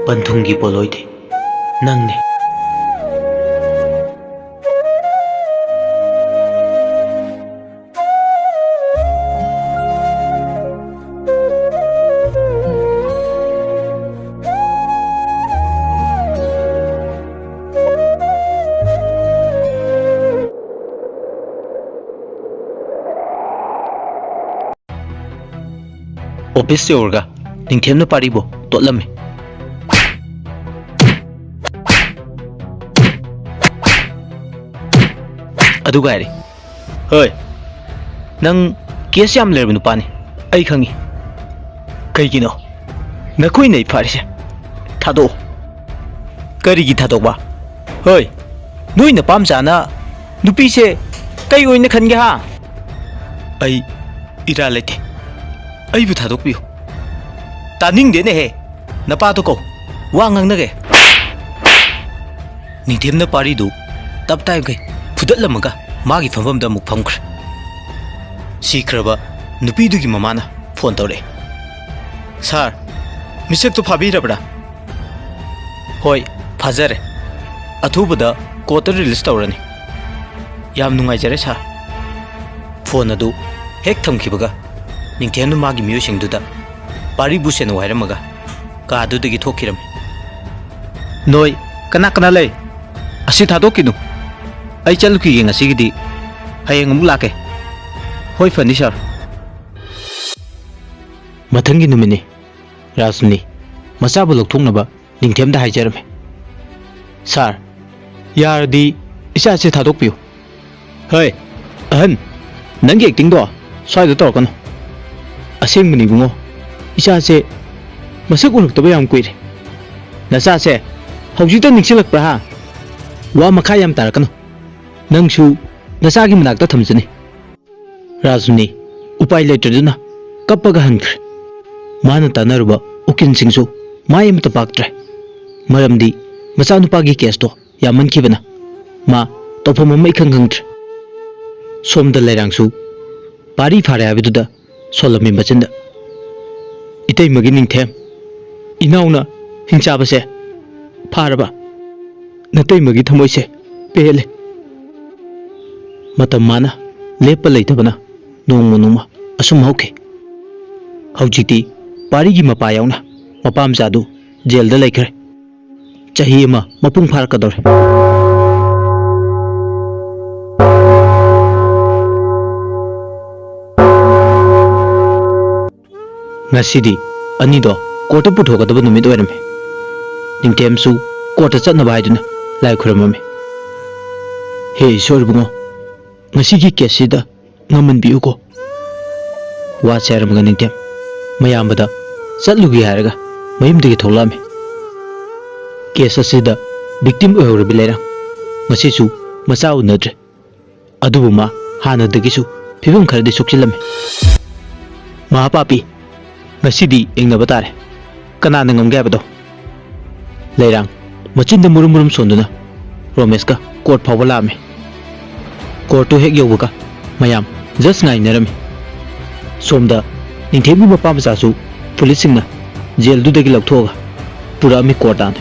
Panthungi Poloi thi nang ne office se orga ningthem na paribo totlame adu gairi hoy nang case yam lerbu nu pani ai khangi kai gino nakoi nei pharise thado kari gi thado ba hoy noi na pam jana nupi se kai oina khange ha ai ira lete ai bu thadok piu taning de ne he napa to ko wa ngang na ge ni them na pari du tap tai ge phudal lamaga magi famfam da muk pham khre si khraba nupi du gi mama na phone tore sir misek to phabi rabra hoy phajare athubada quarter release tawrani yam nungai jare sa phone adu hek thamkhibaga ningthem magi myo singduda pari busen wairamaga ka adudagi thokiram noi kana kana lei asi thadokinu ai chaluki ge ngasi gidi hayeng amuk lake hoi fani sir mathangi numini rasni masabu lokthongnaba ningthem da haijarame sir yardi isa se thadokpiu hoi ahan nangi acting do sai do torkano aseng mani bungo isa se masak uluk taba yam kuire nasa se hojita ningsilak pra ha wa makha yam tarakano nangsu nasa gi manak ta thamjani rajuni upai leitraduna kappaga hankre mana tanaruba ukin singsu mayam ta paktre maramdi macha nupa gi case to yaman khibana ma tofam mai khangangtre somda leirangsu pari phare abiduda solami machinda itay magi ningthem inauna hingchaba se pharaba natay magi thamoi se pele matam mana lepa leitabana nongma asum hauke haujiti pari gi mapa yauna mapam jadu jail da laikre chahi ma mapung phar kador ngasidi anido kota puthogadaba numit oirame ningtemsu kota chatnaba haiduna lai khuramame he ishor bungo ngasigi kesida ngaman biuko wa charamga ningtem mayambada chatlugi haraga mayumdagi tholame kesa sida victim oirabi lera ngasisu macha unadre adubuma hana dagisu phibum kharadi sukchilame mahapapi ngasidi engnaba tare kanana ngamge abado leirang machinda murum sonduna romeska court phawalame court to hek yobuka mayam just ngai narami somda ningthemi mapa macha su police singna jail du dagi lakthoga pura mi court an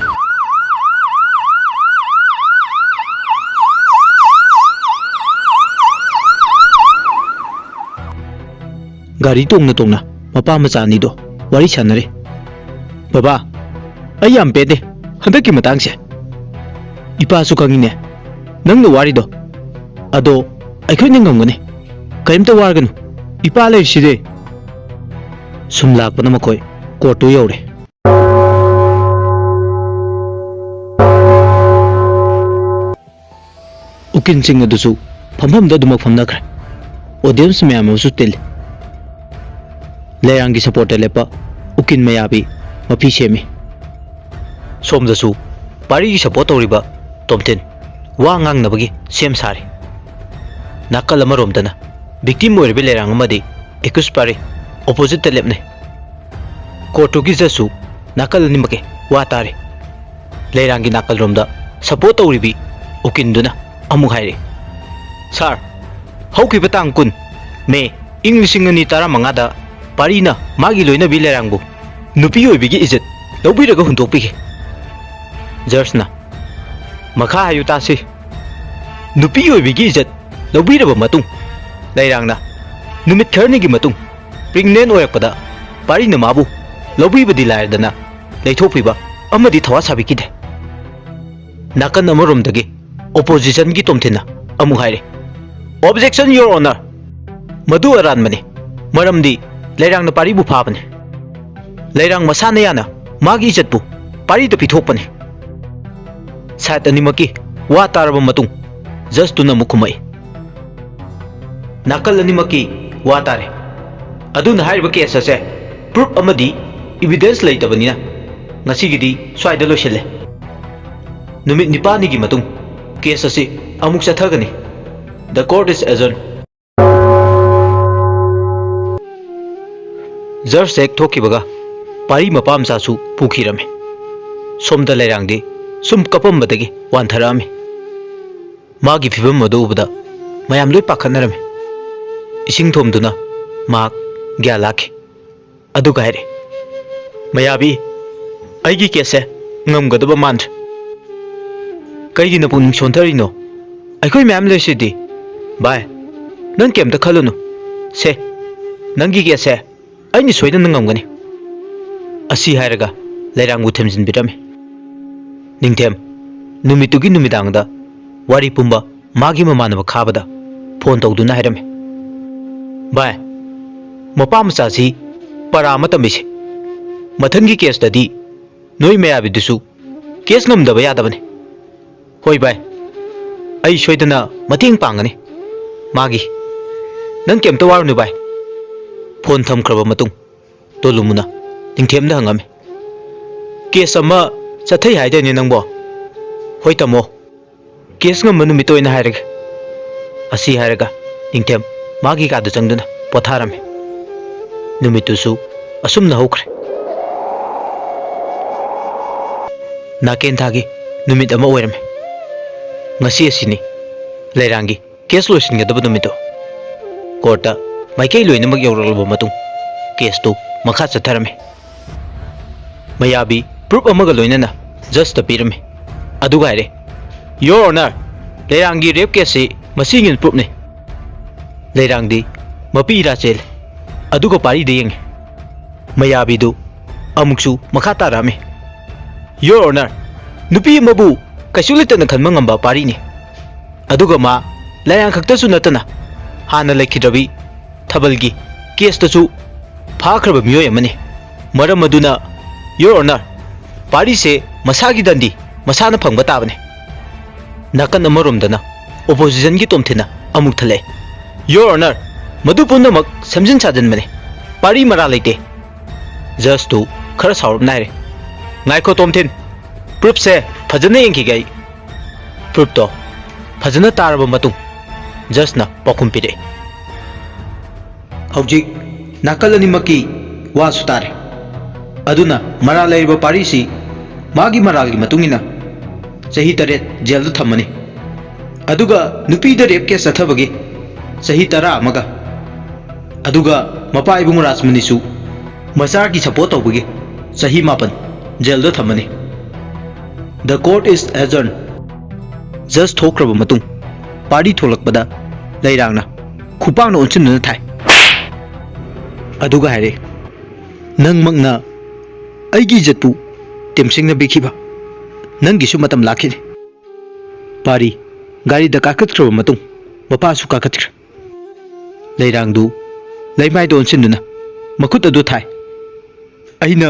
gari tongna mapa macha ni do wari chanare baba ayam pede handaki matang se ipa su kangine nang no wari do ado aikhoi ningam gane kaimta warganu ipa le side sumlak pana makoi court to yore ukin sing adusu phampham da dumak phamna khra audience me amusu tel leyangi support lepa ukin mayabi mapi semi somdasu pari gi support toriba tomten wa ngang nabagi sem sari nakal amarom dana victim oirbe lerang amadi ekus pare opposite telepne kotu gi jasu nakal ni make wa tare lerangi nakal romda support toribi ukin duna amu haire sir hauki batang kun me english ngani tara mangada parina magi loina bilerangbu nupi oibigi izet lobiraga hundokpi जर्सना मखा हायु तासी नुपी ओइबिगी इज्जत लौबीरबा मतुंग लैरांगना नुमित खरनिगी मतुंग pregnant ओइरकपदा पारीना माबु लौबीबदी लायरदना लैथोकपिबा अमदी थवा साबिकिदे नाकन अमरोमदगी opposition की तोमथिना अमु हायरे objection your honour मधु अरानमने मरमदी लैरांगना पारीबु फाबने लैरांग मसाना याना मागी इज्जतबु पारीदा पिथोकपने side अनिमकी वा तारबा मतुंग just तुना मुखुमई नाकल अनिमकी वा तारे अदुना हाइरबा case असे प्रूफ अमदी एविडेंस लेतबनिना ngasiगidi स्वाइदा लोइसले नुमित निपानिगी मतुंग केस असे अमुक चथगनी द कोर्ट इज एजर्न जर्स एक थोकिबगा पारी मपाम सासु पुखिरमे सोमदा लैरांगदे सुम कपमबदगी वानथरामी मागी फिबम मदुबदा मयाम लोइ पाखनरमे इसिंग थोमदुना माक ग्या लाखि अदु गायरे मयाबी आइगी केसे ngमगदबा मानद्र कईगिना पुनिंग सोंथरिनो अखोय मैम लेसिदी बाय नन केमता खलुनु से नंगी केसे आइनि सोइदन ngमगनी असि हायरगा लैरांगु थेमजिन बिरमे निंगथेम नुमितुगी नुमिदांगदा वारी पुंबा मागी ममानब खाबदा फोन तौदुना हायरमे बाय मपा मचासी परा मतमिसे मथनगी केस ददी नोई मयाबिदुसु केस ngमदबा यादबने होय बाय आई सोइदना मतेंग पांगनी मागी नंग केमता वारुनु बाय फोन थमख्रबा मतुंग तोलुमुना निंगथेमदा हंगमे केस अमा चथै हाइदने नंगबो होय तमो केस ngम नुमित ओइना हायरगे असि हायरगा निंगथेम मागी कादु चंगदुना पोथारमे नुमितुसु असुमना होख्रे नाकेन थागी नुमित अमा ओइरमे ngasi asini lairangi case loisingadaba numito कोर्टा माइकई लोइनमक यौरलबा मतुंग केस तो मखा चथरमे मयाबी प्रूफ अमगा लोइनना जस्ट पिरमे अदुगाइरे योर ऑनर लैरांगी रेप केस से मसिंगिन प्रूफ ने लैरांगदी मपी राचेल अदुगा पारी देयंग मयाबी दु अमुक्सु मखा तारामे योर ऑनर नुपी मबु कैसुलितन खनमंगंबा पारीनी अदुगा मा लैरांग खक्तसु नतना हाना लेखिद्रबी थबलगी केस तसु फाख्रब मियोय अमने मरम अदुना योर ऑनर पारी से मसागी दंदी मसाना फंगबा ताबने नाकन अमरोमदना ओपोजिशन की तोमथिना अमुक थले योर ऑनर मधु पुनमक समजिन साजनमने पारी मरा लेते जस्ट तो खर साउरब नायरे नाइखो तोमथिन प्रूफ से फजने यंकी गई प्रूफ तो फजने तारब मतुंग जस्ट ना पखुम पिरे हौजिक नाकल अनिमकी वासु तारे अदुना मरा लैरब पारीसी मागी मरागी मतुंगिना सही तरे जेल थमने अदुगा नुपीद रेप केस चथबगी सही तरा अमगा अदुगा मपा इबुंग राजमनिसु मचार की सपोर्ट तौबगी सही मापन जेल थमने the court is adjourn just थोक्रब मतुंग पार्टी थोलकपदा लैरांगना खुपांगना ओनसिनना थाई अदुगा हायरे नंगमंगना अइगी इज्जतपु टेमसिंगना बिखिबा नंगिसु मतम लाखिने पारी गाड़ी द काकत्ख्रब मतुंग मपासु काकत्ख्र लैरांगदु लैमाइद ओनसिनना मखुत अदु थाई अइना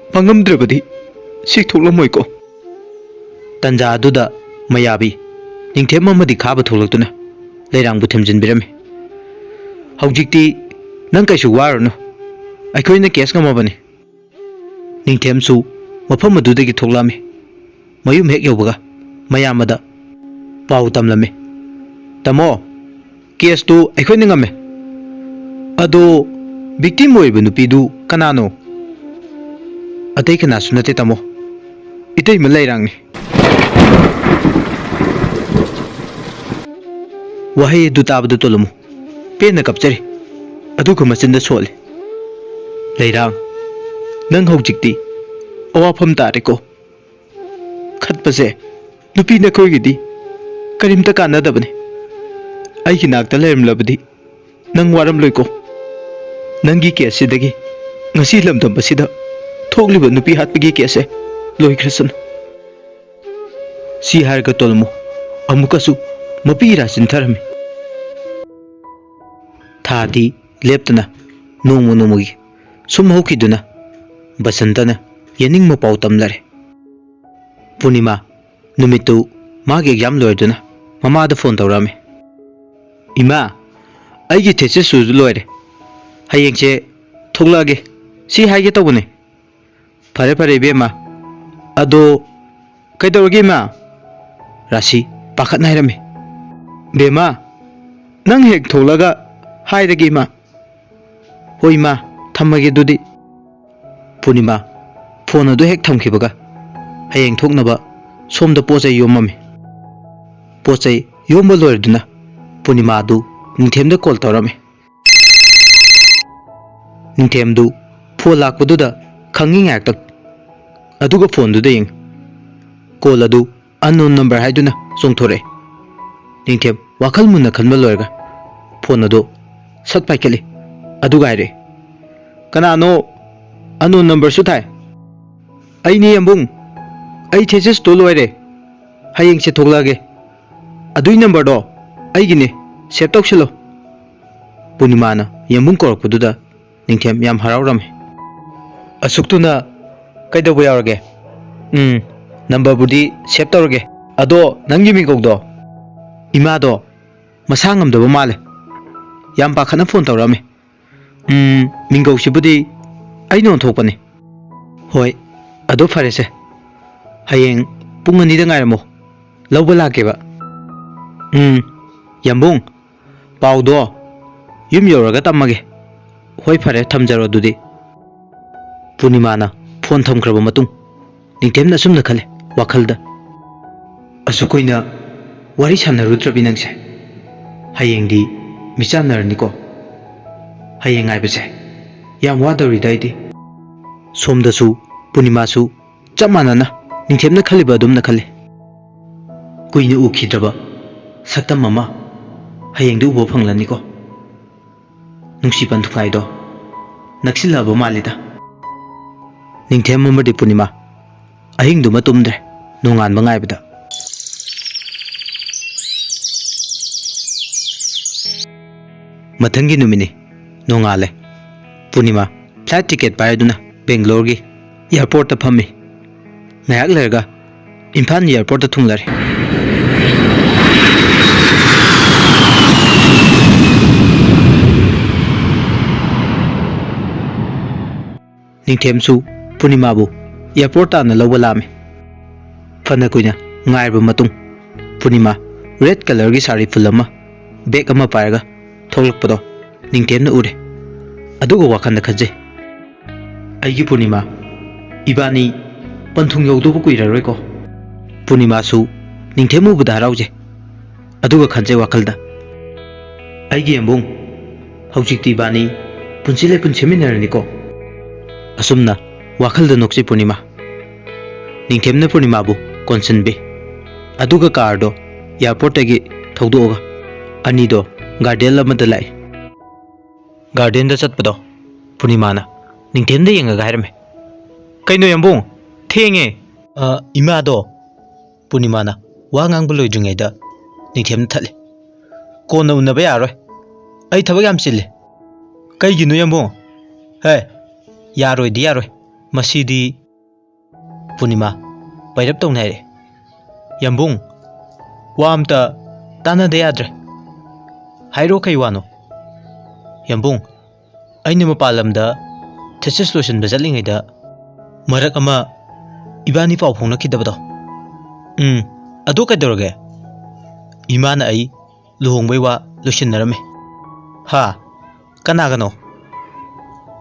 पंगमद्रबदी सिकथोलमोइको तंजा अदुदा मयाबी निंगथेम अमदी खाबा थोलक्तुना लैरांगबु थेमजिनबिरमे हौजिक्ति नंग कैसु वारनु अखोइना केस ngमबने निंगथेमसु मफम अदुदगी थोलामे मयुम हेक यौबगा मयामदा पाउ तमलमे तमो केस तो अखोइना ngमे अदो विक्टिम ओइबु नुपीदु कनानो अतै कनासु नते तमो इतै म लैरांगनि वही दुताबद तोलमु पेन कपचरी अदुग मचिंद सोले लैरांग नंग हौजिक्ति अवाफम तारेको खतपसे नुपी नखोइगिदी करीमता कानदबने अइगी नाक्ता लेरमलबदी नंग वारम लोइको नंगी केससिदगी ngasi lamdam basida thogliba nupi hatpagi kese loikhrasan si harga tolmu amukasu mapi rasin tharami thadi leptana nomu nomugi sum hokiduna basantana yening mo pau tamlare punima numitu mage exam loiduna mama da phone tawrame ima aigi thesis su loire hayengche thoglage si haige tawbune fare fare bema ado kaidorgi ma rasi pakhat nairame bema nang hek tholaga hairagi ma hoi ma thamage dudi punima phone adu hek thamkhibaga hayeng thoknaba somda pochai yomame pochai yomba loirduna punima adu ningthemda call tawrame ningthemdu phone lakpaduda khangi ngak aduga phone du ding call adu unknown number haiduna songthore ningthem wakhal munna khanba loirga phone adu sat paikeli aduga ire kanano unknown number su thai aini ambung ai thesis to loire hayeng se thoglage adui number do aigine save tawsilo punimana yambung korakpaduda ningthem yam harawrame asuktuna kaidobo yaurage number budi save tawrage ado nangi mingogdo ima do masa ngamdaba male yam pakhana phone tawrame mingog sibudi aino thokpani hoi ado farese hayeng pung ani da ngairamo lawba lakeba yambung pawdo yum yoraga tamage hoi fare thamjaro dudi punimana phone thamkraba matung ningthemna sumna khale wakhalda asukoina wari sanarudrabi nangse hayengdi michanarniko hayeng aibase yam wadori daidi somdasu punimasu chamanana ningthemna khaliba adumna khale kuina ukhidraba saktam mama hayengdi ubo phanglaniko nungsi panthukaido naksilaba malida ningthem amadi punima ahingdu matumdre nongan bangaibada mathangi numini nongale punima flight ticket paiduna Bangalore gi airport ta phammi ngayak lerga Imphal airport ta thunglare ningthemsu punima bu airport ta na lawba lame fana kuina ngairba matung punima red color gi sari fulama bag ama paraga thoglakpado ningthemna ure adugo wakhanda khaje aigi punima ibani panthung yaudu kuiraroi ko punima su ningthemu buda harauje aduga khanje wakhalda aigi ambung haujikti bani punchile puncheminarni ko asumna wakhalda nokchi punima ningthemna punima bu konsenbe aduga cardo airport agi thaudoga ani do garden amada lai garden da chatpado punimana ningthemda yenga gairme kaino yambung thenge ima do punimana wangang buloi jungei da ningthemna thale kona unaba yaroi ai thabak yam chille kai ginu yambung he yaroi di yaroi masidi punima pairap tong nai yambung wamta tana de yadre hairo kai wano yambung aina mapalamda thesis lotion bazalingai da marak ama ibani pau phongna kidabado adu kaidorage imana ai luhongbai wa lotion narame ha kana gano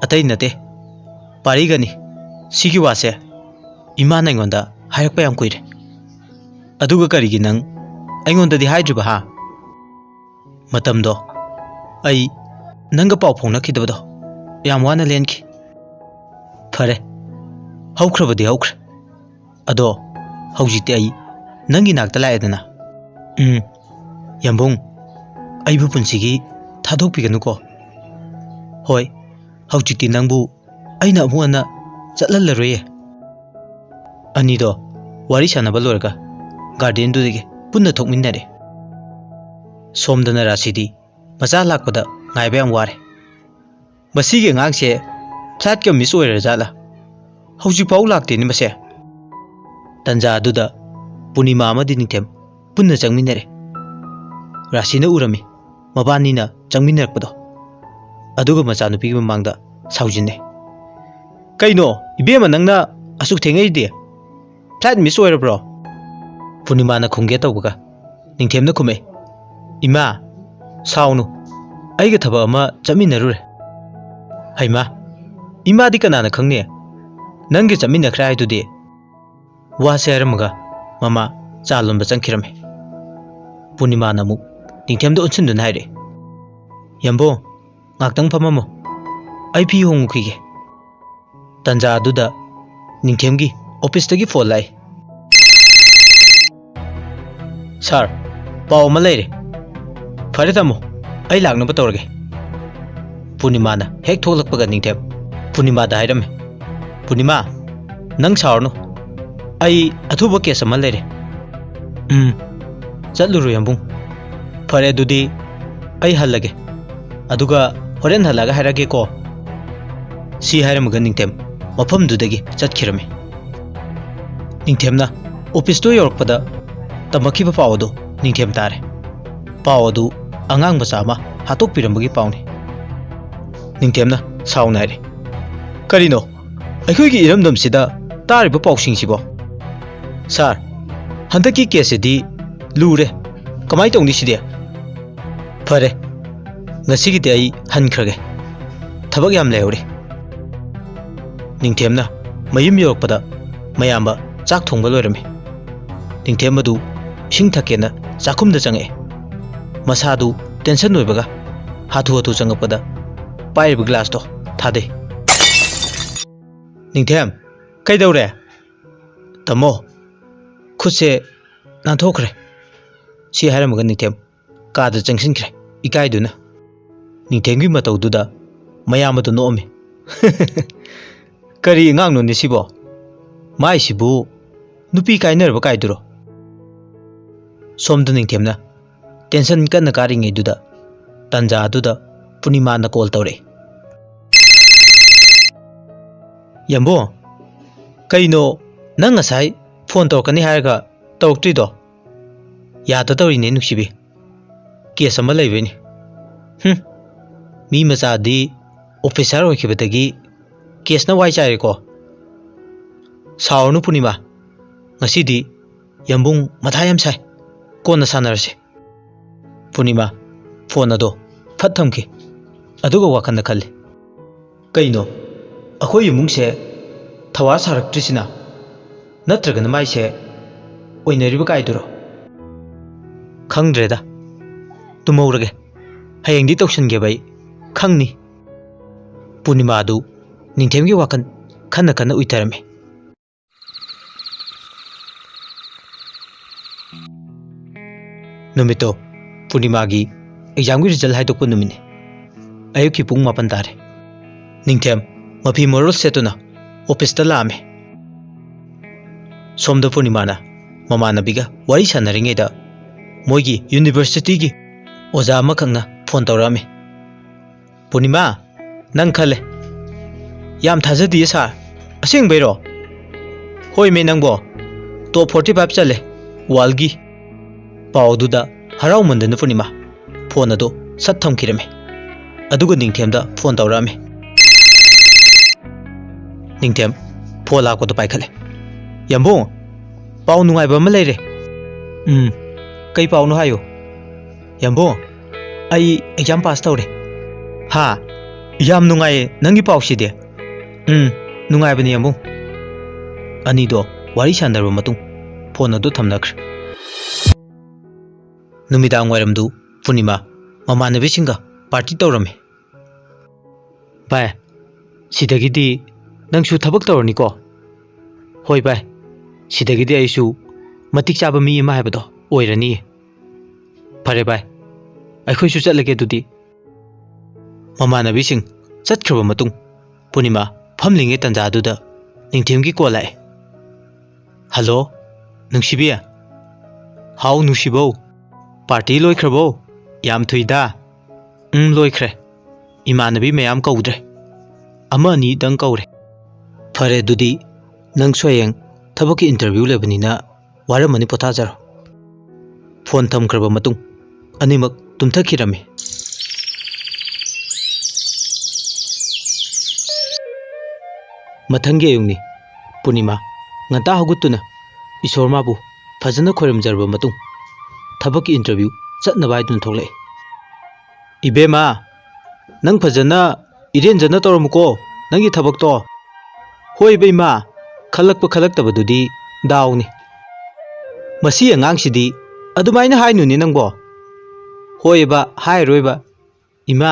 atai nate parigani sigi wase imana ngonda hayakpa yam kuire aduga karigi nang aingonda di haidruba ha matamdo ai nanga pau phongna kidabado yam wana lenki fare haukrabadi haukra ado hꯧjikte ai nangi nakta laedana yambung aibu punsigi thadok piganu ko hoi hꯧjikti nangbu aina amu ana chatlallaroye ani do wari sanaba lorga garden du dege punna thokminnare somdana rasidi macha lakpada ngaiba yam ware masige ngangse flat ka miss oira jala hauji pau lakte ni mase tanja aduda punima amadi nithem punna changminare rasina urami mabanina changminarpado aduga macha nupi mamangda saujinne kaino ibema nangna asuk thengei de flat miss oira bro punima na khungge tawga ningthemna khume ima saunu aiga thaba ama chaminarure haima ima di kanana khangne nangge chamina khrai du de wa seramaga mama chalon ba changkhirame punima namu ningthemda unsun du naire yambo ngaktang phamamo ai phi hongu khige tanja aduda ningthemgi office tagi phone lai sir paw ma leire fare tamo ai lakna ba tawrage punima na hek tholakpaga ningthem punima da hairame punima nang saurno ai athuba case ama leire chatluru yambung fare dudi ai hallage aduga horen halaga hairage ko si hairamaga ningthem mafam dudagi chatkhirame ningthemna office to yorkpada tamakhiba pawdo ningthem tare pawdu angang bacha ma hatok pirambagi pawni ningthemna saunare karino akhoi iramdam sida tariba pawsing sibo sir handaki case di lure kamai tongni side fare ngasigi de ai hankrage thabak yam leure ningthemna mayum yorkpada mayamba chak thongba loirame ningthem madu sing thakena chakhumda change masadu tension oibaga hathu changappada pairib glass to thade ningthem kaidawre tamo khutse nanthokre si hairamaga ningthem kada changsinkre ikaiduna ningthemgi matawduda mayamadu noome kari ngangno ni sibo mai sibu nupi kainarba kaiduro somda ningthemna tension kanna karinge duda tanja aduda punima na call tawre yambo kaino nang ngasai phone tawkani hairga tawktri do yada tawri ne nuksibi case ama leibeni mi macha di officer oikibadagi case na wai chai ko saunu punima ngasidi yambung matha yam sai kona sanarse punima phone ado phathamki aduga wakhanda khalle kaino akhoi yumungse thawa saraktrisina natragana maise oinariba kaiduro khangdreda tumaurage hayengdi tawshange bai khangni punima adu ningthemgi wakan khana uitarame numito punima gi exam gi result haidokpa numine ayuki pung 8 tare ningthem mafi moral setuna office ta lame somda punima na mama nabiga wari sanaringe da moigi university gi oja makhangna phone tawrame punima nang khale yam thajadi sa asing beiro hoi me nangbo top 45 chale walgi pawduda harau mandana punima phone ado sat thamkirame aduga ningthemda phone tawrame ningthem phone la ko to paikhale yambo paw nungai ba ma leire kai paw no hayo yambo ai exam pass tawre ha yam nungai nangi paw side nungai bani yambo ani do wari sandarba matung phone ado thamnakhr numidang wairamdu punima mamanabisinga party tawrame bai sidagidi nangsu thabak tawrani ko hoi bai सिदगिदि आइसु मतिक चाबा मी अमा हाबदो ओइरनी फरे bye अखोइसु चलगे दुदी ममानबी सिंह चतख्रब मतुंग पूर्णिमा फमलिंगे तंजादुदा निंथेमगी call आए hello नुंसिबी how नुंसिबो party लोइख्रबो याम थुइदा लोइख्रे इमानबी मयाम कौद्रे अमा नि दंग कौरे फरे दुदी नंग सोयेंग थबकी interview लेबनिना वारमनि पोथाजरो phone थमख्रब मतुंग अनिमक तुमथखिरमे मथंगे अयुंगनी Purnima nganta hogutuna isor mabu fajana khoramjarba matung thabaki interview chatna bai dun tholai ibema nang fajana iren jana tormuko nangi thabak to hoi beima khalakpa khalakta badudi dawni masi angang sidi adumaina hainu ni nangbo hoi ba hai roiba ima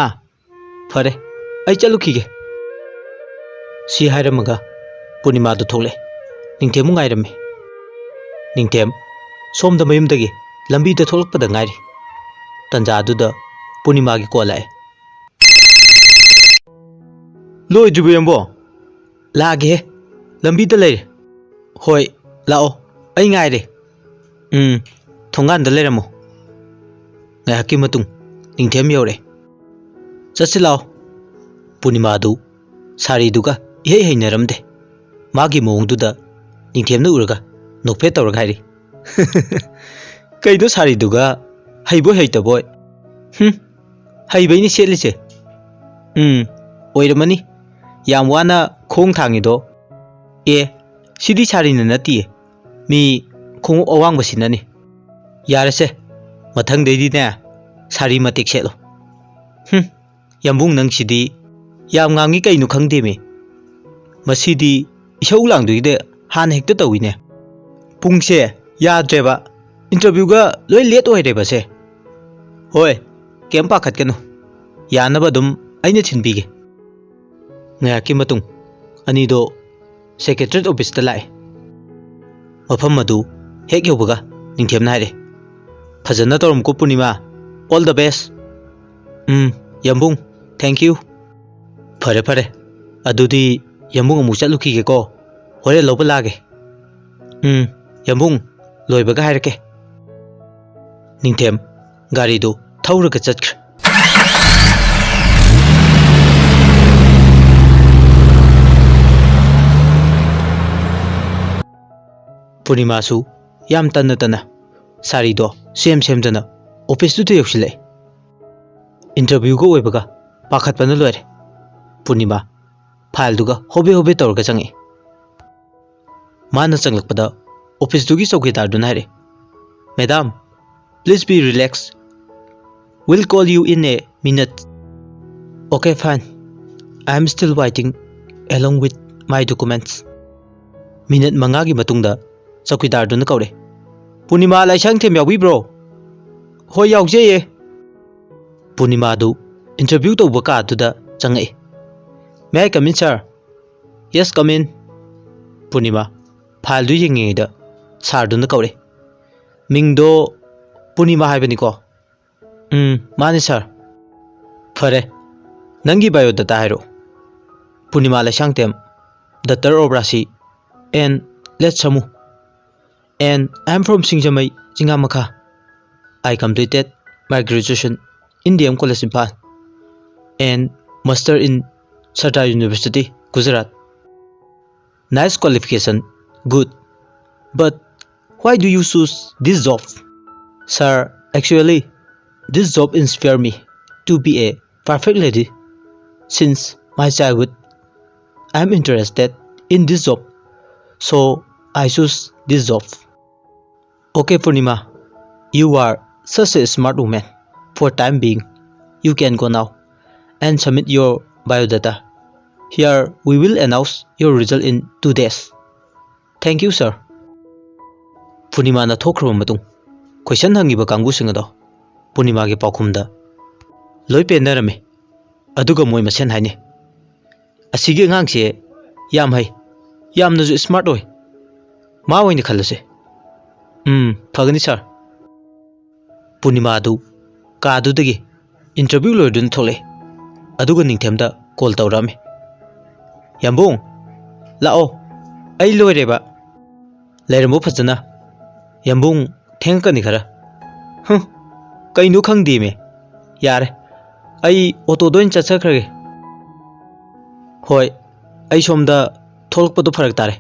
fare ai chalukhige si hairamaga पूर्णिमा दो थोले निंथेम गायरमे निंथेम सोम the मयुमदगी लंबी the थोलकपद Gayri तंजा दुदा पूर्णिमा की call आए लोय जुबेमबो लागे लंबी the लेरे होय लाओ अई गायरे थोंगान द लेरमो गायकी मतुंग निंथेम यौरे चसे लाओ पूर्णिमा दु सारी दुगा ये हैनरमदे मागी मोंगदुदा निंथेमना उरगा नोफे तौरगा हाइरी कईदो सारी दुगा हैबो हैतबोय हैबैनी सेलिसे ओइरमनी याम वाना खोंग थांगिदो ए सिदी सारीना नती मी खोंग अवांग बसिनानी यारसे मथंग देदीने सारी मतेक सेलो यामबुंग नंग सिदी याम ngangi kainu khangdeme masidi isau langduide han hekta tawine pungse yadreba interview ga loi late oireba se hoy kem pakhat kanu yanaba dum aina chinbige ngaki matung ani do secretariat office ta lai mafam madu hek yobaga ningthemna hare phajana torum ko Purnima all the best yambung thank you फरे फरे अदुदी यमुंग अमु चलुखिगे को होरे lobe लागे यमुंग लोइबगा हायरके निंथेम गाड़ी दो थौरगा चतख्रे पूर्णिमासु याम तन्ना तन्ना सारी दो same same जना ऑफिस दु योक्सिले इंटरव्यू को ओइबगा पाखत पन लोरे पूर्णिमा फाइल दुगा होबे होबे तौरगा चंगे माना चंगलकपदा ऑफिस दुगी चौकीदार दुना हारे madam please be relax will call you in a minute okay fine I am still whiting along with my documents minute मंगा की मतुंगदा चौकीदार दुना कौरे पूर्णिमा लाइसंग थेम यावि ब्रो होय यावजेये पूर्णिमा दु इंटरव्यू तौबा का दुदा चंगे May I come in, sir? Yes, come in. Purnima, file do yingi da sar dun kaure. Mingdo Purnima haibani ko. Mani sir. Fare. Nangi bio data hero. Purnima la shangtem. The third obrasi. And let's samu. And I'm from Singjamai, Jingamaka. I completed my graduation in DM College in Pan. And master in Sarda University, Gujarat. Nice qualification, good. But why do you choose this job? Sir, actually, this job inspired me to be a perfect lady. Since my childhood, I am interested in this job, so I choose this job. Okay, Purnima, you are such a smart woman. For time being, you can go now and submit your biodata. Here we will announce your result in 2 days. Thank you, sir. Purnima na thokhraba matung question hangiba kanggu singado Purnima ge paukhumda loi penarame aduga moi masen haine asige ngang se yam hai yamna ju smart oi मा ओइने खल्लसे Phagni sir पूर्णिमा दु कादुदगी interview लोइदुन थोले अदुगा निंथेमदा call तौरामे याम्बुंग लाओ आई लोइरेबा लेरमो फजना याम्बुंग थेंकनी खरा कइनु खंगदीमे यारे आई auto दोइन चचखरगे होय आई सोमदा थोलकपदो फरक तारे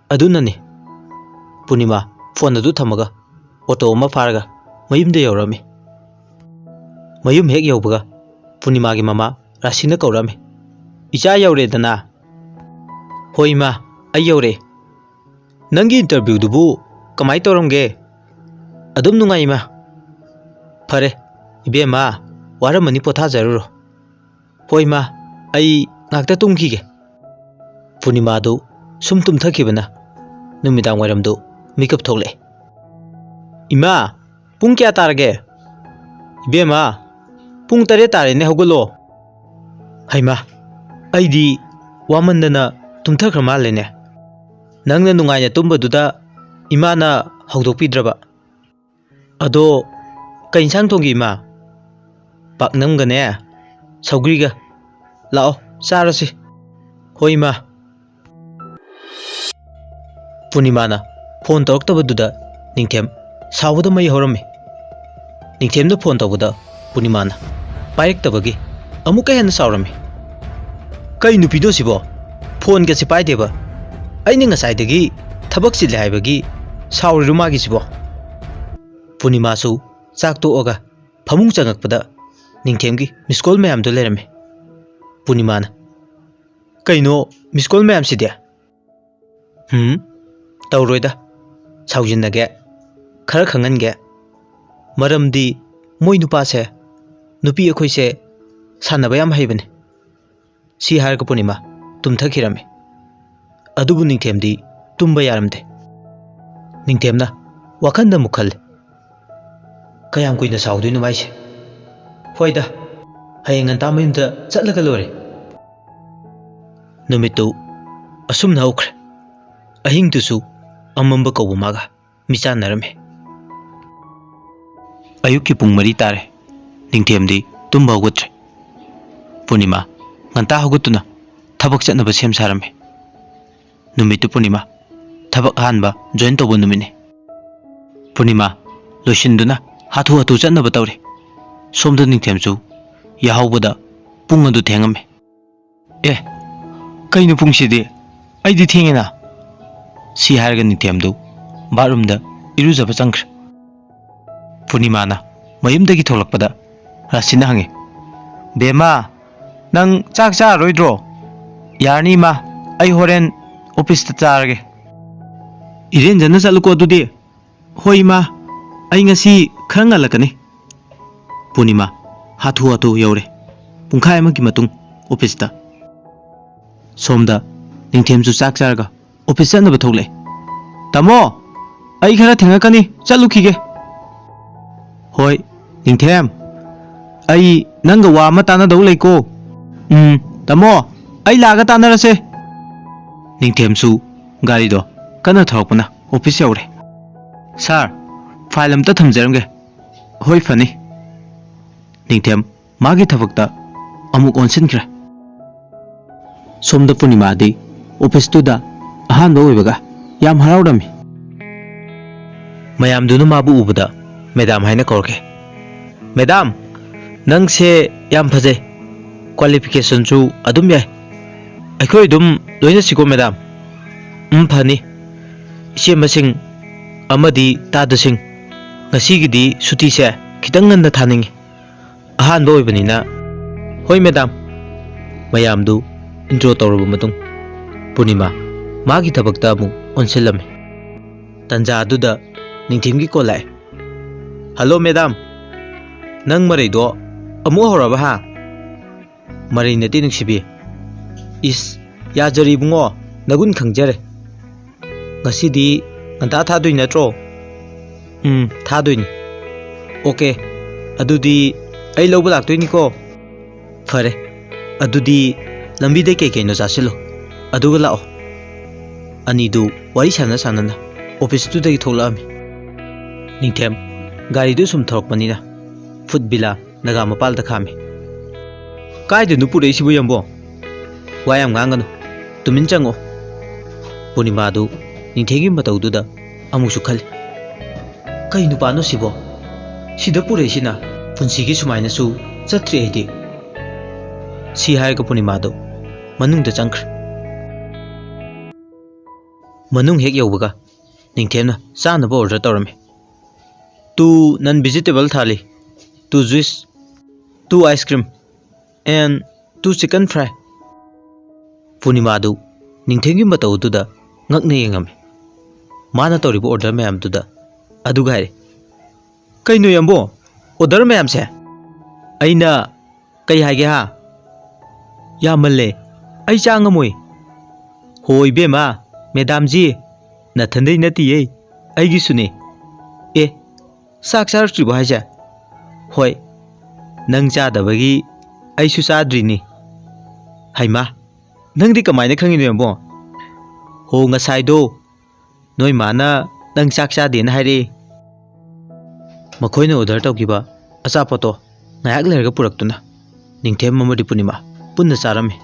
अदुननी पूर्णिमा phone अदु थमगा ऑटो अमा फारगा मयुमदे यौरामे मयुम हेक यौबगा पूर्णिमा की मामा राशिना कौरामे इचा यौरेदना होय मा आई यौरे नंगी इंटरव्यू दुबु कमाई तौरमगे अदुम नुंगाई मा फरे इबेमा वारमनी पोथा जरूरो होय मा आई नाकता तुमखीगे पूर्णिमा दु सुम तुमथखिबना नुमिदांग वारमदु मेकअप थोले इमा पुंग क्या तारगे इबेमा पुंग तरे तारेने हौगलो हैमा आइदी वामंदना तुमथख्र मालेने नंगना नुंगाइना तुंबदुदा इमाना हौदोकपिद्रबा अदो कई इंसांग थोंगी इमा पाकनमगने सौग्रीगा लाओ चारसी होय इमा पूर्णिमाना फोन तौरक्तबदुदा निंथेम सावदा मई हौरमे निंथेमदा फोन तौबदा पूर्णिमाना पाइरक्तबगी अमुका हेन्ना सावरमे कई नुपिदो सिबो फोन गसे पाइदेबा अइने ngसाइदगी थबक चिले हाइबगी सावरिरु मागी सिबो पूर्णिमासु चाकतोगा फमुंग चंगकपदा निंथेमगी मिसकॉल मैम दो लेरमे पूर्णिमाना कइनो मिसकॉल मैम सिदे तौरोइदा साउजिनगे खरा खंगनगे मरमदी मोय नुपासे नुपी अखोइसे सानबा याम हैबने सी हारक पूर्णिमा तुमथखिरमे अदुबु निंथेमदी तुम्बा यारमदे निंथेमना वाखंदा मुखल कयाम कुइना साउदुइनो माइसे होइदा हयेंग nganta मयुमदा चटलगा लोरे नुमितु असुमना हौख्रे अहिंगदुसु अमंबा कौबा मागा मिचानरमे अयुक्की पुंग 4 तारे निंथेमदी तुम्बा हौगत्रे पूर्णिमा nganta हौगतुना थबक चटनबा सेम सारमे नुमितु पूर्णिमा थबक हानबा जॉइन तौबा नुमिने पूर्णिमा लोइसिनदुना हाथु हाथु चटनबा तौरे सोमदा निंथेमसु याहौबदा पुंग अदु थेंगमे ए कइनु पुंगसिदि आइदि थेंगेना सी हारगा निंथेमदु बाथरूमदा इरुजबा चंख्रे पूर्णिमाना मयुमदगी थोलकपदा राशिना हंगे बेमा नंग चाक चारोइद्रो यारनी मा आई होरेन ऑफिस ता चारगे इरेन जन चलुको दुदि होय मा आई ngasi खरंगा लकनी पूर्णिमा हाथु हाथु यौरे पुंखाय अमकी मतुंग ऑफिस ता सोमदा निंथेमसु चाक चारगा ऑफिस चनबा थोले तमो आई खरा थेंगकनी चलुखिगे होय निंथेम आई नंग वा मा ताना दौ लेको तमो आई लागा तानरसे निंथेमसु गाड़ी दो कना थरपना ऑफिस यौरे सर फाइल अमता थमजरंगे होय फनी निंथेम मागी थबकता अमुक ऑनसिनख्रे सोमदा पूर्णिमादी ऑफिस तुदा अहानबा ओइबगा याम हराउडमी मयामदुनु माबु उबदा मैडम हाइना कौरके मैडम नंगसे याम फजे क्वालिफिकेशन सु अदुम याय अखोय दुम लोइना सिको मैडम फनी इसे मसिंग अमदी तादसिंग ngasiगidi सुटी से खितंग nganda थानिंग अहानबा ओइबनिना होय मैडम मयामदु इंट्रो तौरब मतुंग पूर्णिमा मागी थबकता अमु ओनसिलमे तंजा अदुदा निंथेमगी कोलाय हेलो मैडम नंग मरैदो अमु हौरबा हा मरै नति नुसिबि इस याजरी बुंगो नगुन खंगजरे ngasiदी nganta थादुइ नत्रो थादुइनि ओके अदुदी आई लौबा लाक्तोइनिको फरे अदुदी लंबीदे केकेनो जासिलो अदुगा लाओ अनिदु वारी साना साना ऑफिस टू दगी थोलामी निंथेम गाड़ी दु सुम थरकपनिना फुट बिला नगा मपाल द खामी काय दनु पुरे सिबु यंबो वायाम गांगनु तुमिन चंगो पूर्णिमा दु निंथेगी मतौदुदा अमुसु खल कई नुपानो सिबो सिदा पुरे सिना पुंसिगी सुमाइनसु चत्रि आइदि सी हायगा पूर्णिमा दो मनुंग द चंख्र मनुंग हेक यौबगा निंथेमना चानबो ऑर्डर तौरमे 2 non vegetable thali 2 juice 2 ice cream and 2 chicken fry पूर्णिमा दु निंथेगी मतौदुदा ngakne yengame mana tawribo order mayam duda aduga hare kaino yambo order mayam se aina kai hage ha yamalle ai changamoi hoi bema madam ji na thandai nati ye ai gi sune e sak char tribo haja hoi nang cha dabagi ai su sadrini haima nang di kamai na khangino yambo ho ngasai do noi mana nang chak cha den haire makhoi na order tawkiba acha poto ngayak lerga puraktuna ningthem mamadi punima punna charame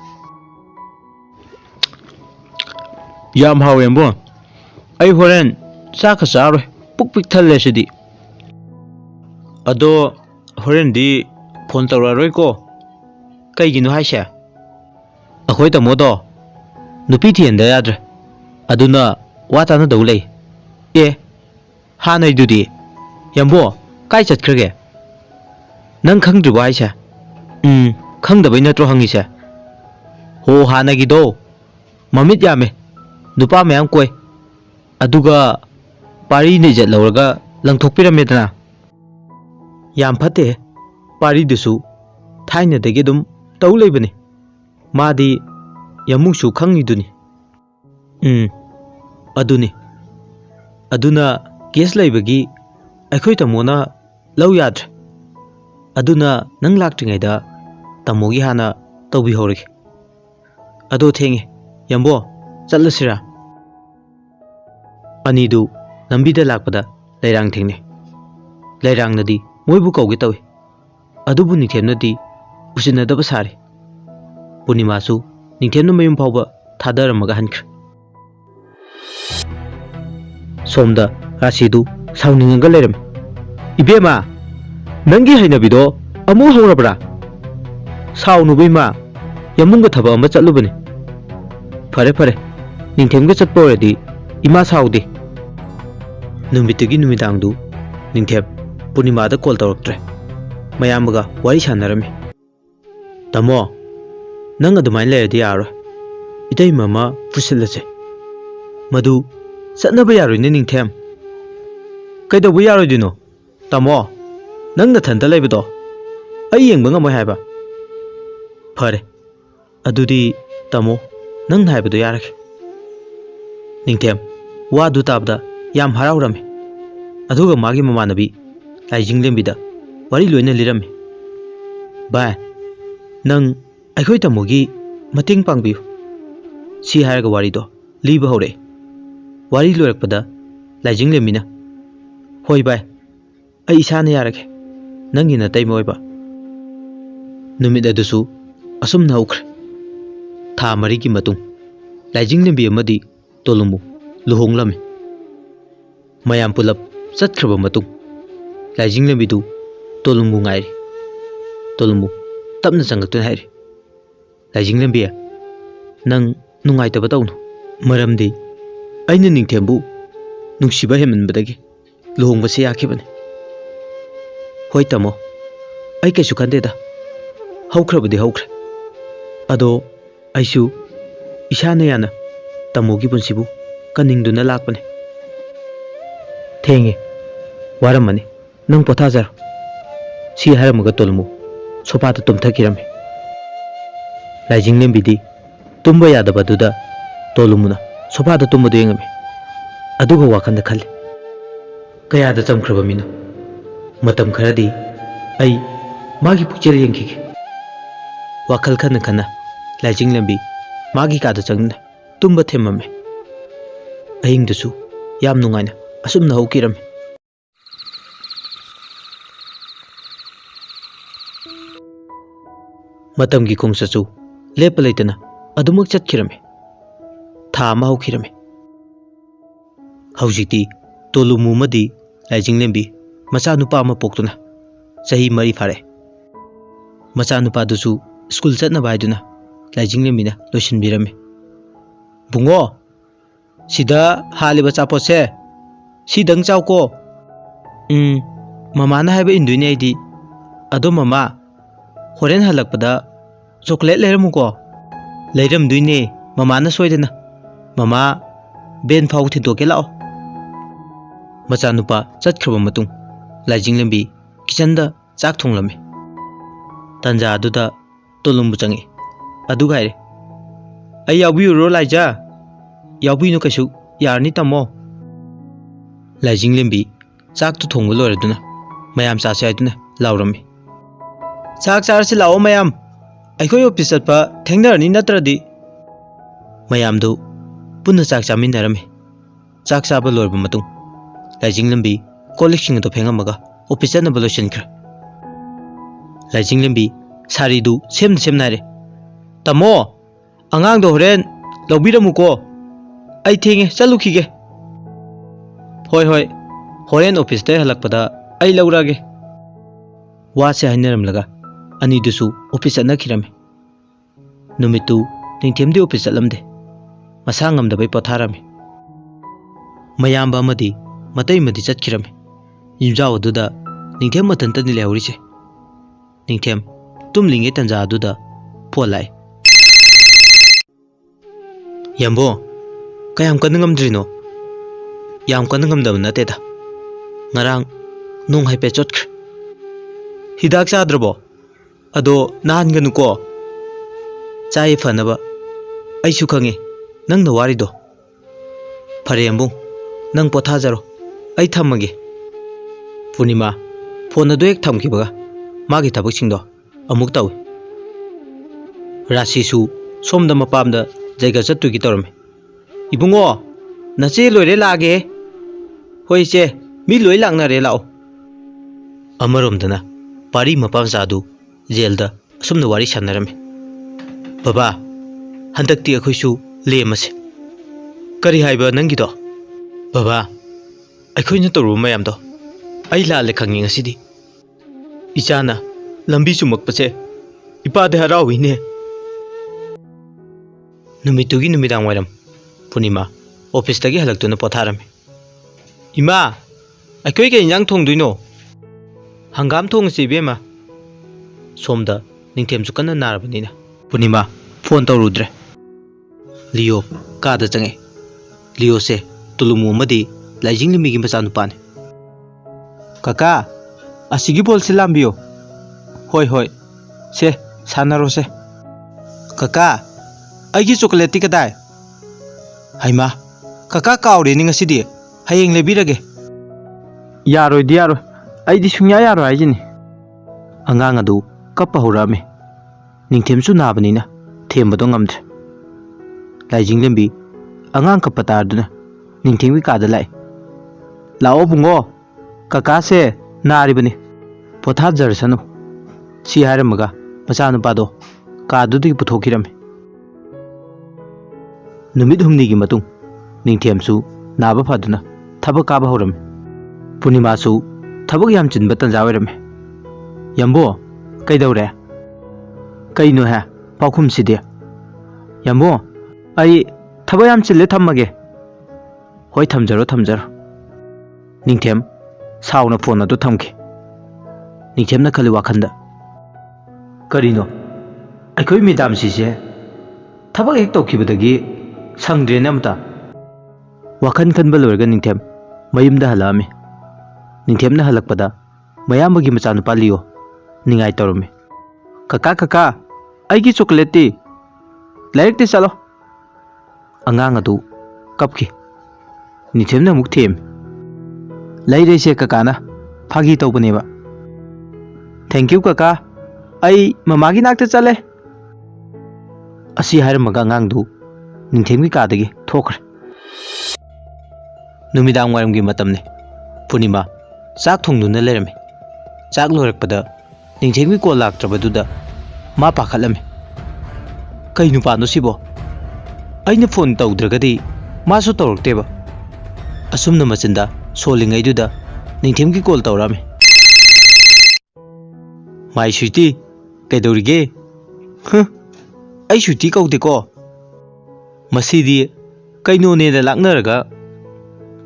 yam hawembo ai horen chaka charoi pukpik thalle sidi ado horen di phone tawraroi ko kaiginu haisha akhoi ta modo nupi thienda yadre aduna wata na dawlei e hanai dudi yambo kai chatkrage nang khangdribo haisha khangdabai natro hangisa ho hanagi do mamit yame nupa mayam koi aduga pari ne jet lawraga langthokpiramedana yam phate pari dusu thaina dege dum taw leibani madi yamusu khangiduni aduni aduna case laibagi akhoi tamona law yadre aduna nang laktringai da tamogi hana tawbi hori ado thenge yambo challasira anidu nambida lakpada lairang thengne lairang nadi moibu kauge tawi adubu ningthemnadi usinadaba sare पूर्णिमा सु निंथेम मयुम फावबा थादरमगा हनख्र सोमदा राशिदु साउनिंगा लेरम इबेमा नंगी हैनबिदो अमु हौरबरा साउनुबैमा यमुंगा थबा अमा चलुबने फरे फरे निंथेमगा चटपोरदि इमा Southey नुमितगी नुमिदांगदु निंथेम पूर्णिमादा call तौरक्त्रे मयामगा वारी सानरमे तमो नंग अदुमाइन लेरदि यारो इतै ममा फुसिलसे मधु चटनबा यारोइने निंथेम कैदबु यारोइदिनो तमो नंग नथनता लेबदो अई येंबा ngमय हायबा फरे अदुदि तमो नंग हायबदो यारखे निंथेम वादु ताबदा याम हराउरमे अदुगा मागी ममानबी लाइजिंग लेंबिदा वारी लोइना लिरमे बाय नंग अखोई तमोगी मतेंग पांगबियु सी हायरगा वारीदो लीबा हौरे वारी लोरकपदा लाइजिंग लेमिना होय बाय अई इसाना यारगे नंगी नतै मोयबा नुमित अदुसु असुम नौख्रे था मरी की मतुंग लाइजिंग लेंबी अमदी तोलुमु लुहोंगलमे मयाम पुलप चतख्रबा मतुंग लाइजिंग लेंबिदु तोलुमु ngairi तोलुमु तपना चंगक्तुन हायरि लाइजिंग लेंबिया नंग नुंगाइतबा तौनु मरमदि अइना निंथेमबु नुंसिबा हेमनबदगी लुहोंगबसे याखिबने होय तमो अइ कैसु खंदेदा हौख्रबदि हौख्रे अदो अइसु इसाना याना तमोगी पुंसिबु कनिंगदुना लाकपने थेंगे वारमने नंग पोथाजर सी हारमगा तोलमु सोफादा तुमथकिरमे लाइजिंग लेंबिदि तुम्बा यादबदुदा तोलुमुना सोफादा तुम्बदु येंगमे अदुगा वाखंदा खल्ले कयादा चमख्रबा मिनो मतम खरदी अई मागी पुक्चर येंखिगे वाखल खना खना लाइजिंग लेंबी मागी कादा चंगना तुम्बा थेममे अहिंगदसु ꯌꯥꯝ ꯅꯨꯡꯉꯥꯏꯅ ꯑꯁꯨꯝꯅ ꯍꯧꯈꯤꯔꯝꯃꯤ꯫ ꯃꯇꯝꯒꯤ ꯈꯣꯡꯆꯠꯁꯨ ꯂꯦꯞꯄ ꯂꯩꯇꯅ ꯑꯗꯨꯃꯛ ꯆꯠꯈꯤꯔꯝꯃꯤ꯫ ꯊꯥ ꯑꯃ ꯍꯧꯈꯤꯔꯝꯃꯤ꯫ ꯍꯧꯖꯤꯛꯇꯤ ꯇꯣꯂꯨꯃꯨ ꯑꯃꯗꯤ ꯂꯥꯏꯖꯤꯡꯂꯦꯝꯕꯤ ꯃꯆꯥꯅꯨꯄꯥ ꯑꯃ ꯄꯣꯛꯇꯨꯅ ꯆꯍꯤ 3 ꯐꯥꯔꯦ꯫ ꯃꯆꯥꯅꯨꯄꯥꯗꯨꯁꯨ ꯁ꯭ꯀꯨꯜ ꯆꯠꯅꯕ ꯍꯥꯏꯗꯨꯅ ꯂꯥꯏꯖꯤꯡꯂꯦꯝꯕꯤꯅ ꯂꯣꯏꯁꯤꯟꯕꯤꯔꯝꯃꯤ꯫ ꯕꯨꯡꯉꯣ, ꯁꯤꯗ ꯍꯥꯜꯂꯤꯕ ꯑꯆꯥꯄꯣꯠꯁꯦ ꯁꯤꯗꯪ ꯆꯥꯎꯀꯣ꯫ ꯃꯃꯥꯅ ꯍꯥꯏꯕ ꯏꯟꯗꯣꯏꯅꯦ ꯑꯩꯗꯤ꯫ ꯑꯗꯣ ꯃꯃꯥ, ꯍꯣꯔꯦꯟ ꯍꯜꯂꯛꯄꯗ ꯆꯣꯀ꯭ꯂꯦꯠ ꯂꯩꯔꯝꯃꯨꯀꯣ꯫ ꯂꯩꯔꯝꯗꯣꯏꯅꯦ ꯃꯃꯥꯅ ꯁꯣꯏꯗꯅ꯫ ꯃꯃꯥ, ꯕꯦꯟ ꯐꯥꯎ ꯊꯤꯟꯗꯣꯛꯀꯦ ꯂꯥꯛꯑꯣ꯫ ꯃꯆꯥꯅꯨꯄꯥ ꯆꯠꯈ꯭ꯔꯕ ꯃꯇꯨꯡ ꯂꯥꯏꯖꯤꯡꯂꯦꯝꯕꯤ ꯀꯤꯆꯟꯗ ꯆꯥꯛ ꯊꯣꯡꯂꯝꯃꯤ꯫ ꯇꯥꯟꯖꯥ ꯑꯗꯨꯗ ꯇꯣꯂꯨꯝꯕꯨ ꯆꯪꯉꯛꯏ꯫ ꯑꯗꯨꯒ ꯍꯥꯏꯔꯦ, ꯑꯩ ꯌꯥꯎꯕꯤꯌꯨꯔꯣ ꯂꯥꯏꯖꯥ? ꯌꯥꯎꯕꯤꯅꯨ ꯀꯩꯁꯨ, ꯌꯥꯔꯅꯤ ꯇꯥꯃꯣ꯫ ꯂꯥꯏꯖꯤꯡꯂꯦꯝꯕꯤ ꯆꯥꯛꯇꯨ ꯊꯣꯡꯕ ꯂꯣꯏꯔꯗꯨꯅ ꯃꯌꯥꯝ ꯆꯥꯁꯦ ꯍꯥꯏꯗꯨꯅ ꯂꯥꯎꯔꯝꯃꯤ꯫ ꯆꯥꯛ ꯆꯥꯔꯁꯤ ꯂꯥꯛꯑꯣ ꯃꯌꯥꯝ, ꯑꯩꯈꯣꯏ ꯑꯣꯐꯤꯁ ꯆꯠꯄ ꯊꯦꯡꯅꯔꯅꯤ ꯅꯠꯇ꯭ꯔꯗꯤ꯫ ꯃꯌꯥꯝꯗꯨ ꯄꯨꯟꯅ ꯆꯥꯛ ꯆꯥꯃꯤꯟꯅꯔꯝꯃꯤ꯫ ꯆꯥꯛ ꯆꯥꯕ ꯂꯣꯏꯔꯕ ꯃꯇꯨꯡ ꯂꯥꯏꯖꯤꯡꯂꯦꯝꯕꯤ ꯀꯣꯜꯂꯤꯛꯁꯤꯡ ꯑꯗꯨ ꯐꯦꯡꯉꯝꯃꯒ ꯑꯣꯐꯤꯁ ꯆꯠꯅꯕ ꯂꯣꯏꯁꯤꯟꯈ꯭ꯔꯦ꯫ ꯂꯥꯏꯖꯤꯡꯂꯦꯝꯕꯤ ꯁꯥꯔꯤꯗꯨ ꯁꯦꯝꯅ ꯍꯥꯏꯔꯦ, ꯇꯥꯃꯣ, ꯑꯉꯥꯡꯗꯣ ꯍꯣꯔꯦꯟ ꯂꯧꯕꯤꯔꯝꯃꯨꯀꯣ, ꯑꯩ ꯊꯦꯡꯉꯦ ꯆꯠꯂꯨꯈꯤꯒꯦ꯫ ꯍꯣꯏ ꯍꯣꯏ, ꯍꯣꯔꯦꯟ ꯑꯣꯐꯤꯁꯇꯩ ꯍꯜꯂꯛꯄꯗ ꯑꯩ ꯂꯧꯔꯒꯦ꯫ ꯋꯥꯁꯦ ꯍꯥꯏꯅꯔꯝꯂꯒ ꯑꯅꯤꯗꯨꯁꯨ ꯑꯣꯐꯤꯁ ꯆꯠꯅꯈꯤꯔꯝꯃꯤ꯫ ꯅꯨꯃꯤꯠꯇꯨ ꯅꯤꯡꯊꯦꯝꯗꯤ ꯑꯣꯐꯤꯁ ꯆꯠꯂꯝꯗꯦ꯫ ꯃꯁꯥ ꯉꯝꯗꯕꯩ ꯄꯣꯊꯥꯔꯝꯃꯤ꯫ ꯃꯌꯥꯝꯕ ꯑꯃꯗꯤ ꯃꯇꯩꯃꯗꯤ ꯆꯠꯈꯤꯔꯝꯃꯤ꯫ ꯌꯨꯝꯖꯥꯎ ꯑꯗꯨꯗ ꯅꯤꯡꯊꯦꯝ ꯃꯊꯟꯇꯅꯤ ꯂꯩꯍꯧꯔꯤꯁꯦ꯫ ꯅꯤꯡꯊꯦꯝ ꯇꯨꯝꯂꯤꯉꯩ ꯇꯥꯟꯖꯥ ꯑꯗꯨꯗ ꯐꯣꯟ ꯂꯥꯛꯏ꯫ ꯌꯥꯝꯕꯣ, ꯀꯌꯥꯝ ꯀꯟꯅ ꯉꯝꯗ꯭ꯔꯤꯅꯣ? ꯌꯥꯝ ꯀꯟꯅ ꯉꯝꯗꯕ ꯅꯠꯇꯦꯗ, ꯉꯔꯥꯡ ꯅꯣꯡ ꯍꯥꯏꯐꯦꯠ ꯆꯣꯠꯈ꯭ꯔꯦ꯫ ꯍꯤꯗꯥꯛ ꯆꯥꯗ꯭ꯔꯕꯣ? ꯑꯗꯣ ꯅꯥꯍꯟꯒꯅꯨꯀꯣ꯫ ꯆꯥꯏꯌꯦ ꯐꯅꯕ, ꯑꯩꯁꯨ ꯈꯪꯉꯦ ꯅꯪꯅ ꯋꯥꯔꯤꯗꯣ꯫ ꯐꯔꯦ ꯌꯥꯝꯕꯨꯡ, ꯅꯪ ꯄꯣꯊꯥꯖꯔꯣ, ꯑꯩ ꯊꯝꯃꯒꯦ꯫ ꯄꯨꯔꯅꯤꯃꯥ ꯐꯣꯟ ꯑꯗꯨ ꯍꯦꯛ ꯊꯝꯈꯤꯕꯒ ꯃꯥꯒꯤ ꯊꯕꯛꯁꯤꯡꯗꯣ ꯑꯃꯨꯛ ꯇꯧꯏ꯫ ꯔꯥꯁꯤꯁꯨ ꯁꯣꯝꯗ ꯃꯄꯥꯝꯗ ꯖꯩꯒ ꯆꯠꯇꯨꯒꯤ ꯇꯧꯔꯝꯃꯤ꯫ ꯏꯕꯨꯡꯉꯣ, ꯅꯆꯦ ꯂꯣꯏꯔꯦ ꯂꯥꯛꯑꯒꯦ꯫ ꯍꯣꯏ ꯏꯆꯦ, ꯃꯤ ꯂꯣꯏ ꯂꯥꯛꯅꯔꯦ ꯂꯥꯛꯑꯣ꯫ ꯑꯃꯔꯣꯝꯗꯅ ꯄꯥꯔꯤ ꯃꯄꯥꯝꯆꯥꯗꯨ ꯖꯦꯜꯗ ꯑꯁꯨꯝꯅ ꯋꯥꯔꯤ ꯁꯥꯟꯅꯔꯝꯃꯤ꯫ ꯕꯕꯥ, ꯍꯟꯗꯛꯇꯤ ꯑꯩꯈꯣꯏꯁꯨ ꯂꯦꯝꯃꯁꯦ꯫ ꯀꯔꯤ ꯍꯥꯏꯕ ꯅꯪꯒꯤꯗꯣ? ꯕꯕꯥ, ꯑꯩꯈꯣꯏꯅ ꯇꯧꯔꯨꯕ ꯃꯌꯥꯝꯗꯣ ꯑꯩ ꯂꯥꯜꯂꯦ ꯈꯪꯉꯦ ꯉꯁꯤꯗꯤ꯫ ꯏꯆꯥꯅ ꯂꯝꯕꯤ ꯆꯨꯝꯃꯛꯄꯁꯦ ꯏꯄꯥꯗ ꯍꯔꯥꯎꯏꯅꯦ꯫ ꯅꯨꯃꯤꯠꯇꯨꯒꯤ ꯅꯨꯃꯤꯗꯥꯡ ꯋꯥꯏꯔꯝ ꯄꯨꯔꯅꯤꯃꯥ ꯑꯣꯐꯤꯁꯇꯒꯤ ꯍꯜꯂꯛꯇꯨꯅ ꯄꯣꯊꯥꯔꯝꯃꯤ꯫ ꯏꯃꯥ, ꯑꯩꯈꯣꯏ ꯀꯩ ꯏꯟꯖꯥꯡ ꯊꯣꯡꯗꯣꯏꯅꯣ? ꯍꯪꯒꯥꯝ ꯊꯣꯡꯉꯁꯤ ꯏꯕꯦꯝꯃ꯫ ꯁꯣꯝꯗ ꯅꯤꯡꯊꯦꯝꯁꯨ ꯀꯟꯅ ꯅꯥꯔꯕꯅꯤꯅ ꯄꯨꯔꯅꯤꯃꯥ ꯐꯣꯟ ꯇꯧꯔꯨꯗ꯭ꯔꯦ꯫ ꯂꯤꯌꯣ ꯀꯥꯗ ꯆꯪꯉꯛꯏ꯫ ꯂꯤꯌꯣꯁꯦ ꯇꯨꯂꯨꯃꯨ ꯑꯃꯗꯤ ꯂꯥꯏꯖꯤꯡꯂꯦꯝꯕꯤꯒꯤ ꯃꯆꯥꯅꯨꯄꯥꯅꯤ꯫ ꯀꯀꯥ, ꯑꯁꯤꯒꯤ ꯕꯣꯜꯁꯦ ꯂꯥꯝꯕꯤꯌꯣ꯫ ꯍꯣꯏ ꯍꯣꯏ, ꯁꯦ ꯁꯥꯟꯅꯔꯣꯁꯦ꯫ ꯀꯀꯥ, ꯑꯩꯒꯤ ꯆꯣꯀ꯭ꯂꯦꯠꯇꯤ ꯀꯗꯥꯏ? ꯍꯩꯃꯥ, ꯀꯀꯥ ꯀꯥꯎꯔꯦꯅꯦ ꯉꯁꯤꯗꯤ, ꯍꯌꯦꯡ ꯂꯩꯕꯤꯔꯒꯦ꯫ ꯌꯥꯔꯣꯏꯗꯤ ꯌꯥꯔꯣꯏ, ꯑꯩꯗꯤ ꯁꯨꯡꯌꯥ ꯌꯥꯔꯣꯏ ꯍꯥꯏꯁꯤꯅꯤ꯫ ꯑꯉꯥꯡ ꯑꯗꯨ ꯀꯞꯄ ꯍꯧꯔꯛꯑꯝꯃꯤ꯫ ꯅꯤꯡꯊꯦꯝꯁꯨ ꯅꯥꯕꯅꯤꯅ ꯊꯦꯝꯕꯗꯣ ꯉꯝꯗ꯭ꯔꯦ꯫ ꯂꯥꯏꯖꯤꯡꯂꯦꯝꯕꯤ ꯑꯉꯥꯡ ꯀꯞꯄ ꯇꯥꯔꯗꯨꯅ ꯅꯤꯡꯊꯦꯝꯒꯤ ꯀꯥꯗ ꯂꯥꯛꯏ꯫ ꯂꯥꯛꯑꯣ ꯕꯨꯡꯉꯣ, ꯀꯀꯥꯁꯦ ꯅꯥꯔꯤꯕꯅꯤ, ꯄꯣꯊꯥꯖꯔꯁꯅꯨ꯫ ꯁꯤ ꯍꯥꯏꯔꯝꯃꯒ ꯃꯆꯥꯅꯨꯄꯥꯗꯣ ꯀꯥꯗꯨꯗꯒꯤ ꯄꯨꯊꯣꯛꯈꯤꯔꯝꯃꯤ꯫ ꯅꯨꯃꯤꯠ 8ꯅꯤꯒꯤ ꯃꯇꯨꯡ ꯅꯤꯡꯊꯦꯝꯁꯨ ꯅꯥꯕ ꯐꯗꯨꯅ ꯊꯕꯛ ꯀꯥꯕ ꯍꯧꯔꯝꯃꯤ꯫ ꯄꯨꯔꯅꯤꯃꯥꯁꯨ ꯊꯕꯛ ꯌꯥꯝ ꯆꯤꯟꯕ ꯇꯟꯖꯥ ꯑꯣꯏꯔꯝꯃꯤ꯫ ꯌꯥꯝꯕꯣ, ꯀꯩꯗꯧꯔꯦ? ꯀꯩꯅꯣ ꯍꯦ ꯄꯥꯎꯈꯨꯝꯁꯤꯗꯤ? ꯌꯥꯝꯕꯣ, ꯑꯩ ꯊꯕꯛ ꯌꯥꯝ ꯆꯤꯜꯂꯦ, ꯊꯝꯃꯒꯦ꯫ ꯍꯣꯏ, ꯊꯝꯖꯔꯣ ꯊꯝꯖꯔꯣ꯫ ꯅꯤꯡꯊꯦꯝ ꯁꯥꯎꯅ ꯐꯣꯟ ꯑꯗꯨ ꯊꯝꯈꯤ꯫ ꯅꯤꯡꯊꯦꯝꯅ ꯈꯜꯂꯤ ꯋꯥꯈꯜꯗ, ꯀꯔꯤꯅꯣ ꯑꯩꯈꯣꯏ ꯃꯦꯗꯥꯝꯁꯤꯁꯦ ꯊꯕꯛ ꯍꯦꯛ ꯇꯧꯈꯤꯕꯗꯒꯤ ꯁꯪꯗ꯭ꯔꯦꯅꯦ ꯑꯃꯇ꯫ ꯋꯥꯈꯜ ꯈꯟꯕ ꯂꯣꯏꯔꯒ ꯅꯤꯡꯊꯦꯝ ꯃꯌꯨꯝꯗ ꯍꯜꯂꯛꯑꯝꯃꯤ꯫ ꯅꯤꯡꯊꯦꯝꯅ ꯍꯜꯂꯛꯄꯗ ꯃꯌꯥꯝꯕꯒꯤ ꯃꯆꯥꯅꯨꯄꯥ ꯂꯤꯌꯣ ꯅꯤꯡꯉꯥꯏ ꯇꯧꯔꯝꯃꯤ꯫ ꯀꯀꯥ ꯀꯀꯥ, ꯑꯩꯒꯤ ꯆꯣꯀ꯭ꯂꯦꯠꯇꯤ? ꯂꯥꯏꯔꯤꯛꯇꯤ ꯆꯠꯂꯣ꯫ ꯑꯉꯥꯡ ꯑꯗꯨ ꯀꯞꯈꯤ꯫ ꯅꯤꯡꯊꯦꯝꯅ ꯑꯃꯨꯛ ꯊꯦꯝꯃꯤ꯫ ꯂꯩꯔꯩꯁꯦ ꯀꯀꯥꯅ, ꯐꯥꯒꯤ ꯇꯧꯕꯅꯦꯕ꯫ ꯊꯦꯡꯀ꯭ꯌꯨ ꯀꯀꯥ, ꯑꯩ ꯃꯃꯥꯒꯤ ꯅꯥꯛꯇ ꯆꯠꯂꯦ꯫ ꯑꯁꯤ ꯍꯥꯏꯔꯝꯃꯒ ꯑꯉꯥꯡꯗꯨ ꯅꯤꯡꯊꯦꯝꯒꯤ ꯀꯥꯗꯒꯤ ꯊꯣꯛꯈ꯭ꯔꯦ꯫ नुमिदांग वारमगी मतमने पूर्णिमा चाक थोंदुना लेरमे चाक लोरकपदा निंथेंगी कॉल लाक्त्रबदुदा मा पाखलमे कई नुपानो सिबो अइना फोन तौद्रगदी मासु तौरक्तेबा असुमना मचिंदा सोलिंगैदुदा निंथेंगी कॉल तौरामे माई स्वीटी कैदौरिगे अई स्वीटी कौदेको मसीदी कैनोनेदा लाक्नरगा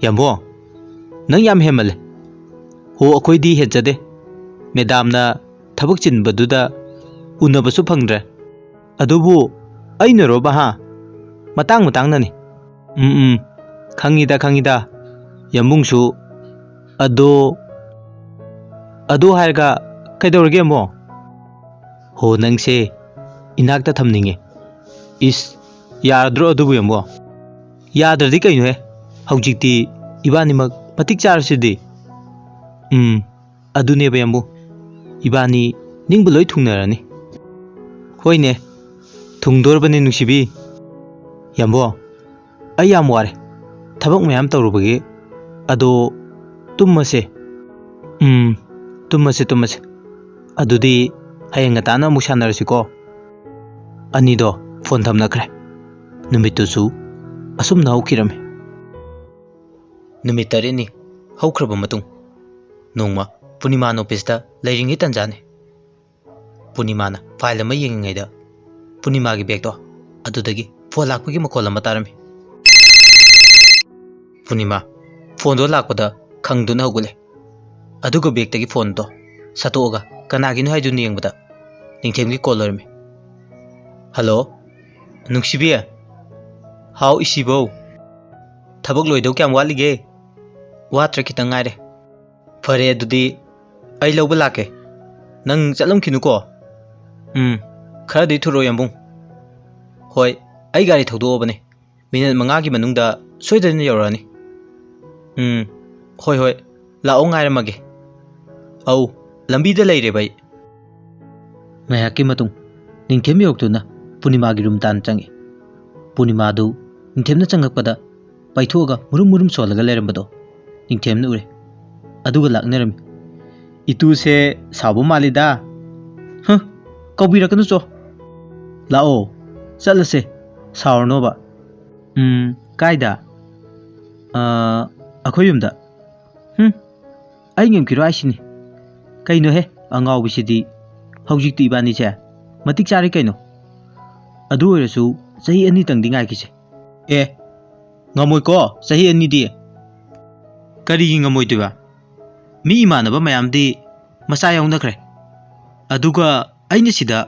यामो नंग याम हेमले हो अखोइदी हेजदे मेदामना थबक चिनबदुदा उनबसु फंगद्रे अदुबु अइनरो बहा मतंग मतंगननी खंगीदा यमुंगसु अदो हारगा कैदौरगे मो हो नंगसे इनाकता थमनिंगे इस याद्रो अदुबु यमो याद्रदि कैनो हे हौजिक्ति इबानीमक मतिक चारसिदि अदुनेबा यमु इबानी निंगबु लोय थुंगनरनी होइने थुंगदोरबने नुसिबी यमो अय याम वारे थबक मयाम तौरुबगे अदो तुमसे तुमसे अदुदी हयंग ताना अमुक सानरसिको अनिदो फोन थमनख्रे नुमितुसु असुमना हौखिरमे नुमित तरेनी हौख्रब मतुंग नोंमा पूर्णिमा ऑफिसदा लेरिंगी तंजाने पूर्णिमाना फाइल अमा येंगिङैदा पूर्णिमागी बेगदो अदुदगी फोन लाक्पगी मखोल अमा तारमे पूर्णिमा फोनदो लाक्पदा खंगदुना हौगले अदुगा बेगदगी फोनदो सतोगा कनागिनो हाइदुन येंगबदा निंथेमगी कॉल लरमे हेलो नुंसिबी हाउ इसिबो थबक लोइदौ क्याम वालिगे वात्र खितंग गाइरे फरे अदुदी अई लौबा लाके नंग चलमखिनुको खरदी थुरो यंबुंग होय अई गाड़ी थौदोबने मिनट 5 की मनुंगदा सोइदने यौरानी होय होय लाओ गाइरमगे औ लंबीदा लेरे बाई मैयाकी मतुंग निंथेम योक्तुना पूर्णिमा की रूम तान चंगे पूर्णिमा दु निंथेमना चंगकपदा पाइथोगा मुरुम सोलगा लेरमबदो निंथेमना उरे अदुगा लाक्नरम इतु से साबो मालिदा कौबिरकनु चो लाओ चलसे सावरनोबा कायदा अखोय युमदा अई ngemkiro आइसिनी कैनो हे अंगावबिसिदी हौजिक्ति इबानी से मतिक चारे कैनो अदु ओइरसु सही अनि तंगदि गाइकिसे ए ngमोइको सही अनि दि करिगि ngमोइदिबा मी इमानबा मयामदि मसा याउनख्रे अदुगा अइने सिदा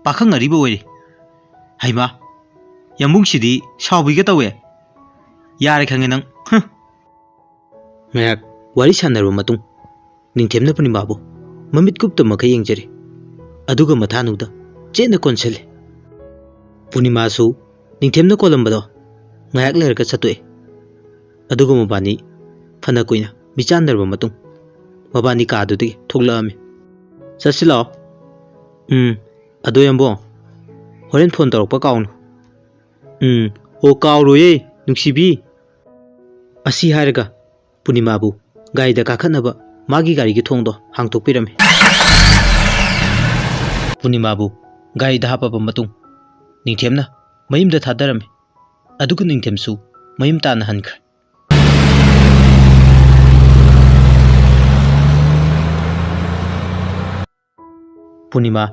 पाखंग अरिबो ओइरि हाइमा यमुंगसिदी सावबिगा तवे यारे खंगे नंग मैक वारी सानरबा मतुंग निंथेमना पूर्णिमाबु ममित गुप्त मखै येंगजरे अदुगा मथानुदा चेना कोनसले पूर्णिमासु निंथेमना कोलंबदो ngayak lerga satue aduga mabani फना कुइना मिचानरबा मतुंग मबानी कादुदि थोगलामे ससिलाओ अदो यंबो होरेन फोन तौरपा काउनु ओ काउरोये नुक्सिबी असि हारगा पूर्णिमाबु गाइदा काखनबा मागी गारीगी थोंदो हांगतोकपिरमे पूर्णिमाबु गाइदा हापबा मतुंग निंथेमना मयिमदा थादरमे अदुगु निंथेमसु मयिम ताना हनख्रे पूर्णिमा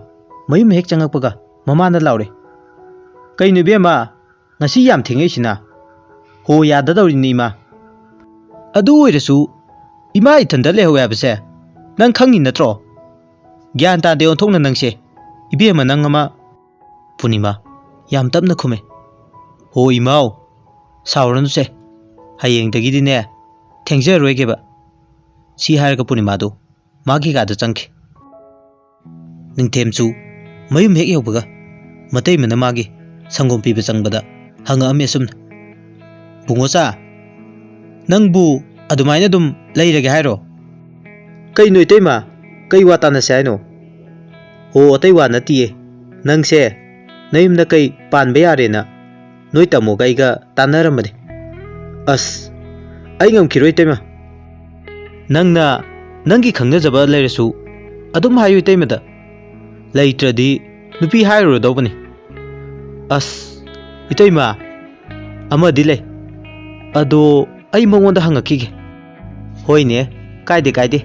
मयिम हेक चंगकपगा ममाना लाउरे कैनु बेमा ngasi yam thengei हो याददौरिनी इमा अदु ओइरसु इमा इथंदा लेहो याबसे नंग खंगी नत्रो ज्ञान तादे ओंथोंना नंगसे इबेमा नंग अमा पूर्णिमा याम तपना खुमे हो इमाओ सावरनुसे हयेंगदगिदिने थेंगजरोइगेबा सी हारगा पूर्णिमा दो मागी गादा चंखे निंथेमसु मयुम हेक यौबगा मतै मना मागी संगोम पीबा चंगबदा हंगा अमेसुम बुंगोचा नंगबु अदुमाइना दुम लेरगे हाइरो कई नोइतैमा कई वाताना साइनो हो अतै वा नतिए नंगसे नयुमना कई पानबे यारेना नोइ तमो गईगा तानरमदे अस ꯑꯩ ꯉꯝꯈꯤꯔꯣꯏ ꯏꯇꯩꯃ ꯅꯪꯅ ꯅꯪꯒꯤ ꯈꯪꯅꯖꯕ ꯂꯩꯔꯁꯨ ꯑꯗꯨꯝ ꯍꯥꯏꯌꯨ ꯏꯇꯩꯃꯗ ꯂꯩꯇ꯭ꯔꯗꯤ ꯅꯨꯄꯤ ꯍꯥꯏꯔꯨꯔꯗꯧꯕꯅꯤ ꯑꯁ ꯏꯇꯩꯃ ꯑꯃꯗꯤ ꯂꯩ ꯑꯗꯣ ꯑꯩ ꯃꯉꯣꯟꯗ ꯍꯪꯉꯛꯈꯤꯒꯦ ꯍꯣꯏꯅꯦ ꯀꯥꯏꯗꯦ ꯀꯥꯏꯗꯦ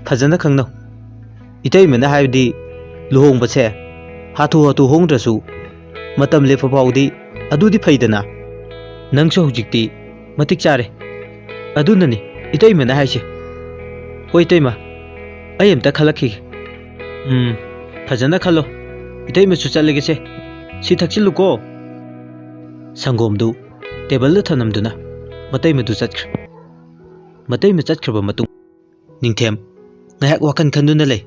ꯐꯖꯅ ꯈꯪꯅꯧ ꯏꯇꯩꯃꯅ ꯍꯥꯏꯕꯗꯤ ꯂꯨꯍꯣꯡꯕꯁꯦ ꯍꯥꯊꯨ ꯍꯥꯊꯨ ꯍꯣꯡꯗ꯭ꯔꯁꯨ ꯃꯇꯝ ꯂꯦꯞꯄ ꯐꯥꯎꯗꯤ ꯑꯗꯨꯗꯤ ꯐꯩꯗꯅ ꯅꯪꯁꯨ ꯍꯧꯖꯤꯛꯇꯤ ꯃꯇꯤꯛ ꯆꯥꯔꯦ ꯑꯗꯨꯅꯅꯤ ꯏꯇꯩꯃꯅ ꯍꯥꯏꯁꯦ ꯍꯣꯏ ꯏꯇꯩꯃ ꯑꯩ ꯑꯝꯇ ꯈꯜꯂꯛꯈꯤꯒꯦ ꯐꯖꯅ ꯈꯜꯂꯣ ꯏꯇꯩꯃꯁꯨ ꯆꯠꯂꯒꯦꯁꯦ ꯁꯤ ꯊꯛꯆꯤꯜꯂꯨꯀꯣ ꯁꯪꯒꯣꯝꯗꯨ ꯇꯦꯕꯜꯗ ꯊꯅꯝꯗꯨꯅ ꯃꯇꯩꯃꯗꯨ ꯆꯠꯈ꯭ꯔꯦ ꯃꯇꯩꯃ ꯆꯠꯈ꯭ꯔꯕ ꯃꯇꯨꯡ ꯅꯤꯡꯊꯦꯝ ꯉꯥꯏꯍꯥꯛ ꯋꯥꯈꯜ ꯈꯟꯗꯨꯅ ꯂꯩ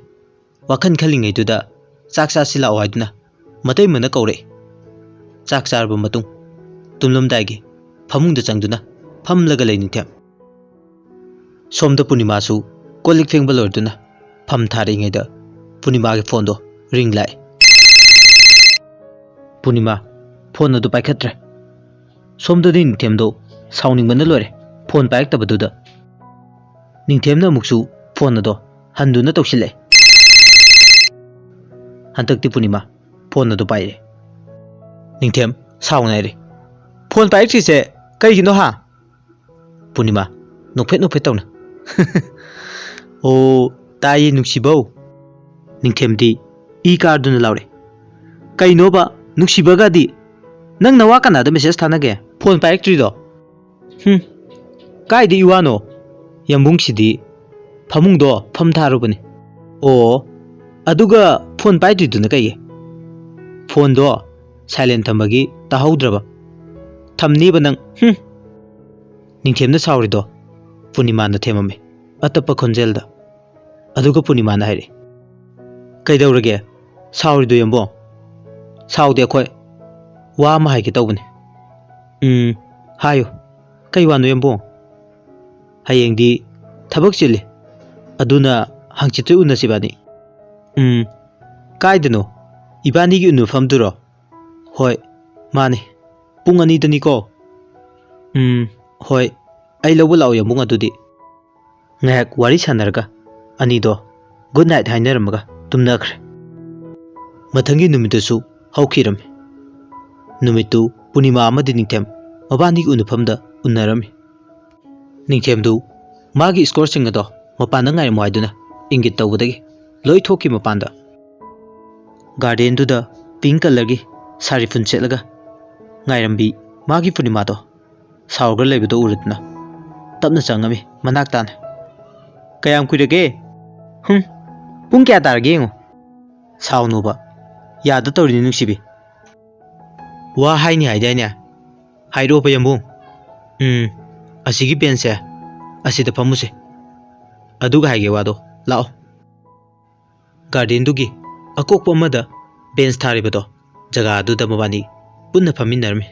ꯋꯥꯈꯜ ꯈꯜꯂꯤꯉꯩꯗꯨꯗ ꯆꯥꯛ ꯆꯥꯁꯤ ꯂꯥꯛꯑꯣ ꯍꯥꯏꯗꯨꯅ ꯃꯇꯩꯃꯅ ꯀꯧꯔꯛꯏ ꯆꯥꯛ ꯆꯥꯔꯕ ꯃꯇꯨꯡ ꯇꯨꯝꯂꯝꯗꯥꯏꯒꯤ ꯐꯃꯨꯡꯗ ꯆꯪꯗꯨꯅ ꯐꯝꯂꯒ ꯂꯩ ꯅꯤꯡꯊꯦꯝ ꯁꯣꯝꯗ ꯄꯨꯔꯅꯤꯃꯥꯁꯨ ꯀꯣꯜ ꯂꯤꯛ ꯐꯦꯡꯕ ꯂꯣꯏꯔꯗꯨꯅ ꯐꯝ ꯊꯥꯔꯤꯉꯩꯗ ꯄꯨꯔꯅꯤꯃꯥꯒꯤ ꯐꯣꯟꯗꯣ ꯔꯤꯡ ꯂꯥꯛꯑꯦ ꯄꯨꯔꯅꯤꯃꯥ ꯐꯣꯟ ꯑꯗꯨ ꯄꯥꯏꯈꯠꯇ꯭ꯔꯦ ꯁꯣꯝꯗꯗꯤ ꯅꯤꯡꯊꯦꯝꯗꯣ ꯁꯥꯎꯅꯤꯡꯕꯅ ꯂꯣꯏꯔꯦ ꯐꯣꯟ ꯄꯥꯏꯔꯛꯇꯕꯗꯨꯗ ꯅꯤꯡꯊꯦꯝꯅ ꯑꯃꯨꯛꯁꯨ ꯐꯣꯟ ꯑꯗꯣ ꯍꯟꯗꯨꯅ ꯇꯧꯁꯤꯜꯂꯛꯑꯦ ꯍꯟꯗꯛꯇꯤ ꯄꯨꯔꯅꯤꯃꯥ ꯐꯣꯟ ꯑꯗꯨ ꯄꯥꯏꯔꯦ ꯅꯤꯡꯊꯦꯝ ꯁꯥꯎꯅꯔꯦ ꯐꯣꯟ ꯄꯥꯏꯔꯛꯇ꯭ꯔꯤꯁꯦ ꯀꯩꯒꯤꯅꯣ ꯍꯥ ꯄꯨꯔꯅꯤꯃꯥ ꯅꯣꯛꯐꯦꯠ ꯅꯣꯛꯐꯦꯠ ꯇꯧꯅ ꯑꯣ ꯇꯥꯏꯌꯦ ꯅꯨꯡꯁꯤꯕꯧ ꯅꯤꯡꯊꯦꯝꯗꯤ ꯏ ꯀꯥꯔꯗꯨꯅ ꯂꯥꯎꯔꯦ ꯀꯩꯅꯣꯕ ꯅꯨꯡꯁꯤꯕꯒꯗꯤ ꯅꯪ ꯅꯋꯥ ꯀꯅꯥꯗ ꯃꯦꯁꯦꯖ ꯊꯥꯅꯒꯦ ꯐꯣꯟ ꯄꯥꯏꯔꯛꯇ꯭ꯔꯤꯗꯣ ꯀꯥꯏꯗ ꯏꯋꯥꯅꯣ ꯌꯥꯝꯕꯨꯡꯁꯤꯗꯤ ꯐꯃꯨꯡꯗꯣ ꯐꯝ ꯊꯥꯔꯨꯕꯅꯤ ꯑꯣ ꯑꯗꯨꯒ ꯐꯣꯟ ꯄꯥꯏꯗ꯭ꯔꯤꯗꯨꯅ ꯀꯩꯒꯤ ꯐꯣꯟꯗꯣ ꯁꯥꯏꯂꯦꯟ ꯊꯝꯕꯒꯤ ꯇꯥꯍꯧꯗ꯭ꯔꯕ ꯊꯝꯅꯤꯕ ꯅꯪ ꯅꯤꯡꯊꯦꯝꯅ ꯁꯥꯎꯔꯤꯗꯣ ꯄꯨꯔꯅꯤꯃꯥꯅ ꯊꯦꯝꯃꯝꯃꯤ ꯑꯇꯞꯄ ꯈꯣꯟꯖꯦꯜꯗ ꯑꯗꯨꯒ ꯄꯨꯔꯅꯤꯃꯥꯅ ꯍꯥꯏꯔꯛꯏ ꯀꯩꯗꯧꯔꯒꯦ ꯁꯥꯎꯔꯤꯗꯣ ꯌꯥꯝꯕꯨꯡ ꯁꯥꯎꯗꯦ ꯑꯩꯈꯣꯏ ꯋꯥ ꯑꯃ ꯍꯥꯏꯒꯦ ꯇꯧꯕꯅꯤ ꯍꯥꯏꯌꯨ ꯀꯩ ꯋꯥꯅꯣ ꯌꯥꯝꯕꯨꯡ ꯍꯌꯦꯡꯗꯤ ꯊꯕꯛ ꯆꯤꯜꯂꯤ ꯑꯗꯨꯅ ꯍꯪꯆꯤꯠꯇꯨ ꯎꯅꯁꯤꯕꯥꯅꯤ ꯀꯥꯏꯗꯅꯣ ꯏꯕꯥꯅꯤꯒꯤ ꯎꯅꯐꯝꯗꯨꯔꯣ ꯍꯣꯏ ꯃꯥꯅꯤ ꯄꯨꯡ 2ꯗꯅꯤꯀꯣ ꯍꯣꯏ ꯑꯩ ꯂꯧꯕ ꯂꯥꯛꯑꯣ ꯌꯥꯝꯕꯨꯡ ꯑꯗꯨꯗꯤ ꯉꯥꯏꯍꯥꯛ ꯋꯥꯔꯤ ꯁꯥꯟꯅꯔꯒ ꯑꯅꯤꯗꯣ ꯒꯨꯗ ꯅꯥꯏꯠ ꯍꯥꯏꯅꯔꯝꯃꯒ ꯇꯨꯝꯅꯈ꯭ꯔꯦ ꯃꯊꯪꯒꯤ ꯅꯨꯃꯤꯠꯇꯨꯁꯨ ꯍꯧꯈꯤꯔꯝꯃꯤ ꯅꯨꯃꯤꯠꯇꯨ ꯄꯨꯔꯅꯤꯃꯥ ꯑꯃꯗꯤ ꯅꯤꯡꯊꯦꯝ ꯃꯕꯥꯅꯤꯒꯤ ꯎꯅꯐꯝꯗ ꯎꯅꯔꯝꯃꯤ ꯅꯤꯡꯊꯦꯝꯗꯨ ꯃꯥꯒꯤ ꯏꯁꯀꯣꯔꯁꯤꯡ ꯑꯗꯣ ꯃꯄꯥꯟꯗ ꯉꯥꯏꯔꯝꯃꯨ ꯍꯥꯏꯗꯨꯅ ꯏꯪꯒꯤꯠ ꯇꯧꯕꯗꯒꯤ ꯂꯣꯏ ꯊꯣꯛꯈꯤ ꯃꯄꯥꯟꯗ ꯒꯥꯔꯗꯦꯟꯗꯨꯗ ꯄꯤꯡ ꯀꯂꯔꯒꯤ ꯁꯥꯔꯤ ꯐꯨꯟ ꯁꯦꯠꯂꯒ ꯉꯥꯏꯔꯝꯕꯤ ꯃꯥꯒꯤ ꯄꯨꯔꯅꯤꯃꯥꯗꯣ ꯁꯥꯎꯔꯒ ꯂꯩꯕꯗꯣ ꯎꯔꯗꯨꯅ ꯇꯞꯅ ꯆꯪꯉꯝꯃꯤ ꯃꯅꯥꯛ ꯇꯥꯅ ꯀꯌꯥꯝ ꯀꯨꯏꯔꯒꯦ ꯄꯨꯡ ꯀꯌꯥ ꯇꯥꯔꯒꯦ ꯌꯦꯡꯉꯣ ꯁꯥꯎꯅꯨꯕ ꯌꯥꯗ ꯇꯧꯔꯤꯅꯤ ꯅꯨꯡꯁꯤꯕꯤ ꯋꯥ ꯍꯥꯏꯅꯤ ꯍꯥꯏꯗꯥꯏꯅꯦ ꯍꯥꯏꯔꯛꯑꯣꯕ ꯌꯥꯝꯕꯨꯡ ꯑꯁꯤꯒꯤ ꯕꯦꯟꯁꯁꯦ ꯑꯁꯤꯗ ꯐꯝꯃꯨꯁꯦ ꯑꯗꯨꯒ ꯍꯥꯏꯒꯦ ꯋꯥꯗꯣ ꯂꯥꯛꯑꯣ ꯒꯥꯔꯗꯦꯟꯗꯨꯒꯤ ꯑꯀꯣꯛꯄ ꯑꯃꯗ ꯕꯦꯟꯁ ꯊꯥꯔꯤꯕꯗꯣ ꯖꯒꯥ ꯑꯗꯨꯗ ꯃꯕꯥꯅꯤ ꯄꯨꯟꯅ ꯐꯝꯃꯤꯟꯅꯔꯝꯃꯤ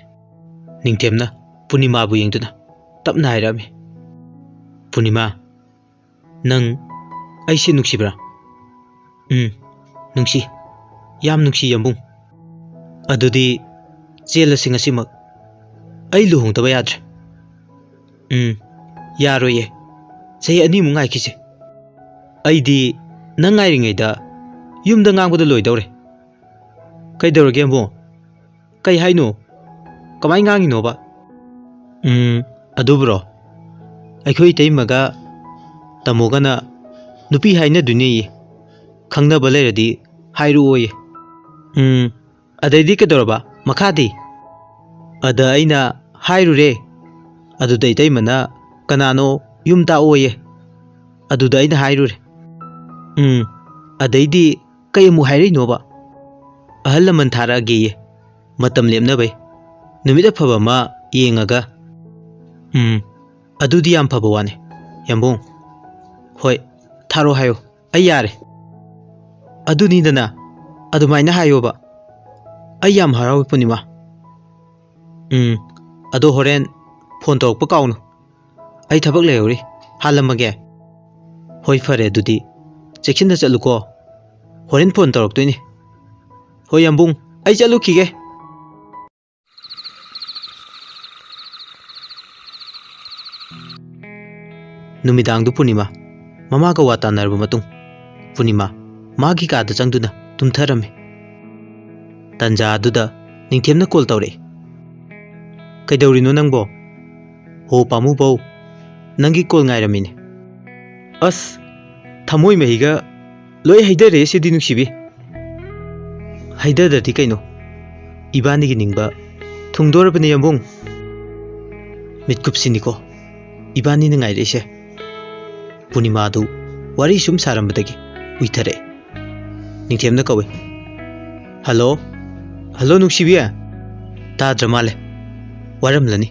ꯅꯤꯡꯊꯦꯝꯅ ꯄꯨꯔꯅꯤꯃꯥꯕꯨ ꯌꯦꯡꯗꯨꯅ ꯇꯞꯅ ꯍꯥꯏꯔꯛꯑꯝꯃꯤ ꯄꯨꯔꯅꯤꯃꯥ ꯅꯪ ꯑꯩꯁꯦ ꯅꯨꯡꯁꯤꯕ꯭ꯔꯥ ꯅꯨꯡꯁꯤ ꯌꯥꯝ ꯅꯨꯡꯁꯤ ꯌꯥꯝꯕꯨꯡ ꯑꯗꯨꯗꯤ ꯆꯦꯜꯂꯁꯤ ꯉꯁꯤꯃꯛ ꯑꯩ ꯂꯨꯍꯣꯡꯗꯕ ꯌꯥꯗ꯭ꯔꯦ ꯌꯥꯔꯣꯏꯌꯦ ꯆꯍꯤ 2ꯃꯨꯛ ꯉꯥꯏꯈꯤꯁꯦ ꯑꯩꯗꯤ ꯅꯪ ꯉꯥꯏꯔꯤꯉꯩꯗ ꯌꯨꯝꯗ ꯉꯥꯡꯕꯗ ꯂꯣꯏꯗꯧꯔꯦ ꯀꯩꯗꯧꯔꯒꯦ ꯌꯥꯝꯕꯨꯡ ꯀꯩ ꯍꯥꯏꯅꯣ ꯀꯃꯥꯏ ꯉꯥꯡꯉꯤꯅꯣꯕ ꯑꯗꯨꯕꯨꯔꯣ ꯑꯩꯈꯣꯏ ꯏꯇꯩꯃꯒ ꯇꯥꯃꯣꯒꯅ ꯅꯨꯄꯤ ꯍꯥꯏꯅꯗꯣꯏꯅꯦꯌꯦ ꯈꯪꯅꯕ ꯂꯩꯔꯗꯤ ꯍꯥꯏꯔꯛꯑꯣꯌꯦ ꯑꯗꯩꯗꯤ ꯀꯩꯗꯧꯔꯕ ꯃꯈꯥꯗꯤ ꯑꯗ ꯑꯩꯅ ꯍꯥꯏꯔꯨꯔꯦ ꯑꯗꯨꯗ ꯏꯇꯩꯃꯅ ꯀꯅꯥꯅꯣ ꯌꯨꯝ ꯇꯥꯛꯑꯣꯌꯦ ꯑꯗꯨꯗ ꯑꯩꯅ ꯍꯥꯏꯔꯨꯔꯦ ꯑꯗꯩꯗꯤ ꯀꯩ ꯑꯃꯨꯛ ꯍꯥꯏꯔꯛꯏꯅꯣꯕ ꯑꯍꯜ ꯂꯃꯟ ꯊꯥꯔꯛꯑꯒꯦꯌꯦ ꯃꯇꯝ ꯂꯦꯞꯅꯕꯩ ꯅꯨꯃꯤꯠ ꯑꯐꯕ ꯑꯃ ꯌꯦꯡꯉꯒ ꯑꯗꯨꯗꯤ ꯌꯥꯝ ꯐꯕ ꯋꯥꯅꯤ ꯌꯥꯝꯕꯨꯡ ꯍꯣꯏ ꯊꯥꯔꯣ ꯍꯥꯏꯌꯣ ꯑꯩ ꯌꯥꯔꯦ ꯑꯗꯨꯅꯤꯗꯅ ꯑꯗꯨꯃꯥꯏꯅ ꯍꯥꯏꯌꯣꯕ ꯑꯩ ꯌꯥꯝ ꯍꯔꯥꯎꯏ ꯄꯨꯔꯅꯤꯃꯥ ꯑꯗꯣ ꯍꯣꯔꯦꯟ ꯐꯣꯟ ꯇꯧꯔꯛꯄ ꯀꯥꯎꯅꯨ ꯑꯩ ꯊꯕꯛ ꯂꯩꯍꯧꯔꯤ ꯍꯥꯜꯂꯝꯃꯒꯦ ꯍꯣꯏ ꯐꯔꯦ ꯑꯗꯨꯗꯤ ꯆꯦꯛꯁꯤꯟꯅ ꯆꯠꯂꯨꯀꯣ ꯍꯣꯔꯦꯟ ꯐꯣꯟ ꯇꯧꯔꯛꯇꯣꯏꯅꯤ ꯍꯣꯏ ꯌꯥꯝꯕꯨꯡ ꯑꯩ ꯆꯠꯂꯨꯈꯤꯒꯦ नुमिदांग पूर्णिमा ममा का वा तानरब मतुंग पूर्णिमा मागी कादा चंगदुना तुमथरमे तंजा अदुदा निंथेमना कॉल तौरे कइदौरिनो नंगबो हो पामु बौ नंगी कॉल ngairamiने अस थमोय महिगा लोय हैदरे सिदि नुसिबि हैददति कइनो इबानी गी निंगबा थुंगदोरबने यंबुंग मितकुपसिनिको इबानी न ngaइरेसे पूर्णिमा दु वारी सुम सारंबदगी उइथरे निंथेमना कवे हेलो हेलो नुसिबिया ताद्र माले वारमलनी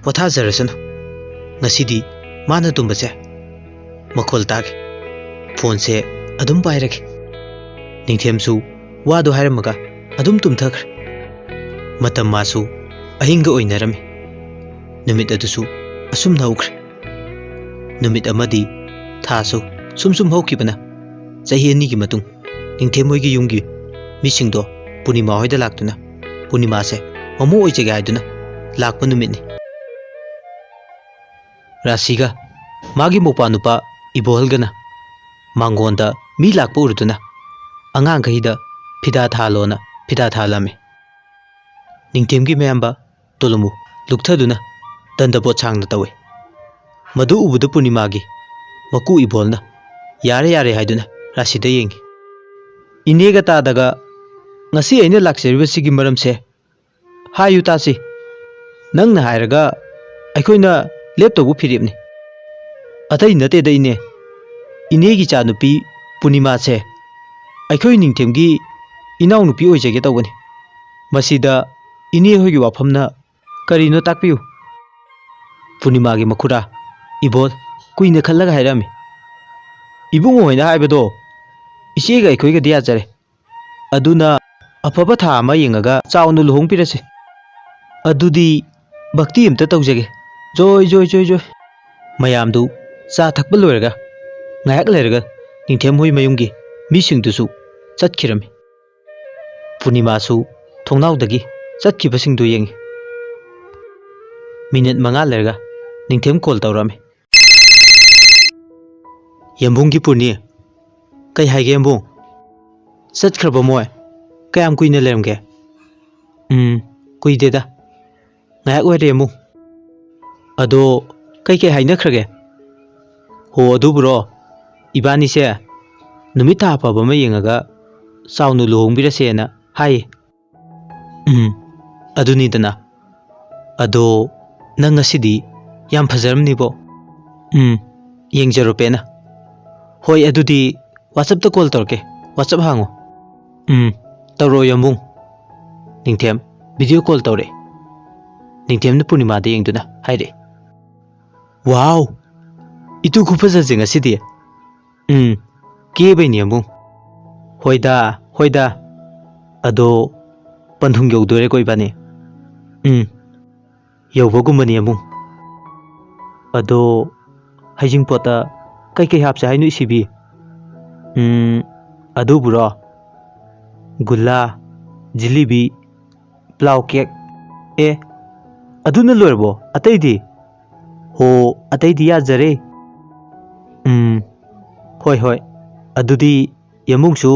पोथाजरसनु ngasidi mana tumbase makhol tage phone se adum pairake ningthemsu wadu hairamaga adum tumthakre matam masu ahinga oinarame numit adusu asum naukre numit amadi thasu sum hokibana chahi ani gi matung ningthemoi gi yumgi misingdo punima hoida laktuna punima se mamu oijege haiduna lakpa numit ni राशिगा मागी मोपा नुपा इबोहलगना मांगोंदा मी लाकपा उरुदुना अंगांग कहिदा फिदा थालोना फिदा थालामे निंगथेमगी मैंबा तोलमु लुक्थदुना दंदबो छांगना तवे मधु Ubud पूर्णिमागी मकु इबोलना यारे यारे हाइदुना Rashida येंगी इनेगा तादगा ngasi aina laksiribasigi maramse hayu tasi nangna hairaga aikoina लेपतोबु फिरिबने अतै नते दैने इनेगी चानुपी पूर्णिमा से अखोय निंगथेमगी इनाउ नुपी ओइजेगे तौबने मसिदा इने होगी वाफमना करिनो ताकपियु पूर्णिमा गी मखुरा इबोल कुइने खल्लगा हाइरामे इबुंगो होइना हाइबदो इचेगा अखोयगा दिया जरे अदुना अफबा था अमा येंगागा चाउनु लुहोंग पिरसे अदुदी भक्ति अमता तौजेगे जोय जोय जोय जोय मयामदु चा थकब लोरगा ngayak lerga ningthem hoi mayumgi mising dusu chatkirami पूर्णिमा सु थोंगनाउदगी चटखिबसिंग दु येंगी मिनिट मंगा lerga ningthem कॉल तौरामे यंबुंगी पूर्णि कई हाइगे यंबुंग चटखरबो मोय कयाम कुइने लेरमगे कुइदेदा ngayak ओइरे यंबुंग अदो कई कई हाइनखरगे हो अदुबुरो इबानी से नुमित था फबमा येंगागा साउनु लुहोंबिरसेना हाय अदुनिदना अदो नंग ngasidi याम फजरमनिबो येंगजरोपेना होय अदुदी WhatsApp ता कॉल तोरके WhatsApp हांगो तौरो यंबुंग निंगथेम वीडियो कॉल तौरे निंगथेम न पूर्णिमा दे येंगदुना हायरे वाव इतु खुफजजे ngasidi के बैनि यंबुंग होइदा अदो पंथुंग यौदोरे कोइबाने यौबगुमनि यंबुंग अदो हाइजिंग पोता कई कई हापसे हाइनु इसिबि अदो बुरो गुल्ला जिलेबी प्लाउ केक ए अदुना लोरबो अतैदी हो अतैदी याजरे होय होय अदुदी यमुंगसु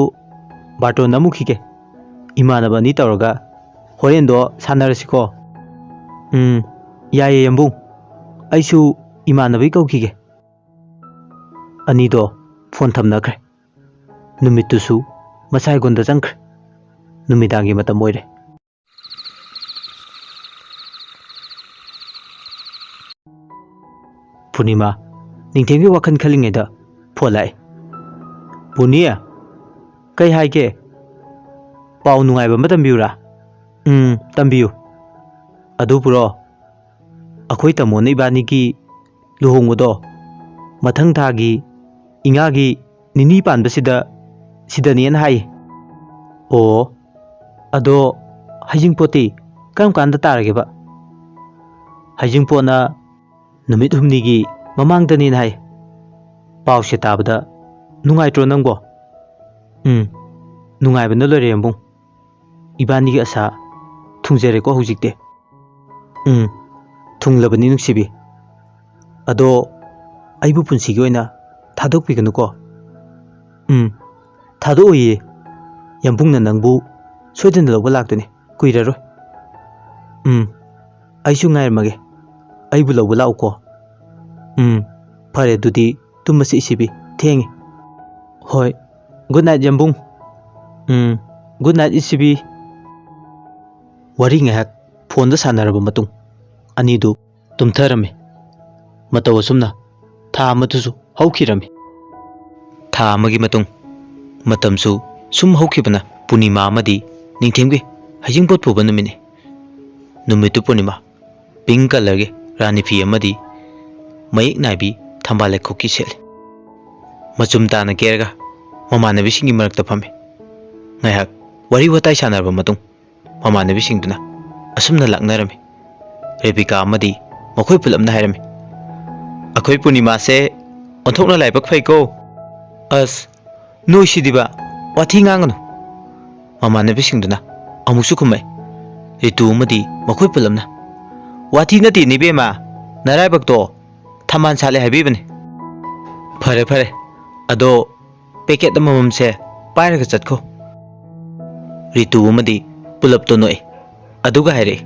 बाटो नमुखिके इमानबनी तौरगा होरेंदो सानरसिको याये यंबुंग आइसु इमानबी कौखिगे अनिदो फोन थमनख्रे नुमितुसु मसाय गोंदा जंख्रे नुमिदांगी मतम ओइरे पूर्णिमा निंथेंगी वखन खलिंगेदा फोलाय पुनिया कई हाइगे पाउ नुंगाइबा मतम बिउरा तंबियु अदु पुरो अखोय तमोन इबानीगी लुहोंगदो मथंग थागी इंगागी निनी पानबसिदा सिदनेन हाय ओ अदो हाइजिंग पोती कम कांदा तारगेबा हाइजिंग पोना नुमित हुमनीगी ममांगदनीन हाय पाउसे ताबदा नुंगाइत्रो नंगबो नुंगाइबना लोरे यंबुंग इबानीगी आसा थुंजेरेको हुजिकते थुंगलबनी नुंसिबि अदो ꯑꯩꯕꯨ ꯄꯨꯟꯁꯤꯒꯤ ꯑꯣꯏꯅ ꯊꯥꯗꯣꯛꯄꯤꯒꯅꯨꯀꯣ ꯊꯥꯗꯣꯛꯑꯣꯏꯌꯦ ꯌꯥꯝꯕꯨꯡꯅ ꯅꯪꯕꯨ ꯁꯣꯏꯗꯅ ꯂꯧꯕ ꯂꯥꯛꯇꯣꯏꯅꯤ ꯀꯨꯏꯔꯔꯣꯏ ꯑꯩꯁꯨ ꯉꯥꯏꯔꯝꯃꯒꯦ ꯑꯩꯕु ꯂꯧꯕ ꯂꯥꯛꯎꯀꯣ ꯐꯔꯦ ꯑꯗꯨꯗꯤ ꯇꯨꯝꯃꯁꯤ ꯏꯁꯤꯕꯤ ꯊꯦꯡꯉꯦ ꯍꯣꯏ ꯒꯨꯗ ꯅꯥꯏꯠ ꯌꯥꯝꯕꯨꯡ ꯒꯨꯗ ꯅꯥꯏꯠ ꯏꯁꯤꯕꯤ ꯋꯥꯔꯤ ꯉꯥꯏꯍꯥꯛ ꯐꯣꯟꯗ ꯁꯥꯟꯅꯔꯕ ꯃꯇꯨꯡ ꯑꯅꯤꯗꯨ ꯇꯨꯝꯊꯔꯝꯃꯤ ꯃꯇꯧ ꯑꯁꯨꯝꯅ ꯊꯥ ꯑꯃꯗꯨꯁꯨ ꯍꯧꯈꯤꯔꯝꯃꯤ ꯊꯥ ꯑꯃꯒꯤ ꯃꯇꯨꯡ ꯃꯇꯝꯁꯨ ꯁꯨꯝ ꯍꯧꯈꯤꯕꯅ ꯄꯨꯔꯅꯤꯃꯥ ꯑꯃꯗꯤ ꯅꯤꯡꯊꯦꯝꯒꯤ ꯍꯩꯖꯤꯡꯄꯣꯠ ꯄꯨꯕ ꯅꯨꯃꯤꯠꯅꯤ ꯅꯨꯃꯤꯠꯇꯨ ꯄꯨꯔꯅꯤꯃꯥ ꯄꯤꯡ ꯀꯂꯔꯒꯤ ꯔꯥꯅꯤ ꯐꯤ ꯑꯃꯗꯤ ꯃꯌꯦꯛ ꯅꯥꯏꯕꯤ ꯊꯝꯕꯥꯜ ꯂꯩꯈꯣꯛꯀꯤ ꯁꯦꯠꯂꯤ ꯃꯆꯨꯝ ꯇꯥꯅ ꯀꯦꯔꯒ ꯃꯃꯥꯟꯅꯕꯤꯁꯤꯡꯒꯤ ꯃꯔꯛꯇ ꯐꯝꯃꯤ ꯉꯥꯏꯍꯥꯛ ꯋꯥꯔꯤ ꯋꯥꯇꯥꯏ ꯁꯥꯟꯅꯔꯕ ꯃꯇꯨꯡ ꯃꯃꯥꯟꯅꯕꯤꯁꯤꯡꯗꯨꯅ ꯑꯁꯨꯝꯅ ꯂꯥꯛꯅꯔꯝꯃꯤ ꯔꯦꯕꯤꯀꯥ ꯑꯃꯗꯤ ꯃꯈꯣꯏ ꯄꯨꯂꯞꯅ ꯍꯥꯏꯔꯝꯃꯤ ꯑꯩꯈꯣꯏ ꯄꯨꯔꯅꯤꯃꯥꯁꯦ ꯑꯣꯟꯊꯣꯛꯅ ꯂꯥꯏꯕꯛ ꯐꯩꯀꯣ ꯑꯁ ꯅꯣꯏꯁꯤꯗꯤꯕ ꯋꯥꯊꯤ ꯉꯥꯡꯒꯅꯨ ꯃꯃꯥꯟꯅꯕꯤꯁꯤꯡꯗꯨꯅ ꯑꯃꯨꯛꯁꯨ ꯈꯨꯝꯃꯛꯏ ꯔꯤꯇꯨ ꯑꯃꯗꯤ ꯃꯈꯣꯏ ꯄꯨꯂꯞꯅ ꯋꯥꯊꯤ ꯅꯠꯇꯦ ꯅꯤꯕꯦꯝꯃ ꯅꯔꯥꯏꯕꯛꯇꯣ ꯊꯝꯕꯥꯜ ꯁꯥꯠꯂꯦ ꯍꯥꯏꯕꯤꯕꯅꯤ ꯐꯔꯦ ꯐꯔꯦ ꯑꯗꯣ ꯄꯦꯀꯦꯠ ꯑꯃꯃꯝꯁꯦ ꯄꯥꯏꯔꯒ ꯆꯠꯈꯣ ꯔꯤꯇꯨ ꯑꯃꯗꯤ ꯄꯨꯂꯞꯇꯣ ꯅꯣꯛꯏ ꯑꯗꯨꯒ ꯍꯥꯏꯔꯛꯏ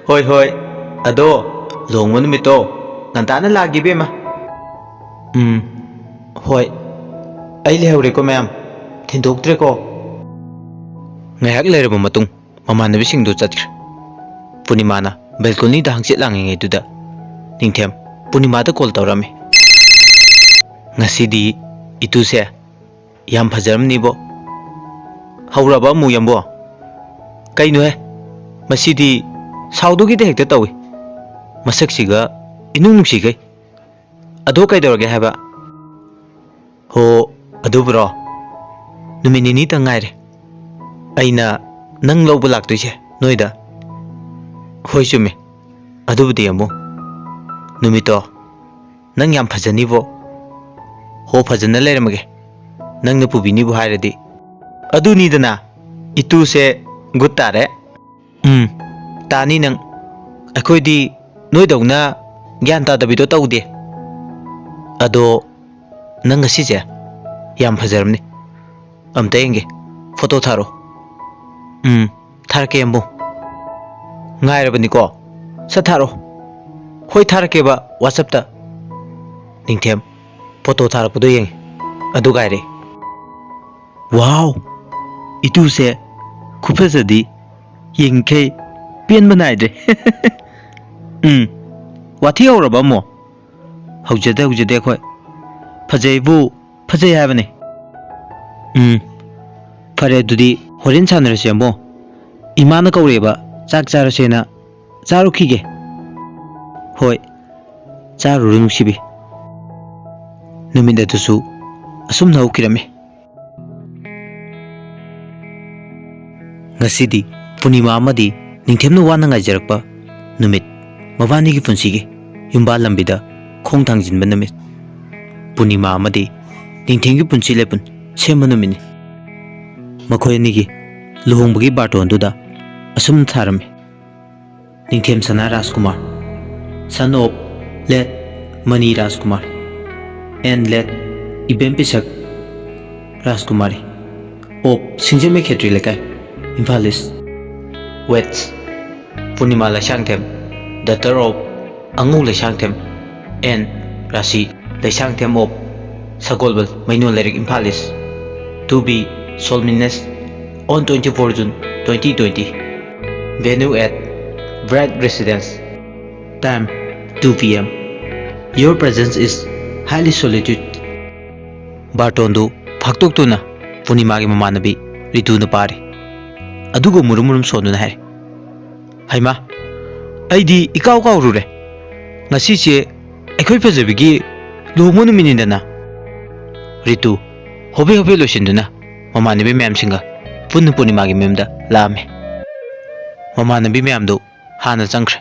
ꯍꯣꯏ ꯍꯣꯏ ꯑꯗꯣ ꯂꯨꯍꯣꯡꯕ ꯅꯨꯃꯤꯠꯇꯣ ꯉꯟꯇꯥꯅ ꯂꯥꯛꯈꯤꯕꯦꯝꯃ ꯍꯣꯏ ꯑꯩ ꯂꯩꯍꯧꯔꯦꯀꯣ ꯃꯌꯥꯝ ꯊꯤꯟꯗꯣꯛꯇ꯭ꯔꯦꯀꯣ ꯉꯥꯏꯍꯥꯛ ꯂꯩꯔꯕ ꯃꯇꯨꯡ ꯃꯃꯥꯟꯅꯕꯤꯁꯤꯡꯗꯨ ꯆꯠꯈ꯭ꯔꯦ ꯄꯨꯔꯅꯤꯃꯥꯅ ꯕꯦꯜꯀꯣꯅꯤꯗ ꯍꯪꯆꯤꯠ ꯂꯥꯡꯉꯤꯉꯩꯗꯨꯗ ꯅꯤꯡꯊꯦꯝ ꯄꯨꯔꯅꯤꯃꯥꯗ ꯀꯣꯜ ꯇꯧꯔꯝꯃꯤ ꯉꯁꯤꯗꯤ ꯏꯇꯨꯁꯦ ꯌꯥꯝ ꯐꯖꯔꯝꯅꯤꯕꯣ ꯍꯧꯔꯕ ꯑꯃꯨꯛ ꯌꯥꯝꯕꯣ ꯀꯩꯅꯣꯍꯦ ꯃꯁꯤꯗꯤ ꯁꯥꯎꯗꯨꯒꯤꯗ ꯍꯦꯛꯇ ꯇꯧꯏ ꯃꯁꯛꯁꯤꯒ ꯏꯅꯨꯡ ꯅꯨꯡꯁꯤꯈꯩ ꯑꯗꯣ ꯀꯩꯗꯧꯔꯒꯦ ꯍꯥꯏꯕ ꯍꯣ ꯑꯗꯨꯕꯨꯔꯣ ꯅꯨꯃꯤꯠ ꯅꯤꯅꯤꯇꯪ ꯉꯥꯏꯔꯦ ꯑꯩꯅ ꯅꯪ ꯂꯧꯕ ꯂꯥꯛꯇꯣꯏꯁꯦ ꯅꯣꯏꯗ ꯍꯣꯏ ꯆꯨꯝꯃꯦ ꯑꯗꯨꯕꯨꯗꯤ ꯑꯃꯨꯛ ꯅꯨꯃꯤꯠꯇꯣ ꯅꯪ ꯌꯥꯝ ꯐꯖꯅꯤꯕꯣ ꯍꯣ ꯐꯖꯅ ꯂꯩꯔꯝꯃꯒꯦ ꯅꯪꯅ ꯄꯨꯕꯤꯅꯤꯕꯨ ꯍꯥꯏꯔꯗꯤ ꯑꯗꯨꯅꯤꯗꯅ ꯏꯇꯨꯁꯦ ꯒꯨꯠ ꯇꯥꯔꯦ ꯇꯥꯅꯤ ꯅꯪ ꯑꯩꯈꯣꯏꯗꯤ ꯅꯣꯏꯗꯧꯅ ꯒ꯭ꯌꯥꯟ ꯇꯥꯗꯕꯤꯗꯣ ꯇꯧꯗꯦ ꯑꯗꯣ ꯅꯪ ꯉꯁꯤꯁꯦ ꯌꯥꯝ ꯐꯖꯔꯝꯅꯤ ꯑꯝꯇ ꯌꯦꯡꯒꯦ ꯐꯣꯇꯣ ꯊꯥꯔꯣ ꯊꯥꯔꯛꯀꯦ ꯌꯥꯝꯕꯨꯡ ꯉꯥꯏꯔꯕꯅꯤꯀꯣ ꯁꯠ ꯊꯥꯔꯣ ꯍꯣꯏ ꯊꯥꯔꯛꯀꯦꯕ ꯋꯥꯆꯞꯇ ꯅꯤꯡꯊꯦꯝ ꯐꯣꯇꯣ ꯊꯥꯔꯛꯄꯗꯣ ꯌꯦꯡꯉꯦ ꯑꯗꯨꯒ ꯍꯥꯏꯔꯛꯑꯦ ꯋꯥꯎ ꯏꯇꯨꯁꯦ ꯈꯨꯐꯖꯗꯤ ꯌꯦꯡꯈꯩ ꯄꯦꯟꯕ ꯅꯥꯏꯗ꯭ꯔꯦ ꯋꯥꯊꯤ ꯍꯧꯔꯕ ꯑꯃꯨꯛ ꯍꯧꯖꯗꯦ ꯑꯩꯈꯣꯏ ꯐꯖꯩꯕꯨ ꯐꯖꯩ ꯍꯥꯏꯕꯅꯤ ꯐꯔꯦ ꯑꯗꯨꯗꯤ ꯍꯣꯔꯦꯟ ꯁꯥꯟꯅꯔꯁꯤ ꯑꯃꯨꯛ ꯏꯃꯥꯅ ꯀꯧꯔꯦꯕ ꯆꯥꯛ ꯆꯥꯔꯁꯦꯅ ꯆꯥꯔꯨꯈꯤꯒꯦ ꯍꯣꯏ ꯆꯥꯔꯨꯔꯣ ꯅꯨꯡꯁꯤꯕꯤ ꯅꯨꯃꯤꯠ ꯑꯗꯨꯁꯨ ꯑꯁꯨꯝꯅ ꯍꯧꯈꯤꯔꯝꯃꯤ ꯉꯁꯤꯗꯤ ꯄꯨꯔꯅꯤꯃꯥ ꯑꯃꯗꯤ ꯅꯤꯡꯊꯦꯝꯅ ꯋꯥꯅ ꯉꯥꯏꯖꯔꯛꯄ ꯅꯨꯃꯤꯠ ꯃꯕꯥꯅꯤꯒꯤ ꯄꯨꯟꯁꯤꯒꯤ ꯌꯨꯝꯕꯥꯜ ꯂꯝꯕꯤꯗ ꯈꯣꯡ ꯊꯥꯡꯖꯤꯟꯕ ꯅꯨꯃꯤꯠ ꯄꯨꯔꯅꯤꯃꯥ ꯑꯃꯗꯤ ꯅꯤꯡꯊꯦꯝꯒꯤ ꯄꯨꯟꯁꯤ ꯂꯦꯞꯄꯨꯟ ꯁꯦꯝꯕ ꯅꯨꯃꯤꯠꯅꯤ ꯃꯈꯣꯏ ꯑꯅꯤꯒꯤ ꯂꯨꯍꯣꯡꯕꯒꯤ ꯕꯥꯔꯇꯣꯟꯗꯨꯗ ꯑꯁꯨꯝꯅ ꯊꯥꯔꯝꯃꯤ ꯅꯤꯡꯊꯦꯝ ꯁꯅꯥ Rajkumar son of late Mani Rajkumar and late Ibem Pishak Rajkumari of Singjamei Khetri Leikai Imphal is weds Purnima Leishangthem daughter of Angou Leishangthem and Rashi Leishangthem of Sagolband Meino Leirak Imphal is to be solemnised on 24 June 2020. Venue at Bright Residence. Time 2 p.m. Your presence is highly solicited. Bartondu Faktoktuna Punimagi Mamanabi Rituna Pari. Adugo Murumurum Sonuna Hai. Haima Aidi Ikau Kaurure. Nasiche Equipazabigi Lumunu Minindana. Ritu Hobi Hobi Lushinduna Mamanabi Mamsinga. ꯄꯨꯟꯅ ꯄꯨꯔꯅꯤꯃꯥꯒꯤ ꯃꯌꯨꯝꯗ ꯂꯥꯛꯑꯝꯃꯤ ꯃꯃꯥꯟꯅꯕꯤ ꯃꯌꯥꯝꯗꯨ ꯍꯥꯟꯅ ꯆꯪꯈ꯭ꯔꯦ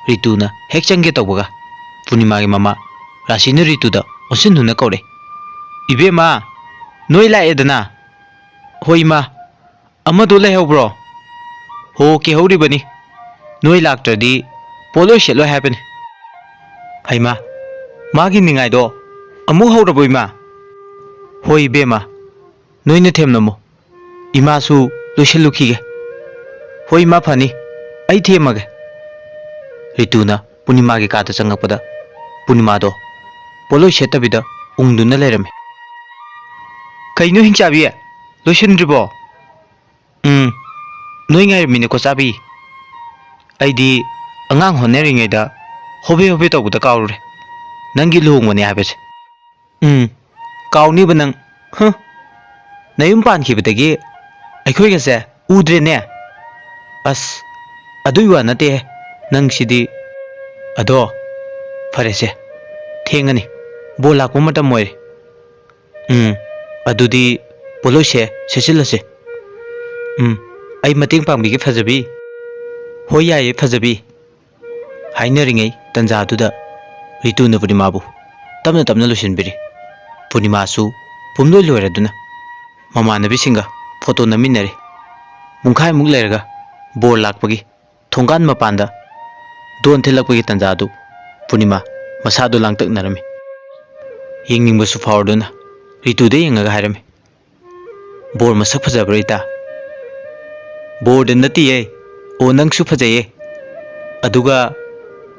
ꯔꯤꯇꯨꯅ ꯍꯦꯛ ꯆꯪꯒꯦ ꯇꯧꯕꯒ ꯄꯨꯔꯅꯤꯃꯥꯒꯤ ꯃꯃꯥ ꯔꯥꯁꯤꯅ ꯔꯤꯇꯨꯗ ꯑꯣꯟꯁꯤꯟꯗꯨꯅ ꯀꯧꯔꯦ ꯏꯕꯦꯝꯃ ꯅꯣꯏ ꯂꯥꯛꯑꯦꯗꯅ ꯍꯣꯏ ꯏꯃꯥ ꯑꯃꯗꯣ ꯂꯩꯍꯧꯕ꯭ꯔꯣ ꯍꯣ ꯀꯦꯍꯧꯔꯤꯕꯅꯤ ꯅꯣꯏ ꯂꯥꯛꯇ꯭ꯔꯗꯤ ꯄꯣꯠꯂꯣꯏ ꯁꯦꯠꯂꯣꯏ ꯍꯥꯏꯕꯅꯤ ꯍꯩꯃꯥ Magi ningaido amu haudrabo ima. Hoi bema noina themnamo ima su loisilukige. Hoi ima phani ai themage. Rituna Punima gi kata changakpada Punima do poloi setabida ungduna lerame. Kaino hingchabi loisindribo. Noi ngai mine ko chabi. Aidi angang honeringeda hobe hobe tawbuda kawrure. Nangi luhungwani habese. Kauni banang. Nayum pankibadagi aikhoigase udrene. As adui wa nate nang sidi ado farese thengani bola ko matam moy. Adudi polose sesilase. Ai mating pangbi ge fajabi. Hoya ye fajabi. Hainaringai tanja aduda Rituna Punimabu tamna tamna lusinbiri. Punimasu pumloi loiraduna mamanabi singa photo naminare. Mungkhai muk lerga bor lakpagi thongan mapanda don thelakpagi tanja adu Punima masado langtak narami. Yengning su fawduna Ritude yengaga hairame. Bor masak fajabrita. Bor den natiye o nang su fajaye. Aduga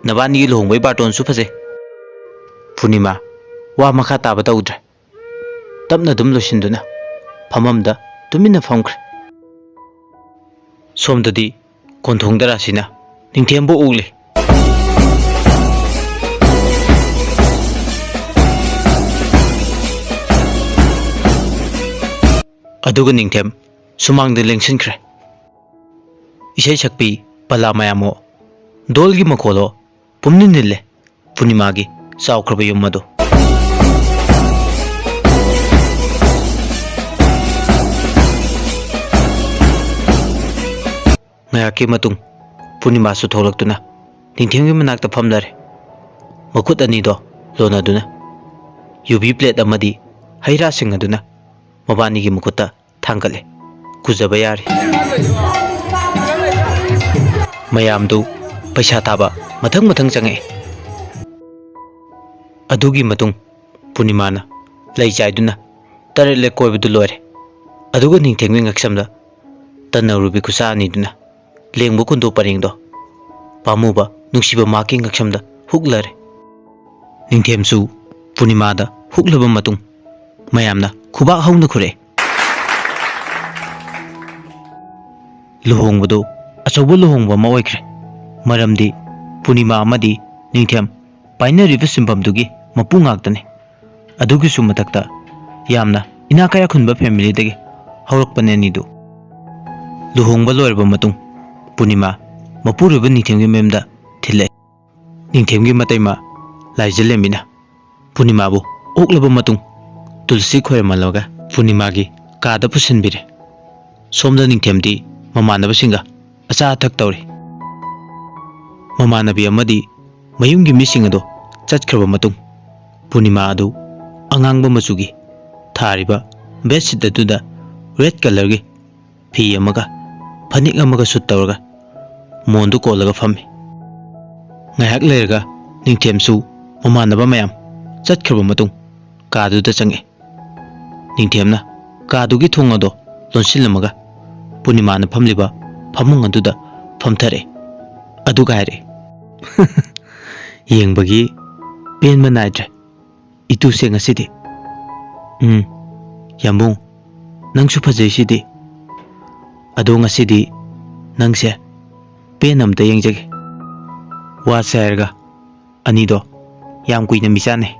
nabani lohongbai baton su faje. Punima wa makha taba tawdre. Tapna dum losinduna phamamda tumina famkhre. Somdadi konthongdara sina ningthembo ugle. Aduga ningthem sumangda lengsinkhre. Isai sakpi pala mayamo dolgi makholo pumninille Punimagi saukraba yummadu. Ngayaki matung Punima su tholaktuna ningthemgi manakta phamlare. Makut ani do lonaduna UV plate amadi haira singaduna mabani gi mukutta thangkale kujaba yari. Mayamdu paisa taba mathang mathang change. Adugi matung Punimana lai chaiduna tarele koibudu loire. Aduga ningthengwi ngaksamda tanarubi kusa aniduna lengbu kundu paringdo pamuba nungsiba maki ngaksamda huklare. Ningthemsu Punimada huklaba matung mayamna khuba hauna khure. Luhongbudu achaubu luhongba ma oikre. Maramdi Punima amadi ningthem painariba simbamdugi mapu ngaktane. Adugi su matakta yamna inakaya khunba family dagi haurakpane nidu. Luhongba loirba matung Punima mapuriba ningthemgi memda thile. Ningthemgi mataima laijalemina Punima bu oklaba matung tulsi khoirmaloga Punimagi kada pusinbire. Somda ningthemdi mamanabasinga acha athak tawri. Mamanabi amadi mayumgi mising ado chatkraba matung Punima adu angangba machugi thariba bedsheet aduda red color gi phi amaga phanik amaga sut tawraga mondu kolaga fammi. Ngayak lerga ningthemsu mamanaba mayam chatkraba matung kaduda change. Ningthemna kadugi thong ado lonsilamaga Punimana famliba famung aduda famthare. Aduga haire. Yengbagi penma naidre itu se ngasidi. Yambung nangsu phajai sidi. Adu ngasidi nangse pen amta yengjage. Wa sairga anido yam kuina misane.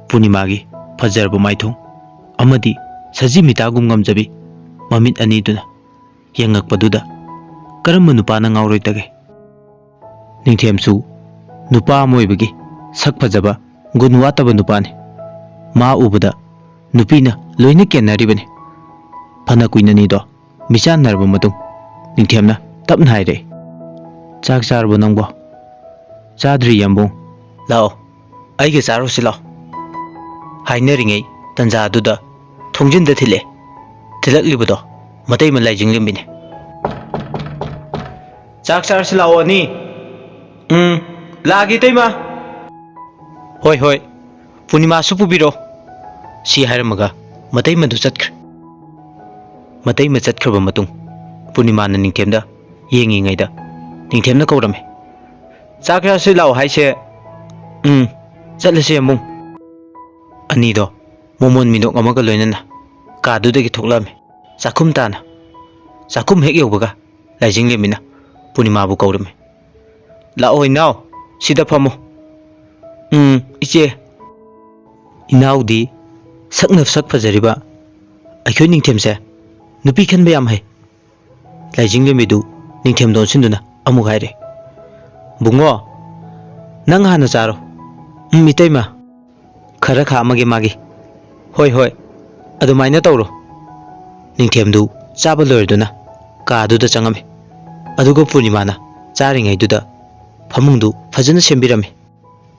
Punimagi phajarba maithong amadi saji mitagum ngamjabi mamit aniduna yengakpaduda karamba nupana ngauroitage. Ningthemsu nupa moibagi sak phajaba gun wataba nupane. Ma ubada nupina loina kenaribane. Phana kuina nido misan narba matung ningthemna tapna haire. Chak charbo nangbo. Chadri yambung. Lao aige charo silo. Hainaringai tanja aduda thongjinda thile. Thilaklibado matai ma laijing limbine. Chak char silao ani. Lagi toima. Hoi hoi, Punima su pubiro. Si hairamaga, matai madu chatkre. Matai ma chatkhraba matung, Punima na ningthemda yengi ngaida. Ningthemna kaurame. Chakra se lao haise. Chatlase amung. Anido, momon minok amaga loinana. Kadudagi thoklame. Chakhum tana. Chakhum hek yobaga. Laijing lemina. Punima bu kaurame. Lao inao, sida phamo. Iche. Inao di saknaf sak fajariba. Akhoi ningthemse. Nupi khanba yam hai. Laijing lemidu ningthem don sinduna amu haire. Bungo, nang hana charo. Mitaima. Khara kha magi. Hoi hoi. Adumaina tawro. Ningthemdu chaba loirduna ka du da changame. Aduga Punimana charingai du da phamungdu phajana sembirame.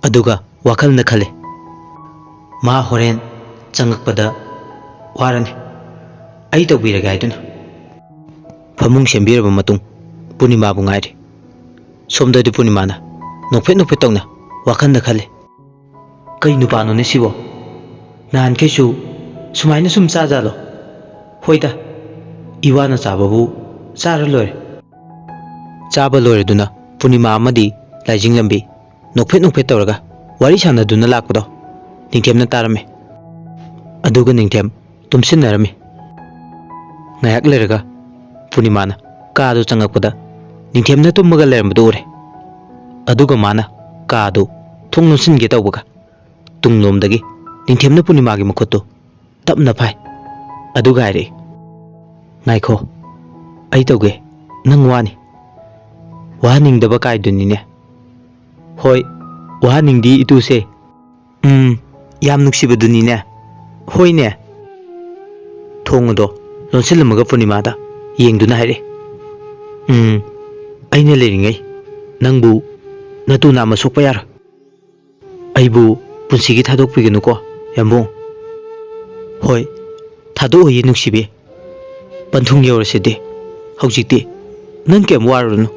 Aduga wakhal na khale. Ma horen changakpada warani. Ai tawbiraga iduna. Phamung sembiraba matung Punima bu ngaire. Somda du Punimana nokphet tawna wakhal na khale. Kai nupano ne sibo. Nan kesu sumaina sum cha jalo. Hoida iwana chababu chara loire. Chaba loire duna Punima amadi laijing lambi nokphet tawraga wari sana duna lakpado ningthemna tarame. Aduga ningthem tumsinarame. Ngayak leraga Punimana kaadu changakpada ningthemna tummaga lerambadu ure. Aduga mana kaadu thong nunsinge tawbaga tunglomdagi ningthemna Punimagi makhuttu tapna phai. Aduga haire. Ngaikho ai tawge nang wani. Wahaningdaba kaidunine. Hoi, wahaningdi ituse. Yam nuksibadunine. Hoi ne. Thongdo lonsilamaga Punimada yengduna haire. Aina leringai nangbu natu nama sokpa yar. Aibu punsigi thadokpigenuko yambong. Hoi, thado yi nuksibi. Panthungi yorasidi. Haujikti nang kem warunu.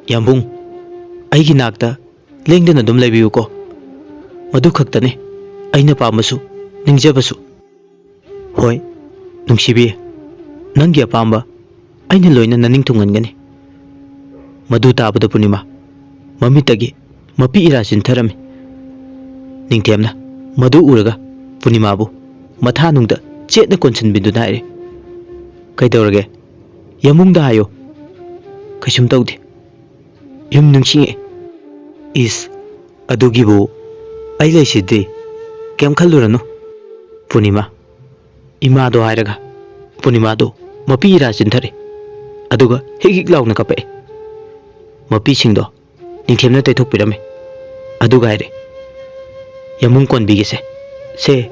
Yambung aigi nakta lengdana dum laibiyuko. Madu khaktane aina pamasu ningjabasu. Hoi, nungsibi nangi apamba aina loina naning tungangani. Madu tabada Punima mamitagi mapi ira sintharami. Ningthemna madu uraga Punima bu matha nungda chetna konsin bindu naire. Kaidawrage yamungda hayo. Kaisum tawde. Yum nungsinge. Is adugibu ai laisidi kem khalluranu. Punima ima do hairaga Punima do mapi ra sinthare. Aduga hegik launa kape. Mapi singdo ningthemna taithokpirame. Aduga haire. Yamung konbigese. Se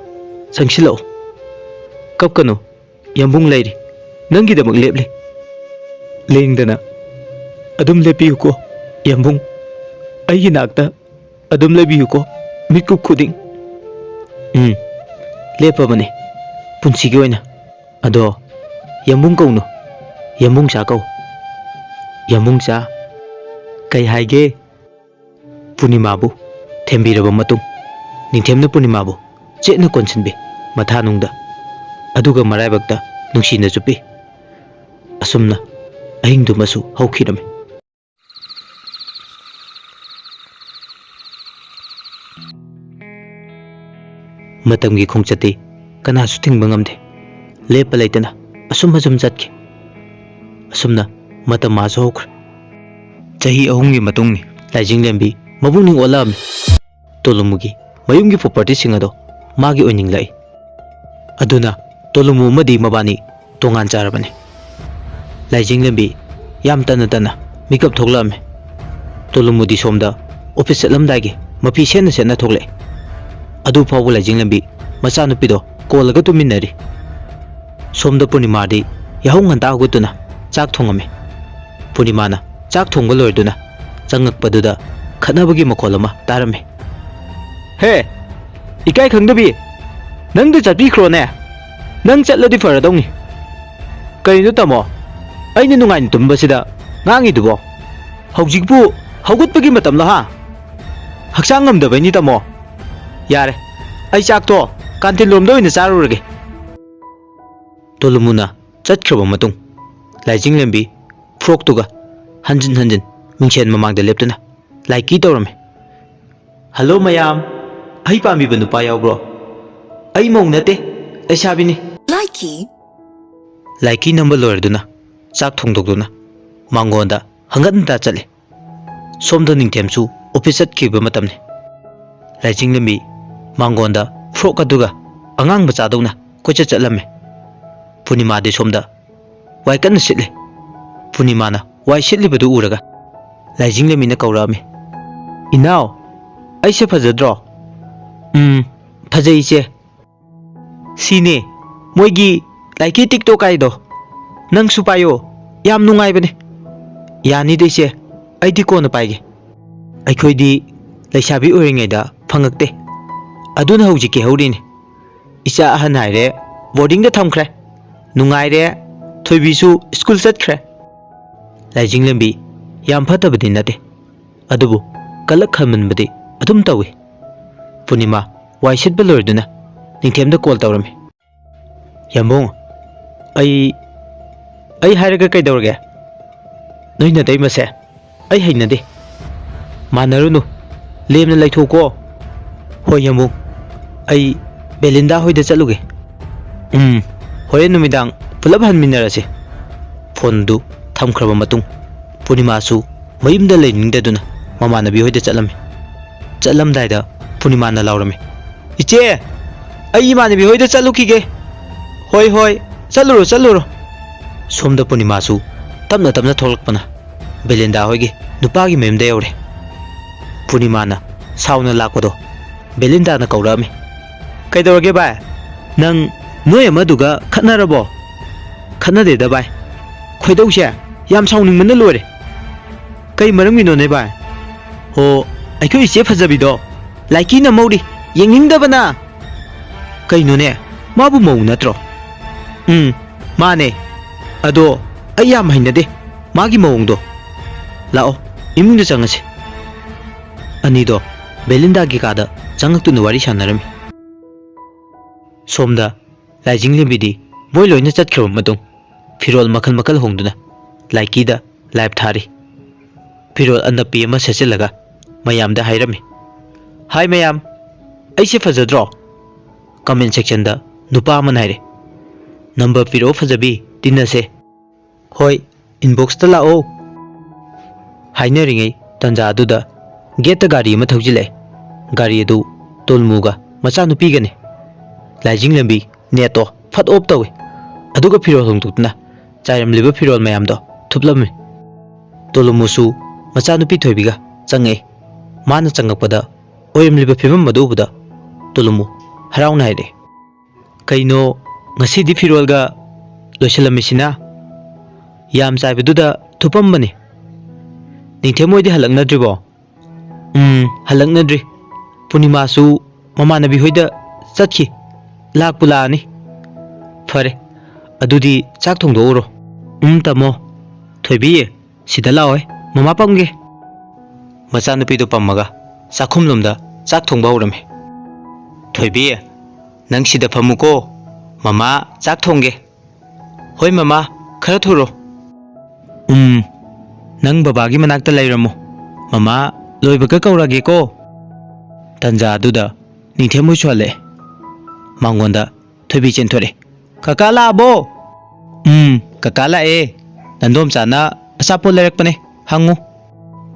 sangsilao. Kapkano yambung lairi. Nangidamak lepli. Lengdana adum lepiyuko yambung aigi nakta adum lebiyuko mitkup khuding. Lepabane punsigi oina. Ado yambung kauno. Yambung cha kau. Yambung cha kai haige. Punimabu thembiraba matung ningthemna Punimabu chetna konsinbi matha nungda. Aduga maraibakta nungsina chupi. Asumna ahingdu masu haukhirame. Matamgi khongchati kanasu thingba ngamde. Lepa leitana asum chatki. Asumna matam masu hokhr. Chahi ahumgi matungni laijing lembi mabungning olami. Tolumugi mayumgi property singado magi oining lai. Aduna tolumu madi mabani tongan charabane. Laijing lembi yam tana mikap thoklame. Tolumudi somda office lamdagi mapi sena thokle. Adu phawu laijing lembi macha nupido kolaga tuminari. Somda Punimadi yahung nganta hugutuna chak thongame. Punimana chak thongba loiduna changakpaduda khatnabagi makolama tarame. He, ikai khangdabi nangdu chatbi khrone. Nang chatladi faradongni. Kaino tamo aina nungain tumbasida ngangi dubo. Haujikbu haugatpagi matam la ha. ꯍꯛꯆꯥꯡ ꯉꯝꯗꯕꯩꯅꯤ ꯇꯥꯃꯣ ꯌꯥꯔꯦ ꯑꯩ ꯆꯥꯛꯇꯣ canteen ꯂꯣꯝꯗ ꯑꯣꯏꯅ ꯆꯥꯔꯨꯔꯒꯦ ꯇꯣꯂꯨꯃꯨꯅ ꯆꯠꯈ꯭ꯔꯕ ꯃꯇꯨꯡ ꯂꯥꯏꯖꯤꯡꯂꯦꯝꯕꯤ ꯐ꯭ꯔꯣꯛꯇꯨꯒ ꯍꯟꯖꯤꯟ ꯍꯟꯖꯤꯟ ꯃꯤꯡꯁꯦꯟ ꯃꯃꯥꯡꯗ ꯂꯦꯞꯇꯨꯅ ꯂꯥꯏꯀꯤ ꯇꯧꯔꯝꯃꯤ ꯍꯜꯂꯣ ꯃꯌꯥꯝ ꯑꯩ ꯄꯥꯝꯕꯤꯕ ꯅꯨꯄꯥ ꯌꯥꯎꯕ꯭ꯔꯣ ꯑꯩ ꯃꯧ ꯅꯠꯇꯦ ꯂꯩꯁꯥꯕꯤꯅꯤ ꯂꯥꯏꯀꯤ ꯅꯝꯕ ꯂꯣꯏꯔꯗꯨꯅ ꯆꯥꯛ ꯊꯣꯡꯗꯣꯛꯇꯨꯅ ꯃꯥꯡꯒꯣꯟꯗ ꯍꯪꯒꯠ ꯍꯟꯗꯥ ꯆꯠꯂꯤ ꯁꯣꯝꯗ ꯅꯤꯡꯊꯦꯝꯁꯨ ꯑꯣꯐꯤꯁ ꯆꯠꯈꯤꯕ ꯃꯇꯝꯅꯤ ꯂꯥꯏꯖꯤꯡꯂꯦꯝꯕꯤ ꯃꯥꯡꯒꯣꯟꯗ ꯐ꯭ꯔꯣꯛ ꯑꯗꯨꯒ ꯑꯉꯥꯡ ꯃꯆꯥꯗꯧꯅ ꯀꯣꯏꯆꯠ ꯆꯠꯂꯝꯃꯤ ꯄꯨꯔꯅꯤꯃꯥꯗꯤ ꯁꯣꯝꯗ ꯋꯥꯏ ꯀꯟꯅ ꯁꯤꯠꯂꯤ ꯄꯨꯔꯅꯤꯃꯥꯅ ꯋꯥꯏ ꯁꯤꯠꯂꯤꯕꯗꯨ ꯎꯔꯒ ꯂꯥꯏꯖꯤꯡꯂꯦꯝꯕꯤꯅ ꯀꯧꯔꯛꯑꯝꯃꯤ ꯏꯅꯥꯎ ꯑꯩꯁꯦ ꯐꯖꯗ꯭ꯔꯣ ꯐꯖꯩ ꯏꯆꯦ ꯁꯤꯅꯦ ꯃꯣꯏꯒꯤ ꯂꯥꯏꯀꯤ ꯇꯤꯛꯇꯣꯛ ꯀꯥꯏꯗꯣ ꯅꯪꯁꯨ ꯄꯥꯏꯌꯣ ꯌꯥꯝ ꯅꯨꯡꯉꯥꯏꯕꯅꯦ ꯌꯥꯅꯤꯗ ꯏꯆꯦ ꯑꯩꯗꯤ ꯀꯣꯟꯅ ꯄꯥꯏꯒꯦ ꯑꯩꯈꯣꯏꯗꯤ ꯂꯩꯁꯥꯕꯤ ꯑꯣꯏꯔꯤꯉꯩꯗ ꯐꯪꯉꯛꯇꯦ ꯑꯗꯨꯅ ꯍꯧꯖꯤꯛ ꯍꯧꯔꯤꯅꯤ ꯏꯆꯥ ꯑꯍꯟ ꯍꯥꯏꯔꯦ ꯕꯣꯔꯗꯤꯡꯗ ꯊꯝꯈ꯭ꯔꯦ ꯅꯨꯡꯉꯥꯏꯔꯦ ꯊꯣꯏꯕꯤꯁꯨ ꯁ꯭ꯀꯨꯜ ꯆꯠꯈ꯭ꯔꯦ ꯂꯥꯏꯖꯤꯡꯂꯦꯝꯕꯤ ꯌꯥꯝ ꯐꯠꯇꯕꯗꯤ ꯅꯠꯇꯦ ꯑꯗꯨꯕꯨ ꯀꯜꯂꯛ ꯈꯟꯃꯟꯕꯗꯤ ꯑꯗꯨꯝ ꯇꯧꯏ ꯄꯨꯔꯅꯤꯃꯥ ꯋꯥꯏ ꯁꯤꯠꯄ ꯂꯣꯏꯔꯗꯨꯅ ꯅꯤꯡꯊꯦꯝꯗ ꯀꯣꯜ ꯇꯧꯔꯝꯃꯤ ꯌꯥꯝꯕꯨꯡ ꯑꯩ ꯍꯥꯏꯔꯒ ꯀꯩꯗꯧꯔꯒꯦ ꯅꯣꯏ ꯅꯇꯩꯃꯁꯦ ꯑꯩ ꯍꯩꯅꯗꯦ ꯃꯥꯟꯅꯔꯨꯅꯨ ꯂꯦꯝꯅ ꯂꯩꯊꯣꯛꯀꯣ ꯍꯣꯏ ꯌꯥꯝꯕꯨꯡ ꯑꯩ ꯕꯦꯂꯤꯟꯗꯥ ꯍꯣꯏꯗ ꯆꯠꯂꯨꯒꯦ ꯍꯣꯔꯦꯟ ꯅꯨꯃꯤꯗꯥꯡ ꯄꯨꯂꯞ ꯍꯟꯃꯤꯟꯅꯔꯁꯤ ꯐꯣꯟꯗꯨ ꯊꯝꯈ꯭ꯔꯕ ꯃꯇꯨꯡ ꯄꯨꯔꯅꯤꯃꯥꯁꯨ ꯃꯌꯨꯝꯗ ꯂꯩꯅꯤꯡꯗꯗꯨꯅ ꯃꯃꯥꯟꯅꯕꯤ ꯍꯣꯏꯗ ꯆꯠꯂꯝꯃꯤ ꯆꯠꯂꯝꯗꯥꯏꯗ ꯄꯨꯔꯅꯤꯃꯥꯅ ꯂꯥꯎꯔꯝꯃꯤ ꯏꯆꯦ ꯑꯩ ꯏꯃꯥꯟꯅꯕꯤ ꯍꯣꯏꯗ ꯆꯠꯂꯨꯈꯤꯒꯦ ꯍꯣꯏ ꯆꯠꯂꯨꯔꯣ ꯁꯣꯝꯗ ꯄꯨꯔꯅꯤꯃꯥꯁꯨ ꯇꯞꯅ ꯇꯞꯅ ꯊꯣꯛꯂꯛꯄꯅ ꯕꯦꯂꯤꯟꯗꯥ ꯍꯣꯏꯒꯤ ꯅꯨꯄꯥꯒꯤ ꯃꯌꯨꯝꯗ ꯌꯧꯔꯦ ꯄꯨꯔꯅꯤꯃꯥꯅ ꯁꯥꯎꯅ ꯂꯥꯛꯄꯗꯣ ꯕꯦꯂꯤꯟꯗꯥꯅ ꯀꯧꯔꯛꯑꯝꯃꯤ ꯀꯩꯗꯧꯔꯒꯦ ꯚꯥꯏ ꯅꯪ ꯅꯣꯏ ꯑꯃꯗꯨꯒ ꯈꯠꯅꯔꯕꯣ ꯈꯠꯅꯗꯦꯗ ꯚꯥꯏ ꯈꯣꯏꯗꯧꯁꯦ ꯌꯥꯝ ꯁꯥꯎꯅꯤꯡꯕꯅ ꯂꯣꯏꯔꯦ ꯀꯩ ꯃꯔꯝꯒꯤꯅꯣꯅꯦ ꯚꯥꯏ ꯍꯣ ꯑꯩꯈꯣꯏ ꯏꯆꯦ ꯐꯖꯕꯤꯗꯣ ꯂꯥꯏꯀꯤꯅ ꯃꯧꯔꯤ ꯌꯦꯡꯅꯤꯡꯗꯕꯅ ꯀꯩꯅꯣꯅꯦ ꯃꯥꯕꯨ ꯃꯧ ꯅꯠꯇ꯭ꯔꯣ ꯃꯥꯅꯦ ꯑꯗꯣ ꯑꯩ ꯌꯥꯝ ꯍꯩꯅꯗꯦ ꯃꯥꯒꯤ ꯃꯑꯣꯡꯗꯣ ꯂꯥꯛꯑꯣ ꯏꯃꯨꯡꯗ ꯆꯪꯉꯁꯤ ꯑꯅꯤꯗꯣ ꯕꯦꯂꯤꯟꯗꯥꯒꯤ ꯀꯥꯗ ꯆꯪꯉꯛꯇꯨꯅ ꯋꯥꯔꯤ ꯁꯥꯟꯅꯔꯝꯃꯤ ꯁꯣꯝꯗ ꯂꯥꯏꯖꯤꯡꯂꯦꯝꯕꯤꯗꯤ ꯃꯣꯏ ꯂꯣꯏꯅ ꯆꯠꯈ꯭ꯔꯕ ꯃꯇꯨꯡ ꯐꯤꯔꯣꯜ ꯃꯈꯜ ꯃꯈꯜ ꯍꯣꯡꯗꯨꯅ ꯂꯥꯏꯀꯤꯗ ꯂꯥꯏꯞ ꯊꯥꯔꯤ ꯐꯤꯔꯣꯜ ꯑꯅꯞꯄꯤ ꯑꯃ ꯁꯦꯠꯆꯤꯜꯂꯒ ꯃꯌꯥꯝꯗ ꯍꯥꯏꯔꯝꯃꯤ ꯍꯥꯏ ꯃꯌꯥꯝ ꯑꯩꯁꯦ ꯐꯖꯗ꯭ꯔꯣ ꯀꯃꯦꯟ ꯁꯦꯛꯁꯟꯗ ꯅꯨꯄꯥ ꯑꯃꯅ ꯍꯥꯏꯔꯦ ꯅꯝꯕꯔ ꯄꯤꯔꯛꯑꯣ ꯐꯖꯕꯤ ꯇꯤꯟꯅꯁꯦ ꯍꯣꯏ ꯏꯟꯕꯣꯛꯁꯇ ꯂꯥꯛꯑꯣ ꯍꯥꯏꯅꯔꯤꯉꯩ ꯇꯟꯖꯥ ꯑꯗꯨꯗ ꯒꯦꯠꯇ ꯒꯥꯔꯤ ꯑꯃ ꯊꯧꯖꯤꯜꯂꯛꯑꯦ ꯒꯥꯔꯤ ꯑꯗꯨ ꯇꯣꯜꯃꯨꯒ ꯃꯆꯥꯅꯨꯄꯤꯒꯅꯤ ꯂꯥꯏꯖꯤꯡꯂꯦꯝꯕꯤ ꯅꯦꯠꯇꯣ ꯐꯠ ꯑꯣꯞ ꯇꯧꯏ ꯑꯗꯨꯒ ꯐꯤꯔꯣꯜ ꯍꯣꯡꯗꯣꯛꯇꯨꯅ ꯆꯥꯏꯔꯝꯂꯤꯕ ꯐꯤꯔꯣꯜ ꯃꯌꯥꯝꯗꯣ ꯊꯨꯞꯂꯝꯃꯤ ꯇꯣꯂꯨꯃꯨꯁꯨ ꯃꯆꯥꯅꯨꯄꯤ ꯊꯣꯏꯕꯤꯒ ꯆꯪꯉꯛꯏ ꯃꯥꯅ ꯆꯪꯉꯛꯄꯗ ꯑꯣꯏꯔꯝꯂꯤꯕ ꯐꯤꯕꯝ ꯑꯗꯨ ꯎꯕꯗ ꯇꯣꯂꯨꯃꯨ ꯍꯔꯥꯎꯅ ꯍꯥꯏꯔꯛꯑꯦ ꯀꯩꯅꯣ ꯉꯁꯤꯗꯤ ꯐꯤꯔꯣꯜꯒ ꯂꯣꯏꯁꯤꯜꯂꯝꯃꯤꯁꯤꯅ ꯌꯥꯝ ꯆꯥꯏꯕꯗꯨꯗ ꯊꯨꯞꯄꯝꯕꯅꯤ ꯅꯤꯡꯊꯦꯝ ꯍꯣꯏꯗꯤ ꯍꯜꯂꯛꯅꯗ꯭ꯔꯤꯕꯣ ꯍꯜꯂꯛꯅꯗ꯭ꯔꯤ ꯄꯨꯔꯅꯤꯃꯥꯁꯨ ꯃꯃꯥꯟꯅꯕꯤ ꯍꯣꯏꯗ ꯆꯠꯈꯤ ꯂꯥꯛꯄꯨ ꯂꯥꯛꯑꯅꯤ ꯐꯔꯦ ꯑꯗꯨꯗꯤ ꯆꯥꯛ ꯊꯣꯡꯗꯣꯛꯎꯔꯣ ꯇꯥꯃꯣ ꯊꯣꯏꯕꯤ ꯁꯤꯗ ꯂꯥꯛꯑꯣꯏ ꯃꯃꯥ ꯄꯝꯒꯦ ꯃꯆꯥꯅꯨꯄꯤꯗꯨ ꯄꯝꯃꯒ ꯆꯥꯛꯈꯨꯝꯂꯣꯝꯗ ꯆꯥꯛ ꯊꯣꯡꯕ ꯍꯧꯔꯝꯃꯤ ꯊꯣꯏꯕꯤ ꯅꯪ ꯁꯤꯗ ꯐꯝꯃꯨꯀꯣ ꯃꯃꯥ ꯆꯥꯛ ꯊꯣꯡꯒꯦ ꯍꯣꯏ ꯃꯃꯥ ꯈꯔ ꯊꯨꯔꯣ ꯅꯪ ꯕꯕꯥꯒꯤ ꯃꯅꯥꯛꯇ ꯂꯩꯔꯝꯃꯣ ꯃꯃꯥ ꯂꯣꯏꯕꯒ ꯀꯧꯔꯒꯦꯀꯣ ꯇꯟꯖꯥ ꯑꯗꯨꯗ ꯅꯤꯡꯊꯦꯝ ꯍꯣꯏꯁꯨ ꯍꯜꯂꯛꯑꯦ ꯃꯉꯣꯟꯗ ꯊꯣꯏꯕꯤ ꯆꯦꯟꯊꯣꯔꯛꯑꯦ ꯀꯀꯥ ꯂꯥꯛꯑꯕꯣ ꯀꯀꯥ ꯂꯥꯛꯑꯦ ꯅꯟꯗꯣꯝꯆꯥꯅ ꯑꯆꯥꯄꯣꯠ ꯂꯩꯔꯛꯄꯅꯦ ꯍꯪꯉꯨ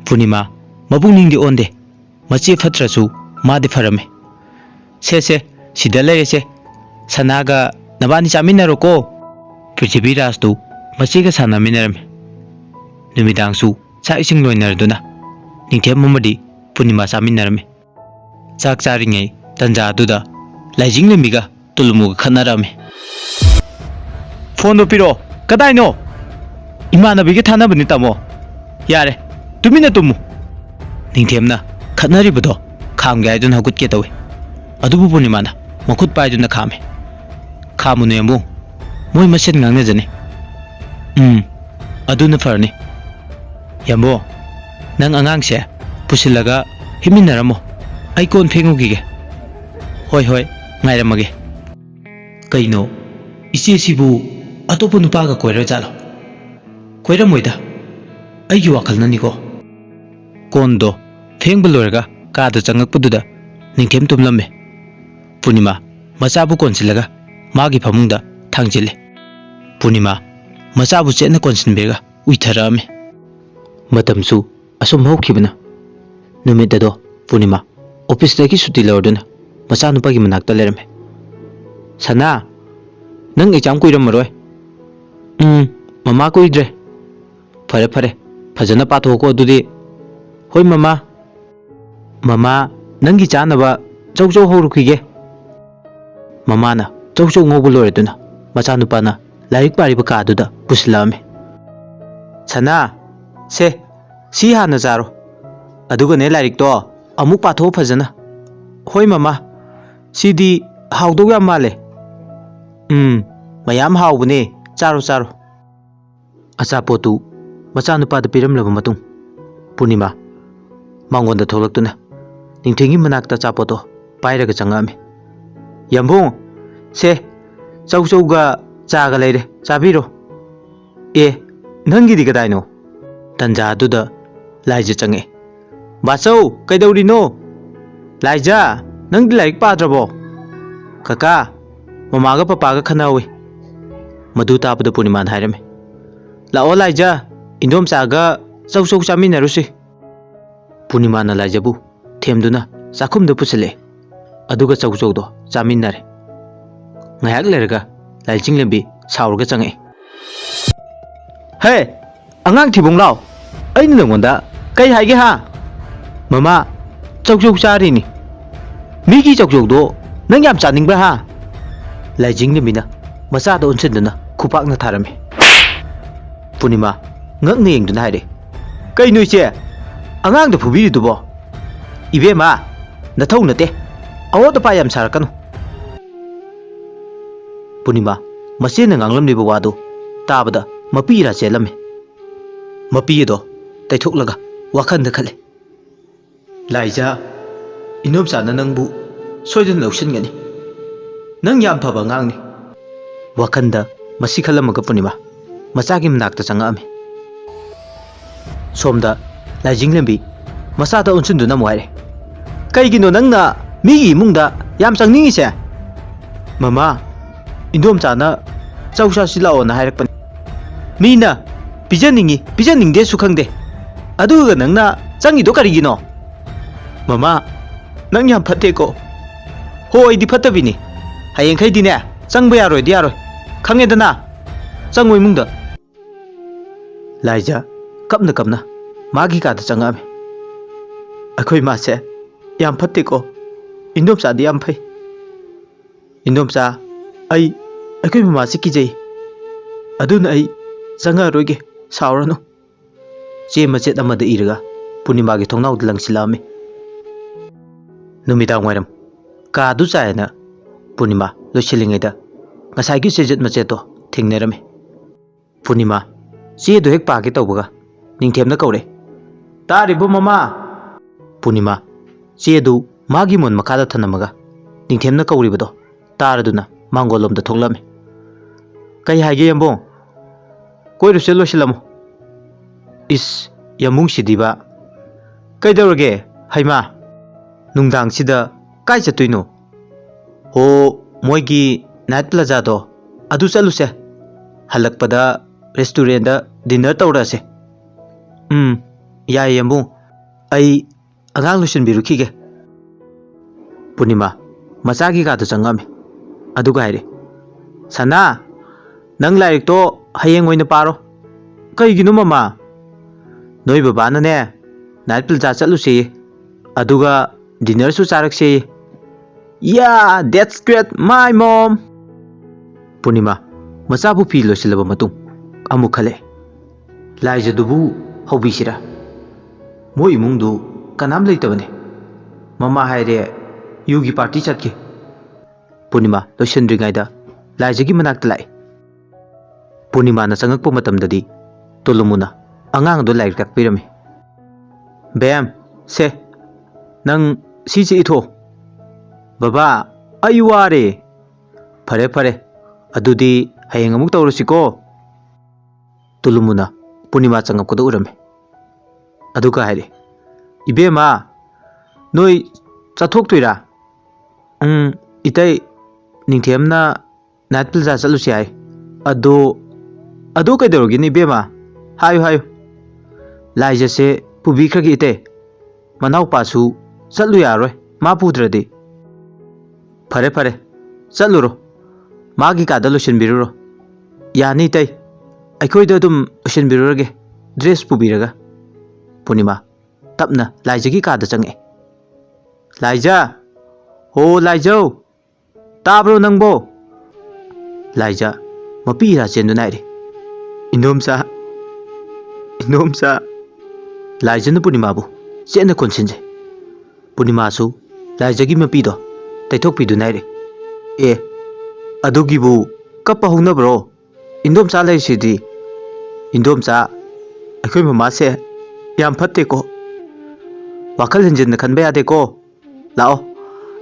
ꯄꯨꯔꯅꯤꯃꯥ ꯃꯕꯨꯛꯅꯤꯡꯗꯤ ꯑꯣꯟꯗꯦ ꯃꯆꯦ ꯐꯠꯇ꯭ꯔꯁꯨ ꯃꯥꯗꯤ ꯐꯔꯝꯃꯦ ꯁꯦ ꯁꯤꯗ ꯂꯩꯔꯁꯦ ꯁꯅꯥꯒ ꯅꯕꯥꯅꯤ ꯆꯥꯃꯤꯟꯅꯔꯣꯀꯣ ꯄ꯭ꯔꯤꯊꯤꯕꯤ ꯔꯥꯖꯇꯨ ꯃꯆꯦꯒ ꯁꯥꯟꯅꯃꯤꯟꯅꯔꯝꯃꯤ ꯅꯨꯃꯤꯗꯥꯡꯁꯨ ꯆꯥꯛ ꯏꯁꯤꯡ ꯂꯣꯏꯅꯔꯗꯨꯅ ꯅꯤꯡꯊꯦꯝ ꯑꯃꯗꯤ ꯄꯨꯔꯅꯤꯃꯥ ꯆꯥꯃꯤꯟꯅꯔꯝꯃꯤ ꯆꯥꯛ ꯆꯥꯔꯤꯉꯩ ꯇꯟꯖꯥ ꯑꯗꯨꯗ ꯂꯥꯏꯖꯤꯡꯂꯦꯝꯕꯤꯒ ꯇꯨꯂꯨꯃꯨꯒ ꯈꯠꯅꯔꯝꯃꯤ ꯐꯣꯟꯗꯣ ꯄꯤꯔꯛꯑꯣ ꯀꯗꯥꯏꯅꯣ ꯏꯃꯥꯟꯅꯕꯤꯒ ꯊꯥꯅꯕꯅꯤ ꯇꯥꯃꯣ ꯌꯥꯔꯦ ꯇꯨꯃꯤꯟꯅ ꯇꯨꯝꯃꯨ ꯅꯤꯡꯊꯦꯝꯅ ꯈꯠꯅꯔꯤꯕꯗꯣ ꯈꯥꯝꯒꯦ ꯍꯥꯏꯗꯨꯅ ꯍꯧꯒꯠꯀꯦ ꯇꯧꯏ ꯑꯗꯨꯕꯨ ꯄꯨꯔꯅꯤꯃꯥꯅ ꯃꯈꯨꯠ ꯄꯥꯏꯗꯨꯅ ꯈꯥꯝꯃꯤ ꯈꯥꯝꯃꯨꯅꯦ ꯌꯥꯝꯕꯨꯡ ꯃꯣꯏ ꯃꯁꯦꯟ ꯉꯥꯡꯅꯖꯅꯤ ꯑꯗꯨꯅ ꯐꯔꯅꯤ ꯌꯥꯝꯕꯣ ꯅꯪ ꯑꯉꯥꯡꯁꯦ ꯄꯨꯁꯤꯜꯂꯒ ꯍꯤꯞꯃꯤꯟꯅꯔꯝꯃꯣ ai kon phengugige. Hoi hoi, ngairamage. Kaino, iche sibu atopa nupaga koira jalo. Koiramoida. Aigi wakal nani ko. Kondo, phengba loiraga kada changakpaduda ningthem tumlamme. Purnima, machabu konsilaga magi phamungda thangjile. Purnima, machabu chetna konsinbega uitharame. Matamsu asum hokibana. Numidado Purnima, office dagi suti lorduna macha nupagi manakta lerame. Sana, nang exam kuiram maroi. Mama kuidre. Fare fare, fajana pathoko adudi. Hoi mama. Mama, nangi chanaba chau horukige. Mama na chau ngobu loreduna macha nupana larik pariba kaduda puslame. Sana, se si hana zaro. Aduga ne larik to amuk patho fajana. Hoi mama, sidi haudo yam male. Mayam haubune charo. Achapotu macha nupada piramlaba matung Purnima mangonda tholaktuna ningthengi manakta chapoto pairaga changame. Yambong se chauga chaga leire chabiro. Nangi di kadaino tanja aduda laija change. Bachau kaidaurino? Laija nangdi laik padrabo? Kaka mamaga papaga khanawi. Madu tabada Purnima hairame. Lao laija indom saga chau chaminarusi. Purnima na laijabu themduna chakhumda pusale. Aduga chau do chaminare. Ngayak lerga laijing lembi saurga change. Hey, angang thibong lao. Aina nangonda kai haige ha? Mama, chau charini. Migi chau do nang yam chaningbra ha? Laijing lembina macha da unsinduna khupakna tharame. Purnima ngakna yengduna haire. Kai noi che angang da phubi dubo. Ibe ma nathau nate. Awoda pa yam sarakanu. Purnima masena nganglamliba wadu tabada mapi ra chelame. Mapi do taithoklaga wakhanda khale. Laija inom sana nangbu soidan laushingani. Nang yam phaba ngangni. Wakhanda masi khalamaga Purnima machagi manakta changame. Somda laijing lembi masada unsunduna moire. Kaigino nangna migi imungda yam changningi se? Mama, indom chana chausa silao na hairakpan. Mina pijaningde su khangde. Aduga nangna changi do karigino? Mama, nang yam phatte ko. Hoi di phattabini. Hayeng khaidi ne changba yaroi di yaroi. Khangedana changoi mungda. Laija kapna magi ka da changame. Akhoi ma se yam phatte ko. Indom sa di yam phai. Indom sa akhoi mama se kijai. Aduna ai changa roige saurano. Che machet amada iraga Purnima gi thongnaw langsilame. Numidang wairam ka du chaina Purnima losilingeda ngasai gi sejet macheto thingnerame. Purnima che do hek pa gi tawbaga ningthemna kaure. Taribo mama. Purnima che du magi mon makada thanamaga ningthemna kauribado taraduna mangolomda thoklame. Kai haige yambong koiru selo silamo. Is yamung sidiba kaidawrage haima nungdang sida kai chatuino? Ho moigi night plaza do adu chaluse. Halakpada restaurant da dinner tawrase. Ya yambung ai angang lusin birukhige. Purnima machagi ga da changame. Aduga haire. Sana nang lairik to hayeng oina paro. Kaigino mama? Noi babana ne night plaza chaluse. Aduga dinner su charakse. Yeah, that's great, my mom. Purnima machabu pi losilaba matung amuk khale. Laija dubu hobisira. Mo imungdu kanam leitabane. Mama haire yugi party chatke. Purnima loisindringaida laijagi manakta lai. Purnima na changakpa matamdadi tolumuna angang do laik takpirame. Bam se nang ꯁꯤꯁꯦ ꯏꯊꯣ ꯕꯕꯥ ꯑꯩ ꯋꯥꯔꯦ ꯐꯔꯦ ꯐꯔꯦ ꯑꯗꯨꯗꯤ ꯍꯌꯦꯡ ꯑꯃꯨꯛ ꯇꯧꯔꯁꯤꯀꯣ ꯇꯨꯂꯨꯃꯨꯅ ꯄꯨꯔꯅꯤꯃꯥ ꯆꯪꯉꯛꯄꯗ ꯎꯔꯝꯃꯦ ꯑꯗꯨꯒ ꯍꯥꯏꯔꯦ 이베마 너희 짜톡도이라 이따이 닝템나 나트자 짤루시 하이 아도 그대로기니 이베마 하유 라이저세 부비크기 이때 마나우파수 짤루야로이 마푸드라디 파레 짤루로 마기 가달로 신비루로 야니 이따이 아이코이도 좀 신비루르게 드레스 부비라가 पूर्णिमा तपना लाइजगी कादा चंगे लाइजा हो लाइजौ ताब्रो नंगबो लाइजा मपीरा चेंदु नाइरे इनोमसा लाइजन पूर्णिमाबु चेंना कोनसिनजे पूर्णिमासु लाइजगी मपीदो तैथोकपीदु नाइरे ए अदुगिबु कप्पा होनब्रो इनोमसा लाइसिदि इनोमसा अखोय ममासे याम फत्ते को वाखल हंजन खनबे यादे को लाओ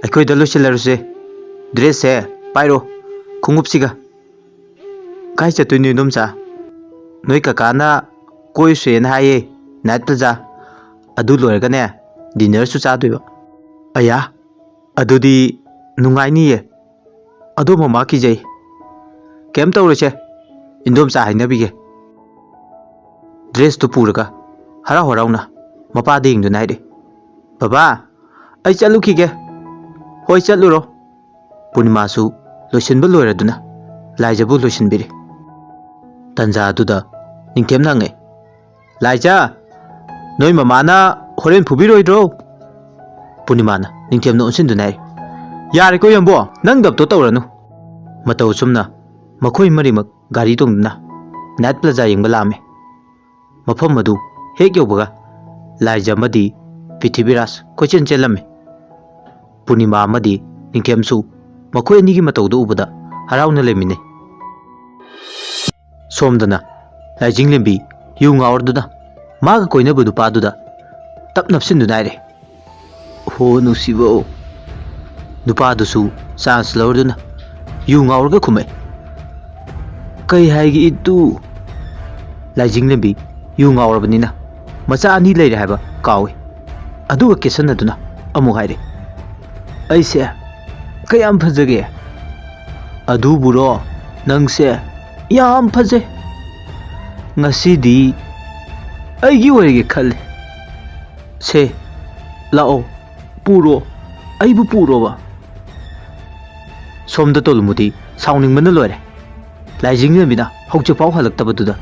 अखोय दलो सिलरसे ड्रेस है पाइरो खुंगुपसिगा काय चतुनि नोमसा नोय काकाना कोई सेन हाये नाइट प्लाजा अदु लोरगने डिनर सु चादुबा अया अदुदी नुंगाइनिये अदो ममा की जई केम तौरसे इंदोमसा हाइनबिगे ड्रेस तो पूरगा हरा हराउना मपादे इंदु नाइरे बाबा आई चलुखिगे होय चलुरो पूर्णिमासु लोसिनबु लोरदुना लाइजाबु लोसिनबिरे तंजा अदुदा निंथेम नांगे लाइजा नोय ममाना होरेन फुबिरोइद्रो पूर्णिमाना निंथेमना उनसिनदु नाइरे यारे को यंबो नंग दबतो तौरनु मतौ सुमना मखोय मरिमक गाड़ी तोंदुना नाइट प्लाजा यंगबा लामे मफम मदु हेक योबगा लाइजा मदी पृथ्वीराज कोचेन चेलमे पूर्णिमा मदी निंथेमसु मखोय अनिगी मतौदो उबदा हराउना लेमिने सोमदना लाइजिंग लेंबी यु ngawrduda maga koinabu nupaduda tapnapsindu naire ho nusibo nupadusu chance lorduna yu ngawrga khumai kai haigi itu लाइजिंग लेंबी यु ngawrabnina macha ani leire haba kawi aduga kesanaduna amu haire aise kayam phajage adu buro nangse yam phaje ngasidi aigi warige khale se lao puro aibu puro ba somda tolmudi sauning mana loire लाइजिंग लेंबिना हौजे पाव हलक्तबदुदा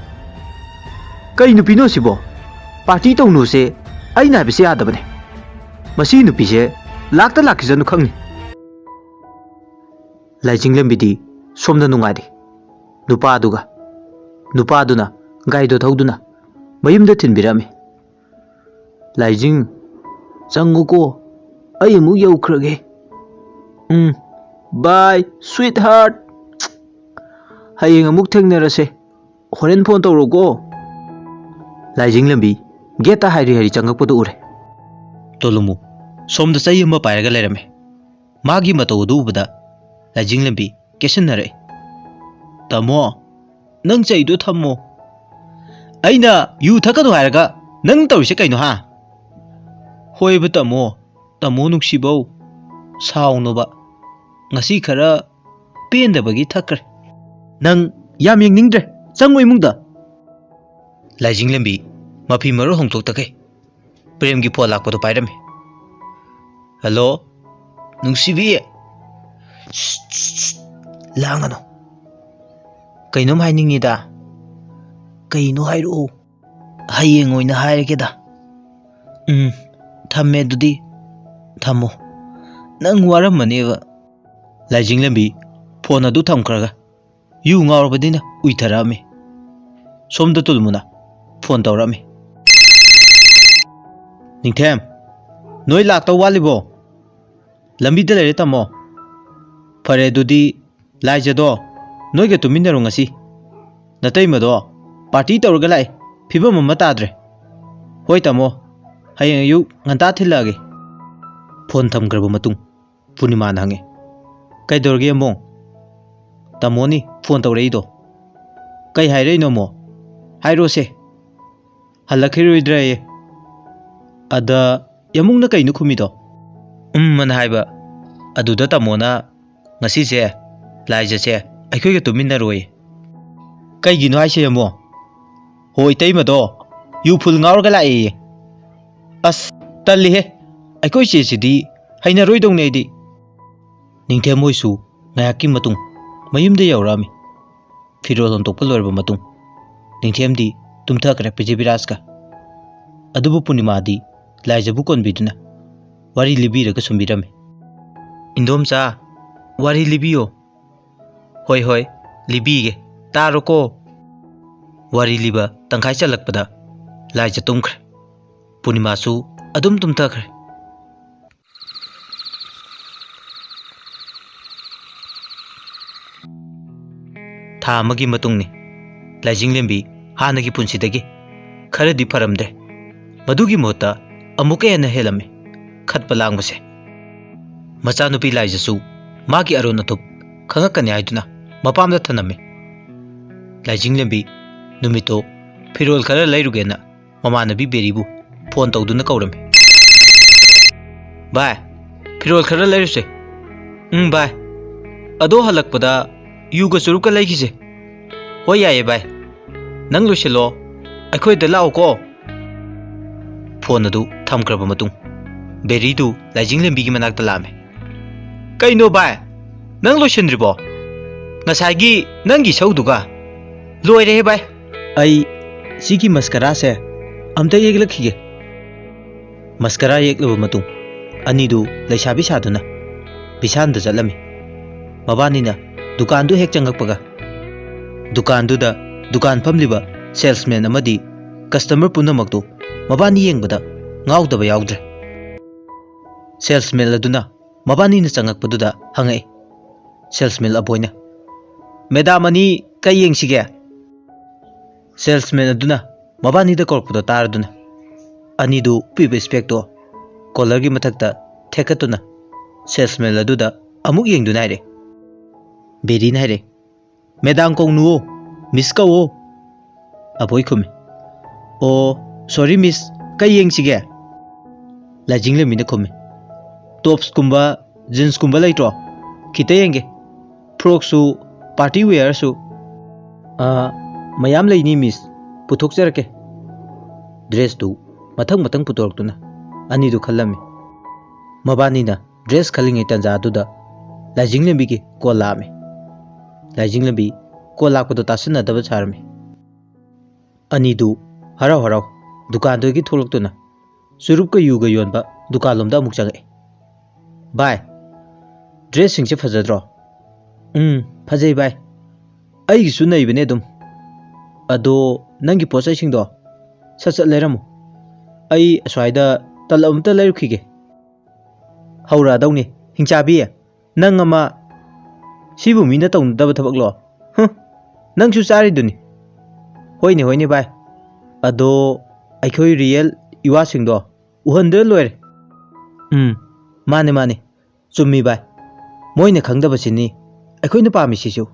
कई नुपीनो सिबो party तौनुसे अइना हाबिसे यादबने मसी नुपीसे लाक्ता लाखिजनु खंगनि लाइजिंग लेंबिदी सोमना नुंगादि नुपादुना गाइदो थौदुना मयुमदा थिनबिरामे लाइजिंग चंगुको अयमु यौख्रगे bye sweet heart हयेंग अमुक थेंगनरसे होरेन phone तौरोको लाइजिंग लेंबी गेटा हाइरी चंगकपदो उरे तोलुमु सोमदा चई अमा पाइरगा लेरमे मागी मतौदो उबदा लाइजिंग लेंबी केसनरे तमो नंग चईदो थम्मो अइना यु थकदो हाइरगा नंग तौरिसे कैनो हा होइबा तमो नुक्सिबौ साउनोबा ngasi khara pendabagi thakre nang yam yengningdre changoi mungda लाइजिंग लेंबी मफी मरो होंथोक तके प्रेम की फोन लापदो पाइरमे हेलो नुंसीबी लांगनो कइनोम हाइनिंगीदा कइनो हाइरो हयेंग ओइना हाइरगेदा थम्मे दुदी थम्मो नंग वारमनेबा लाइजिंग लेंबी फोन अदु थमखरगा यु ngawrabadina उइथरामे सोमदा तुलमुना फोन तौरमे निंथेम नोय लाक्ता वालिबो लंबीदा लेरे तमो फरे दुदी लाइजदो नोयगा तुमिनरो ngasi नतैमदो पार्टी तौरगा लाइ फिबम अमा ताद्रे होय तमो हयें अयु nganta थिलागे ꯐꯣꯟ ꯊꯝꯈ꯭ꯔꯕ ꯃꯇꯨꯡ ꯄꯨꯔꯅꯤꯃꯥꯅ ꯍꯪꯉꯦ, ꯀꯩꯗꯧꯔꯒꯦ ꯑꯃꯣ? ꯇꯥꯃꯣꯅꯤ ꯐꯣꯟ ꯇꯧꯔꯛꯏꯗꯣ. ꯀꯩ ꯍꯥꯏꯔꯛꯏꯅꯣ ꯑꯃꯣ? ꯍꯥꯏꯔꯣꯁꯦ. ꯍꯜꯂꯛꯈꯤꯔꯣꯏꯗ꯭ꯔꯥꯌꯦ. ꯑꯗ ꯌꯥꯃꯨꯡꯅ ꯀꯩꯅꯣ ꯈꯨꯝꯃꯤꯗꯣ? ꯑꯅ ꯍꯥꯏꯕ. ꯑꯗꯨꯗ ꯇꯥꯃꯣꯅ ꯉꯁꯤꯁꯦ ꯂꯥꯏꯖꯁꯦ ꯑꯩꯈꯣꯏꯒ ꯇꯨꯃꯤꯟꯅꯔꯣꯏ. ꯀꯩꯒꯤꯅꯣ ꯍꯥꯏꯁꯦ ꯑꯃꯣ? ꯍꯣꯏ ꯏꯇꯩꯃꯗꯣ ꯌꯨ ꯐꯨꯜ ꯉꯥꯎꯔꯒ ꯂꯥꯛꯑꯦꯌꯦ. ꯑꯁ ꯇꯜꯂꯤꯍꯦ, ꯑꯩꯈꯣꯏ ꯆꯦꯁꯤꯗꯤ ꯍꯩꯅꯔꯣꯏꯗꯧꯅꯦ ꯑꯩꯗꯤ. ꯅꯤꯡꯊꯦꯝ ꯍꯣꯏꯁꯨ ꯉꯥꯏꯍꯥꯛꯀꯤ ꯃꯇꯨꯡ ꯃꯌꯨꯝꯗ ꯌꯧꯔꯛꯑꯝꯃꯤ. ꯐꯤꯔꯣꯜ ꯍꯣꯡꯗꯣꯛꯄ ꯂꯣꯏꯔꯕ ꯃꯇꯨꯡ ꯅꯤꯡꯊꯦꯝꯗꯤ ꯇꯨꯝꯊꯈ꯭ꯔꯦ ꯄ꯭ꯔꯤꯊꯤꯕꯤꯔꯥꯖꯀ. ꯑꯗꯨꯕꯨ ꯄꯨꯔꯅꯤꯃꯥꯗꯤ ꯂꯥꯏꯖꯕꯨ ꯀꯣꯟꯕꯤꯗꯨꯅ ꯋꯥꯔꯤ ꯂꯤꯕꯤꯔꯒ ꯁꯨꯝꯕꯤꯔꯝꯃꯤ. ꯏꯟꯗꯣꯝꯆꯥ, ꯋꯥꯔꯤ ꯂꯤꯕꯤꯌꯣ. ꯍꯣꯏ ꯍꯣꯏ ꯂꯤꯕꯤꯒꯦ, ꯇꯥꯔꯣꯀꯣ. ꯋꯥꯔꯤ ꯂꯤꯕ ꯇꯪꯈꯥꯏ ꯆꯜꯂꯛꯄꯗ ꯂꯥꯏꯖ ꯇꯨꯝꯈ꯭ꯔꯦ. ꯄꯨꯔꯅꯤꯃꯥꯁꯨ ꯑꯗꯨꯝ ꯇꯨꯝꯊꯈ꯭ꯔꯦ. ꯊꯥ ꯑꯃꯒꯤ ꯃꯇꯨꯡꯅꯤ. ꯂꯥꯏꯖꯤꯡꯂꯦꯝꯕꯤ ꯍꯥꯟꯅꯒꯤ ꯄꯨꯟꯁꯤꯗꯒꯤ ꯈꯔꯗꯤ ꯐꯔꯝꯗ꯭ꯔꯦ. ꯃꯗꯨꯒꯤ ꯃꯍꯨꯠꯇ ꯑꯃꯨꯛꯀ ꯍꯦꯟꯅ ꯍꯦꯜꯂꯝꯃꯤ ꯈꯠꯄ ꯂꯥꯡꯕꯁꯦ. ꯃꯆꯥꯅꯨꯄꯤ ꯂꯥꯏꯖꯁꯨ ꯃꯥꯒꯤ ꯑꯔꯣꯟ ꯑꯊꯨꯞ ꯈꯪꯉꯛꯀꯅꯤ ꯍꯥꯏꯗꯨꯅ ꯃꯄꯥꯝꯗ ꯊꯅꯝꯃꯤ. ꯂꯥꯏꯖꯤꯡꯂꯦꯝꯕꯤ ꯅꯨꯃꯤꯠꯇꯣ ꯐꯤꯔꯣꯜ ꯈꯔ ꯂꯩꯔꯨꯒꯦꯅ ꯃꯃꯥꯟꯅꯕꯤ ꯕꯦꯔꯤꯕꯨ ꯐꯣꯟ ꯇꯧꯗꯨꯅ ꯀꯧꯔꯝꯃꯤ. ꯚꯥꯏ, ꯐꯤꯔꯣꯜ ꯈꯔ ꯂꯩꯔꯨꯁꯦ. ꯚꯥꯏ, ꯑꯗꯣ ꯍꯜꯂꯛꯄꯗ ꯌꯨꯒ ꯆꯨꯔꯨꯞꯀ ꯂꯩꯈꯤꯁꯦ. ꯍꯣꯏ ꯌꯥꯏꯌꯦ ꯚꯥꯏ, ꯅꯪ ꯂꯣꯏꯁꯤꯜꯂꯣ, ꯑꯩꯈꯣꯏꯗ ꯂꯥꯛꯑꯣꯀꯣ. ꯐꯣꯟ ꯑꯗꯨ ꯊꯝꯈ꯭ꯔꯕ ꯃꯇꯨꯡ ꯕꯦꯔꯤꯗꯨ ꯂꯥꯏꯖꯤꯡꯂꯦꯝꯕꯤꯒꯤ ꯃꯅꯥꯛꯇ ꯂꯥꯛꯑꯝꯃꯤ. ꯀꯩꯅꯣ ꯚꯥꯏ, ꯅꯪ ꯂꯣꯏꯁꯤꯟꯗ꯭ꯔꯤꯕꯣ? ꯉꯁꯥꯏꯒꯤ ꯅꯪꯒꯤ ꯏꯁꯧꯗꯨꯒ ꯂꯣꯏꯔꯦꯍꯦ ꯚꯥꯏ. ꯑꯩ ꯁꯤꯒꯤ ꯃꯁꯀꯔꯥꯁꯦ ꯑꯝꯇ ꯌꯦꯛꯂꯛꯈꯤꯒꯦ. ꯃꯁꯀꯔꯥ ꯌꯦꯛꯂꯕ ꯃꯇꯨꯡ ꯑꯅꯤꯗꯨ ꯂꯩꯁꯥꯕꯤ ꯁꯥꯗꯨꯅ ꯕꯤꯁꯥꯟꯗ ꯆꯠꯂꯝꯃꯤ. ꯃꯕꯥꯅꯤꯅ ꯗꯨꯀꯥꯟꯗꯨ ꯍꯦꯛ ꯆꯪꯉꯛꯄꯒ ꯗꯨꯀꯥꯟꯗꯨꯗ ꯗꯨꯀꯥꯟ ꯐꯝꯂꯤꯕ ꯁꯦꯜꯁꯃꯦꯟ ꯑꯃꯗꯤ ꯀꯁꯇꯃꯔ ꯄꯨꯝꯅꯃꯛꯇꯨ ꯃꯕꯥꯅꯤ ꯌꯦꯡꯕꯗ ꯉꯥꯎꯗꯕ ꯌꯥꯎꯗ꯭ꯔꯦ. ꯁꯦꯜꯁꯃꯦꯟ ꯑꯗꯨꯅ ꯃꯕꯥꯅꯤꯅ ꯆꯪꯉꯛꯄꯗꯨꯗ ꯍꯪꯉꯛꯏ. ꯁꯦꯜꯁꯃꯦꯟ ꯑꯕꯣꯏꯅ, ꯃꯦꯗꯥꯝ ꯑꯅꯤ ꯀꯩ ꯌꯦꯡꯁꯤꯒꯦ? ꯁꯦꯜꯁꯃꯦꯟ ꯑꯗꯨꯅ ꯃꯕꯥꯅꯤꯗ ꯀꯧꯔꯛꯄꯗꯣ ꯇꯥꯔꯗꯨꯅ ꯑꯅꯤꯗꯨ ꯄꯤꯕ ꯏꯁꯄꯦꯛꯇꯣ ꯀꯣꯂꯔꯒꯤ ꯃꯊꯛꯇ ꯊꯦꯛꯀꯠꯇꯨꯅ ꯁꯦꯜꯁꯃꯦꯟ ꯑꯗꯨꯗ ꯑꯃꯨꯛ ꯌꯦꯡꯗꯨꯅ ꯍꯥꯏꯔꯦ. ꯕꯦꯔꯤꯅ ꯍꯥꯏꯔꯦ, ꯃꯦꯗꯥꯝ ꯀꯧꯅꯨꯋꯣ, ꯃꯤꯁ ꯀꯧꯋꯣ. ꯑꯕꯣꯏ ꯈꯨꯝꯃꯤ, ꯑꯣ ꯁꯣꯔꯤ ꯃꯤꯁ, ꯀꯩ ꯌꯦꯡꯁꯤꯒꯦ? ꯂꯥꯏꯖꯤꯡꯂꯦꯝꯕꯤꯅ ꯈꯨꯝꯃꯤ, ꯇꯣꯞꯁꯀꯨꯝꯕ ꯖꯤꯟꯁꯀꯨꯝꯕ ꯂꯩꯇ꯭ꯔꯣ? ꯈꯤꯇ ꯌꯦꯡꯒꯦ. ꯐ꯭ꯔꯣꯛꯁꯨ ꯄꯥꯔꯇꯤ ꯋꯦꯌꯔꯁꯨ. ꯃꯌꯥꯝ ꯂꯩꯅꯤ ꯃꯤꯁ, ꯄꯨꯊꯣꯛꯆꯔꯛꯀꯦ. ꯗ꯭ꯔꯦꯁꯇꯨ ꯃꯊꯪ ꯃꯊꯪ ꯄꯨꯊꯣꯔꯛꯇꯨꯅ ꯑꯅꯤꯗꯨ ꯈꯜꯂꯝꯃꯤ. ꯃꯕꯥꯅꯤꯅ ꯗ꯭ꯔꯦꯁ ꯈꯜꯂꯤꯉꯩ ꯇꯥꯟꯖꯥ ꯑꯗꯨꯗ ꯂꯥꯏꯖꯤꯡꯂꯦꯝꯕꯤꯒꯤ ꯀꯣꯜ ꯂꯥꯛꯑꯝꯃꯤ. ꯂꯥꯏꯖꯤꯡꯂꯦꯝꯕꯤ ꯀꯣꯜ ꯂꯥꯛꯄꯗꯣ ꯇꯥꯁꯤꯟꯅꯗꯕ ꯁꯥꯔꯝꯃꯤ. ꯑꯅꯤꯗꯨ ꯍꯔꯥꯎ ꯍꯔꯥꯎ ꯗꯨꯀꯥꯟꯗꯒꯤ ꯊꯣꯛꯂꯛꯇꯨꯅ ꯆꯨꯔꯨꯞꯀ ꯌꯨꯒ ꯌꯣꯟꯕ ꯗꯨꯀꯥꯟꯂꯣꯝꯗ ꯑꯃꯨꯛ ꯆꯪꯉꯛꯏ. ꯚꯥꯏ, ꯗ꯭ꯔꯦꯁꯁꯤꯡꯁꯦ ꯐꯖꯗ꯭ꯔꯣ? ꯐꯖꯩ ꯚꯥꯏ, ꯑꯩꯒꯤꯁꯨ ꯅꯩꯕꯅꯦ ꯑꯗꯨꯝ. ꯑꯗꯣ ꯅꯪꯒꯤ ꯄꯣꯠ ꯆꯩꯁꯤꯡꯗꯣ ꯁꯠ ꯁꯠ ꯂꯩꯔꯝꯃꯨ. ꯑꯩ ꯑꯁ꯭ꯋꯥꯏꯗ ꯇꯂꯞ ꯑꯃꯇ ꯂꯩꯔꯨꯈꯤꯒꯦ. ꯍꯧꯔꯛꯑꯗꯧꯅꯤ ꯍꯤꯡꯆꯥꯕꯤ, ꯅꯪ ꯑꯃ, ꯁꯤꯕꯨ ꯃꯤꯅ ꯇꯧꯅꯗꯕ ꯊꯕꯛꯂꯣ? ꯅꯪꯁꯨ ꯆꯥꯔꯤꯗꯨꯅꯤ. ꯍꯣꯏꯅꯦ ꯍꯣꯏꯅꯦ ꯚꯥꯏ, ꯑꯗꯣ ꯑꯩꯈꯣꯏ ꯔꯤꯌꯦꯜ ꯏꯋꯥꯁꯤꯡꯗꯣ ꯎꯍꯟꯗ꯭ꯔ ꯂꯣꯏꯔꯦ. ꯃꯥꯅꯦ ꯃꯥꯅꯦ, ꯆꯨꯝꯃꯤ ꯚꯥꯏ, ꯃꯣꯏꯅ ꯈꯪꯗꯕꯁꯤꯅꯤ ꯑꯩꯈꯣꯏꯅ ꯄꯥꯝꯃꯤꯁꯤꯁꯨ.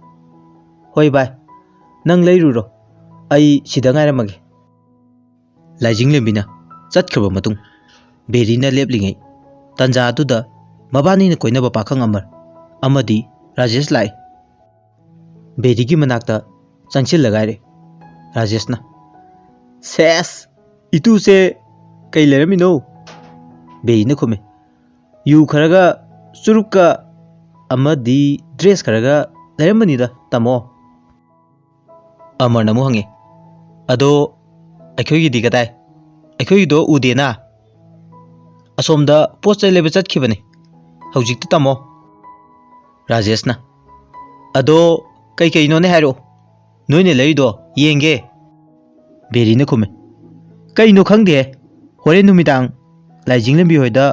ꯍꯣꯏ ꯚꯥꯏ, ꯅꯪ ꯂꯩꯔꯨꯔꯣ, ꯑꯩ ꯁꯤꯗ ꯉꯥꯏꯔꯝꯃꯒꯦ. ꯂꯥꯏꯖꯤꯡꯂꯦꯝꯕꯤꯅ ꯆꯠꯈ꯭ꯔꯕ ꯃꯇꯨꯡ ꯕꯦꯔꯤꯅ ꯂꯦꯞꯂꯤꯉꯩ ꯇꯥꯟꯖꯥ ꯑꯗꯨꯗ ꯃꯕꯥꯅꯤꯅ ꯀꯣꯏꯅꯕ ꯄꯥꯈꯪ ꯑꯃꯔ ꯑꯃꯗꯤ ꯔꯥꯖꯦꯁ ꯂꯥꯛꯏ. ꯕꯦꯔꯤꯒꯤ ꯃꯅꯥꯛꯇ ꯆꯪꯁꯤꯜꯂꯒ ꯍꯥꯏꯔꯦ. ꯔꯥꯖꯦꯁꯅ, ꯁꯦꯁ, ꯏꯇꯨꯁꯦ ꯀꯩ ꯂꯩꯔꯝꯃꯤꯅꯣ? ꯕꯦꯔꯤꯅ ꯈꯨꯝꯃꯤ, ꯌꯨ ꯈꯔꯒ ꯆꯨꯔꯨꯞꯀ ꯑꯃꯗꯤ ꯗ꯭ꯔꯦꯁ ꯈꯔꯒ ꯂꯩꯔꯝꯕꯅꯤꯗ ꯇꯥꯃꯣ. ꯑꯃꯔꯅ ꯑꯃꯨꯛ ꯍꯪꯉꯤ, ꯑꯗꯣ ꯑꯩꯈꯣꯏꯒꯤꯗꯤ ꯀꯗꯥꯏ? ꯑꯩꯈꯣꯏꯒꯤꯗꯣ ꯎꯗꯦꯅ. ꯑꯁꯣꯝꯗ ꯄꯣꯠ ꯆꯩ ꯂꯩꯕ ꯆꯠꯈꯤꯕꯅꯤ ꯍꯧꯖꯤꯛꯇ ꯇꯥꯃꯣ. ꯔꯥꯖꯦꯁꯅ, ꯑꯗꯣ ꯀꯩꯀꯩꯅꯣꯅꯦ ꯍꯥꯏꯔꯛꯑꯣ, ꯅꯣꯏꯅ ꯂꯩꯔꯤꯗꯣ ꯌꯦꯡꯒꯦ. ꯕꯦꯔꯤꯅ ꯈꯨꯝꯃꯤ, ꯀꯩꯅꯣ ꯈꯪꯗꯦ, ꯍꯣꯔꯦꯟ ꯅꯨꯃꯤꯗꯥꯡ ꯂꯥꯏꯖꯤꯡꯂꯦꯝꯕꯤ ꯍꯣꯏꯗ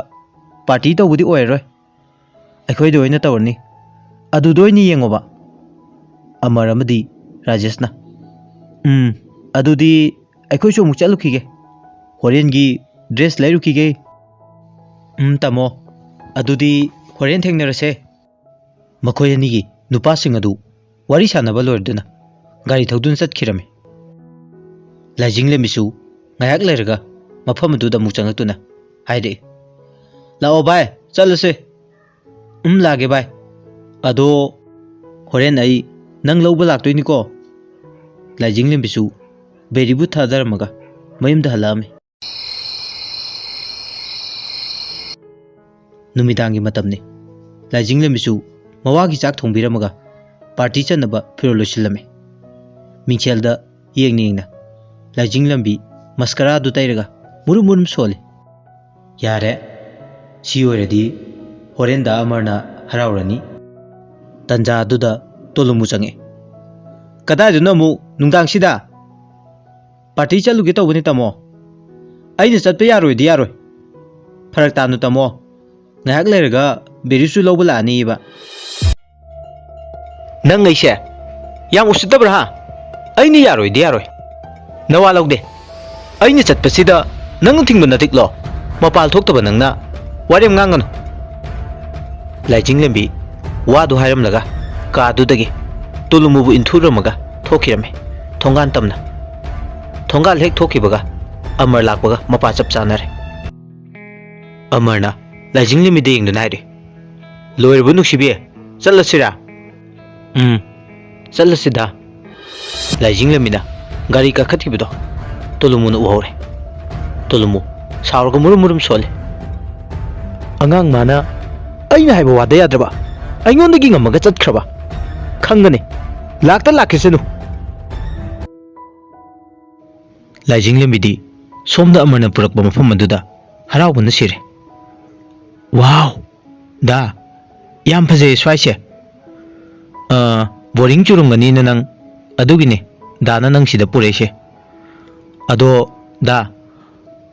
ꯄꯥꯔꯇꯤ ꯇꯧꯕꯗꯤ ꯑꯣꯏꯔꯔꯣꯏ, ꯑꯩꯈꯣꯏꯗ ꯑꯣꯏꯅ ꯇꯧꯔꯅꯤ, ꯑꯗꯨꯗ ꯑꯣꯏꯅ ꯌꯦꯡꯉꯣꯕ. ꯑꯃꯔ ꯑꯃꯗꯤ ꯔꯥꯖꯦꯁꯅ, ꯑꯗꯨꯗꯤ ꯑꯩꯈꯣꯏꯁꯨ ꯑꯃꯨꯛ ꯆꯠꯂꯨꯈꯤꯒꯦ, ꯍꯣꯔꯦꯟꯒꯤ ꯗ꯭ꯔꯦꯁ ꯂꯩꯔꯨꯈꯤꯒꯦ. ꯇꯥꯃꯣ, ꯑꯗꯨꯗꯤ ꯍꯣꯔꯦꯟ ꯊꯦꯡꯅꯔꯁꯦ ꯃꯈꯣꯏ ꯑꯅꯤꯒꯤ ꯅꯨꯄꯥꯁꯤꯡ ꯑꯗꯨ ꯋꯥꯔꯤ ꯁꯥꯟꯅꯕ ꯂꯣꯏꯔꯗꯨꯅ ꯒꯥꯔꯤ ꯊꯧꯗꯨꯅ ꯆꯠꯈꯤꯔꯝꯃꯤ ꯂꯥꯏꯖꯤꯡꯂꯦꯝꯕꯤꯁꯨ ꯉꯥꯏꯍꯥꯛ ꯂꯩꯔꯒ ꯃꯐꯝ ꯑꯗꯨꯗ ꯑꯃꯨꯛ ꯆꯪꯉꯛꯇꯨꯅ ꯍꯥꯏꯔꯛꯏ ꯂꯥꯛꯑꯣ ꯚꯥꯏ ꯆꯠꯂꯁꯦ ꯂꯥꯛꯑꯒꯦ ꯚꯥꯏ ꯑꯗꯣ ꯍꯣꯔꯦꯟ ꯑꯩ ꯅꯪ ꯂꯧꯕ ꯂꯥꯛꯇꯣꯏꯅꯤꯀꯣ ꯂꯥꯏꯖꯤꯡꯂꯦꯝꯕꯤꯁꯨ ꯕꯦꯔꯤꯕꯨ ꯊꯥꯗꯔꯝꯃꯒ ꯃꯌꯨꯝꯗ ꯍꯜꯂꯛꯑꯝꯃꯤ ꯅꯨꯃꯤꯗꯥꯡꯒꯤ ꯃꯇꯝꯅꯤ ꯂꯥꯏꯖꯤꯡꯂꯦꯝꯕꯤꯁꯨ ꯃꯋꯥꯒꯤ ꯆꯥꯛ ꯊꯣꯡꯕꯤꯔꯝꯃꯒ ꯄꯥꯔꯇꯤ ꯆꯠꯅꯕ ꯐꯤꯔꯣꯜ ꯂꯣꯏꯁꯤꯜꯂꯝꯃꯤ ꯃꯤꯡꯁꯦꯜꯗ ꯌꯦꯡꯅ ꯂꯥꯏꯖꯤꯡꯂꯦꯝꯕꯤ ꯃꯁꯀꯔꯥꯗꯨ ꯇꯩꯔꯒ ꯃꯨꯔꯨꯝ ꯃꯨꯔꯨꯝ ꯁꯣꯜꯂꯤ ꯌꯥꯔꯦ ꯁꯤ ꯑꯣꯏꯔꯗꯤ ꯍꯣꯔꯦꯟꯗ ꯑꯃꯔꯅ ꯍꯔꯥꯎꯔꯅꯤ ꯇꯟꯖꯥ ꯑꯗꯨꯗ ꯇꯣꯂꯨꯃꯨ ꯆꯪꯉꯛꯏ ꯀꯗꯥꯏꯗꯅꯣ ꯑꯃꯨꯛ ꯅꯨꯡꯗꯥꯡꯁꯤꯗ ꯄꯥꯔꯇꯤ ꯆꯠꯂꯨꯒꯦ ꯇꯧꯕꯅꯤ ꯇꯥꯃꯣ ꯑꯩꯅ ꯆꯠꯄ ꯌꯥꯔꯣꯏꯗꯤ ꯌꯥꯔꯣꯏ ꯐꯔꯛ ꯇꯥꯅꯨ ꯇꯥꯃꯣ ꯉꯥꯏꯍꯥꯛ ꯂꯩꯔꯒ ꯕꯦꯔꯤꯁꯨ ꯂꯧꯕ ꯂꯥꯛꯑꯅꯤꯕ ꯅꯪ ꯑꯩꯁꯦ ꯌꯥꯝ ꯎꯁꯤꯠꯇꯕ꯭ꯔꯥ ꯍꯥ ꯑꯩꯅ ꯌꯥꯔꯣꯏꯗꯤ ꯌꯥꯔꯣꯏ ꯅꯋꯥ ꯂꯧꯗꯦ ꯑꯩꯅ ꯆꯠꯄꯁꯤꯗ ꯅꯪꯅ ꯊꯤꯡꯕ ꯅꯠꯇꯤꯛꯂꯣ ꯃꯄꯥꯜ ꯊꯣꯛꯇꯕ ꯅꯪꯅ ꯋꯥꯔꯦꯝ ꯉꯥꯡꯒꯅꯨ ꯂꯥꯏꯖꯤꯡꯂꯦꯝꯕꯤ ꯋꯥꯗꯨ ꯍꯥꯏꯔꯝꯂꯒ ꯀꯥꯗꯨꯗꯒꯤ ꯇꯨꯂꯨꯃꯨꯕꯨ ꯏꯟꯊꯨꯔꯝꯃꯒ ꯊꯣꯛꯈꯤꯔꯝꯃꯤ ꯊꯣꯡꯒꯥꯟ ꯇꯝꯅ ꯊꯣꯡꯒꯥꯜ ꯍꯦꯛ ꯊꯣꯛꯈꯤꯕꯒ ꯑꯃꯔ ꯂꯥꯛꯄꯒ ꯃꯄꯥ ꯆꯞ ꯆꯥꯅꯔꯦ ꯑꯃꯔꯅ ꯂꯥꯏꯖꯤꯡꯂꯦꯝꯕꯤꯗ ꯌꯦꯡꯗꯨꯅ ꯍꯥꯏꯔꯤ ꯂꯣꯏꯔꯕ ꯅꯨꯡꯁꯤꯕꯤ ꯆꯠꯂꯁꯤꯔꯥ ꯆꯠꯂꯁꯤꯗ ꯂꯥꯏꯖꯤꯡꯂꯦꯝꯕꯤꯅ ꯒꯥꯔꯤ ꯀꯥꯈꯠꯈꯤꯕꯗꯣ ꯇꯣꯂꯨꯃꯨꯅ ꯎꯍꯧꯔꯦ ꯇꯣꯂꯨꯃꯨ ꯁꯥꯎꯔꯒ ꯃꯨꯔꯨꯝ ꯃꯨꯔꯨꯝ ꯁꯣꯜꯂꯤ ꯑꯉꯥꯡ ꯃꯥꯅ ꯑꯩꯅ ꯍꯥꯏꯕ ꯋꯥꯗ ꯌꯥꯗ꯭ꯔꯕ ꯑꯩꯉꯣꯟꯗꯒꯤ ꯉꯝꯃꯒ ꯆꯠꯈ꯭ꯔꯕ ꯈꯪꯒꯅꯤ ꯂꯥꯛꯇ ꯂꯥꯛꯈꯤꯁꯅꯨ ꯂꯥꯏꯖꯤꯡꯂꯦꯝꯕꯤꯗꯤ ꯁꯣꯝꯗ ꯑꯃꯔꯅ ꯄꯨꯔꯛꯄ ꯃꯐꯝ ꯑꯗꯨꯗ ꯍꯔꯥꯎꯕꯅ ꯁꯤꯔꯦ ꯋꯥꯎ ꯗꯥ ꯌꯥꯝ ꯐꯖꯩ ꯁ꯭ꯋꯥꯏꯁꯦ ꯕꯣꯔꯤꯡ ꯆꯨꯔꯝꯒꯅꯤꯅ ꯅꯪ ꯑꯗꯨꯒꯤꯅꯦ ꯗꯥꯅ ꯅꯪ ꯁꯤꯗ ꯄꯨꯔꯛꯏꯁꯦ ꯑꯗꯣ ꯗꯥ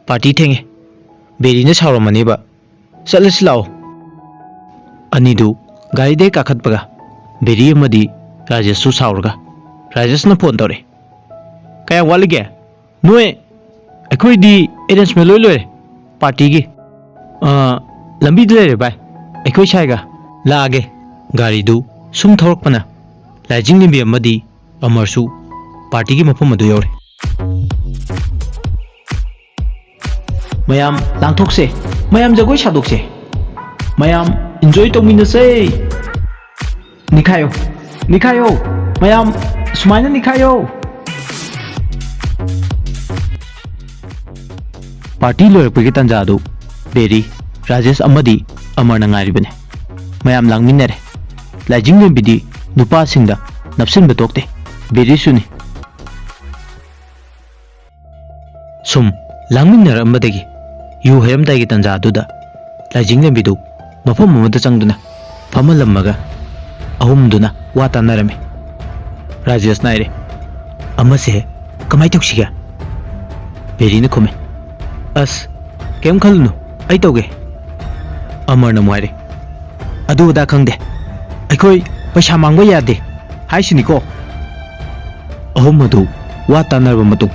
ꯄꯥꯔꯇꯤ ꯊꯦꯡꯉꯦ ꯕꯦꯔꯤꯅ ꯁꯥꯎꯔꯝꯃꯅꯤꯕ ꯆꯠꯂꯁꯤ ꯂꯥꯛꯑꯣ ꯑꯅꯤꯗꯨ ꯒꯥꯔꯤꯗꯩ ꯀꯥꯈꯠꯄꯒ ꯕꯦꯔꯤ ꯑꯃꯗꯤ ꯔꯥꯖꯦꯁꯁꯨ ꯁꯥꯎꯔꯒ ꯔꯥꯖꯦꯁꯅ ꯐꯣꯟ ꯇꯧꯔꯛꯑꯦ ꯀꯌꯥ ꯋꯥꯠꯂꯤꯒꯦ ꯅꯣꯏ ꯑꯩꯈꯣꯏꯗꯤ ꯑꯦꯔꯦꯟꯖꯃꯦꯟ ꯂꯣꯏ ꯂꯣꯏꯔꯦ ꯄꯥꯔꯇꯤꯒꯤ ꯂꯝꯕꯤꯗ ꯂꯩꯔꯦ ꯚꯥꯏ ꯑꯩꯈꯣꯏ ꯁꯥꯏꯒ ꯂꯥꯛꯑꯒꯦ ꯒꯥꯔꯤꯗꯨ ꯁꯨꯝ ꯊꯧꯔꯛꯄꯅ ꯂꯥꯏꯖꯤꯡꯂꯦꯝꯕꯤ ꯑꯃꯗꯤ ꯑꯃꯔꯁꯨ ꯄꯥꯔꯇꯤꯒꯤ ꯃꯐꯝ ꯑꯗꯨ ꯌꯧꯔꯦ ꯃꯌꯥꯝ ꯂꯥꯡꯊꯣꯛꯁꯦ ꯃꯌꯥꯝ ꯖꯒꯣꯏ ꯁꯥꯗꯣꯛꯁꯦ ꯃꯌꯥꯝ ꯏꯟꯖꯣꯏ ꯇꯧꯃꯤꯟꯅꯁꯦ ꯅꯤꯈꯥꯏꯌꯣ ꯅꯤꯈꯥꯏꯌꯣ ꯃꯌꯥꯝ ꯁꯨꯃꯥꯏꯅ ꯅꯤꯈꯥꯏꯌꯣ ꯄꯥꯔꯇꯤ ꯂꯣꯏꯔꯛꯄꯒꯤ ꯇꯥꯟꯖꯥꯗꯨ ꯕꯦꯔꯤ ꯔꯥꯖꯦꯁ ꯑꯃꯗꯤ ꯑꯃꯔꯅ ꯉꯥꯏꯔꯤꯕꯅꯤ ꯃꯌꯥꯝ ꯂꯥꯡꯃꯤꯟꯅꯔꯦ ꯂꯥꯏꯖꯤꯡꯂꯦꯝꯕꯤꯗꯤ ꯅꯨꯄꯥꯁꯤꯡꯗ ꯅꯞꯁꯤꯟꯕ ꯇꯣꯛꯇꯦ ꯕꯦꯔꯤꯁꯨꯅꯤ ꯁꯨꯝ ꯂꯥꯡꯃꯤꯟꯅꯔꯝꯕꯗꯒꯤ ꯌꯨ ꯍꯩꯔꯝꯗꯥꯏꯒꯤ ꯇꯥꯟꯖꯥ ꯑꯗꯨꯗ ꯂꯥꯏꯖꯤꯡꯂꯦꯝꯕꯤꯗꯨ ꯃꯐꯝ ꯑꯃꯗ ꯆꯪꯗꯨꯅ ꯐꯝꯍꯜꯂꯝꯃꯒ ꯑꯍꯨꯝꯗꯨꯅ ꯋꯥ ꯇꯥꯟꯅꯔꯝꯃꯤ ꯔꯥꯖꯦꯁꯅ ꯍꯥꯏꯔꯦ ꯑꯃꯁꯦ ꯀꯃꯥꯏ ꯇꯧꯁꯤꯒꯦ ꯕꯦꯔꯤꯅ ꯈꯨꯝꯃꯦ ꯑꯁ ꯀꯩꯝ ꯈꯜꯂꯨꯅꯨ ꯑꯩ ꯇꯧꯒꯦ ꯑꯃꯔꯅ ꯑꯃꯨꯛ ꯍꯥꯏꯔꯦ ꯑꯗꯨ ꯑꯗꯥ ꯈꯪꯗꯦ ꯑꯩꯈꯣই ꯄꯩꯁꯥ ꯃꯥꯡꯕ ꯌꯥꯗꯦ ꯍꯥꯏꯁꯤꯅꯤꯀꯣ ꯑꯍꯨꯝ ꯑꯗꯨ ꯋꯥ ꯇꯥꯟꯅꯔꯕ ꯃꯇꯨꯡ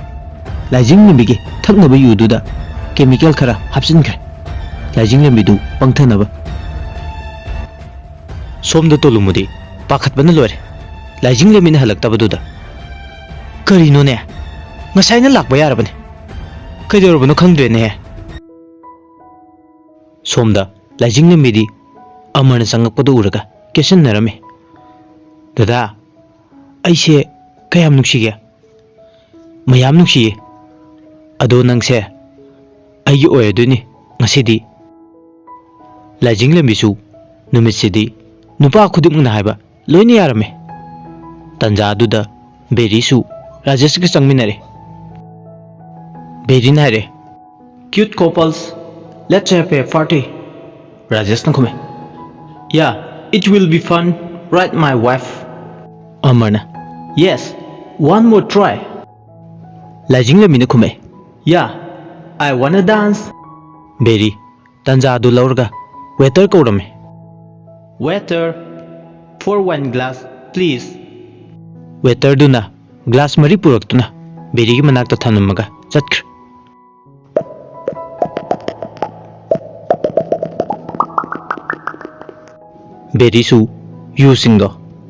ꯂꯥꯏꯖꯤꯡꯂꯦꯝꯕꯤꯒꯤ ꯊꯛꯅꯕ ꯌꯨꯗꯨꯗ ꯀꯦꯃꯤꯀꯦꯜ ꯈꯔ ꯍꯥꯞꯆꯤꯟꯈ꯭ꯔꯦ ꯂꯥꯏꯖꯤꯡꯂꯦꯝꯕꯤꯗꯨ ꯄꯪꯊꯅꯕ ꯁꯣꯝꯗ ꯇꯣꯂꯨꯃꯨꯗꯤ ꯄꯥꯈꯠꯄꯅ ꯂꯣꯏꯔꯦ ꯂꯥꯏꯖꯤꯡꯂꯦꯝꯕꯤꯅ ꯍꯜꯂꯛꯇꯕꯗꯨꯗ ꯀꯔꯤꯅꯣꯅꯦ ꯉꯁꯥꯏꯅ ꯂꯥꯛꯄ ꯌꯥꯔꯕꯅꯦ ꯀꯩꯗꯧꯔꯕꯅꯣ ꯈꯪꯗ꯭ꯔꯦꯅꯦ ꯁꯣꯝꯗ ꯂꯥꯏꯖꯤꯡꯂꯦꯝꯕꯤꯗꯤ ꯑꯃꯔꯅ ꯆꯪꯉꯛꯄꯗꯨ ꯎꯔꯒ ꯀꯦꯁꯟꯅꯔꯝꯃꯤ ꯗꯗꯥ ꯑꯩꯁꯦ ꯀꯌꯥꯝ ꯅꯨꯡꯁꯤꯒꯦ ꯃꯌꯥꯝ ꯅꯨꯡꯁꯤꯌꯦ ꯑꯗꯣ ꯅꯪꯁꯦ ꯑꯩꯒꯤ ꯑꯣꯏꯔꯗꯣꯏꯅꯤ ꯉꯁꯤꯗꯤ ꯂꯥꯏꯖꯤꯡꯂꯦꯝꯕꯤꯁꯨ ꯅꯨꯃꯤꯠꯁꯤꯗꯤ ꯅꯨꯄꯥ ꯈꯨꯗꯤꯡꯃꯛꯅ ꯍꯥꯏꯕ ꯂꯣꯏꯅ ꯌꯥꯔꯝꯃꯦ ꯇꯟꯖꯥ ꯑꯗꯨꯗ ꯕꯦꯔꯤꯁꯨ ꯔꯥꯖꯦꯁꯀ ꯆꯪꯃꯤꯟꯅꯔꯦ ꯕꯦꯔꯤꯅ ꯍꯥꯏꯔꯦ cute couples let's have a party ꯔꯥꯖꯦꯁꯅ ꯈꯨꯝꯃꯦ ꯌꯥ it will be fun right my wife ꯑꯃꯔꯅ ꯌꯦꯁ ꯋꯥꯟ ꯃꯣꯔ ꯇ꯭राꯏ ꯂꯥꯏꯖꯤꯡꯂꯦꯝꯕꯤꯅ ꯈꯨꯝꯃꯦ ꯌꯥ ꯑꯥꯏ ꯋꯥꯟꯅ ꯗꯥꯟꯁ ꯕꯦꯔꯤ ꯇꯟꯖꯥ ꯑꯗꯨ ꯂꯧꯔꯒ ꯋꯦꯇꯔ ꯀꯧꯔꯝꯃꯦ waiter for wine glass please ꯋꯦꯇꯔꯗꯨꯅ ꯒ꯭ꯂꯥꯁ ꯃꯔꯤ ꯄꯨꯔꯛꯇꯨꯅ ꯕꯦꯔꯤꯒꯤ ꯃꯅꯥꯛꯇ ꯊꯝꯂꯝꯃꯒ ꯆꯠꯈ꯭ꯔꯦ Berisu yu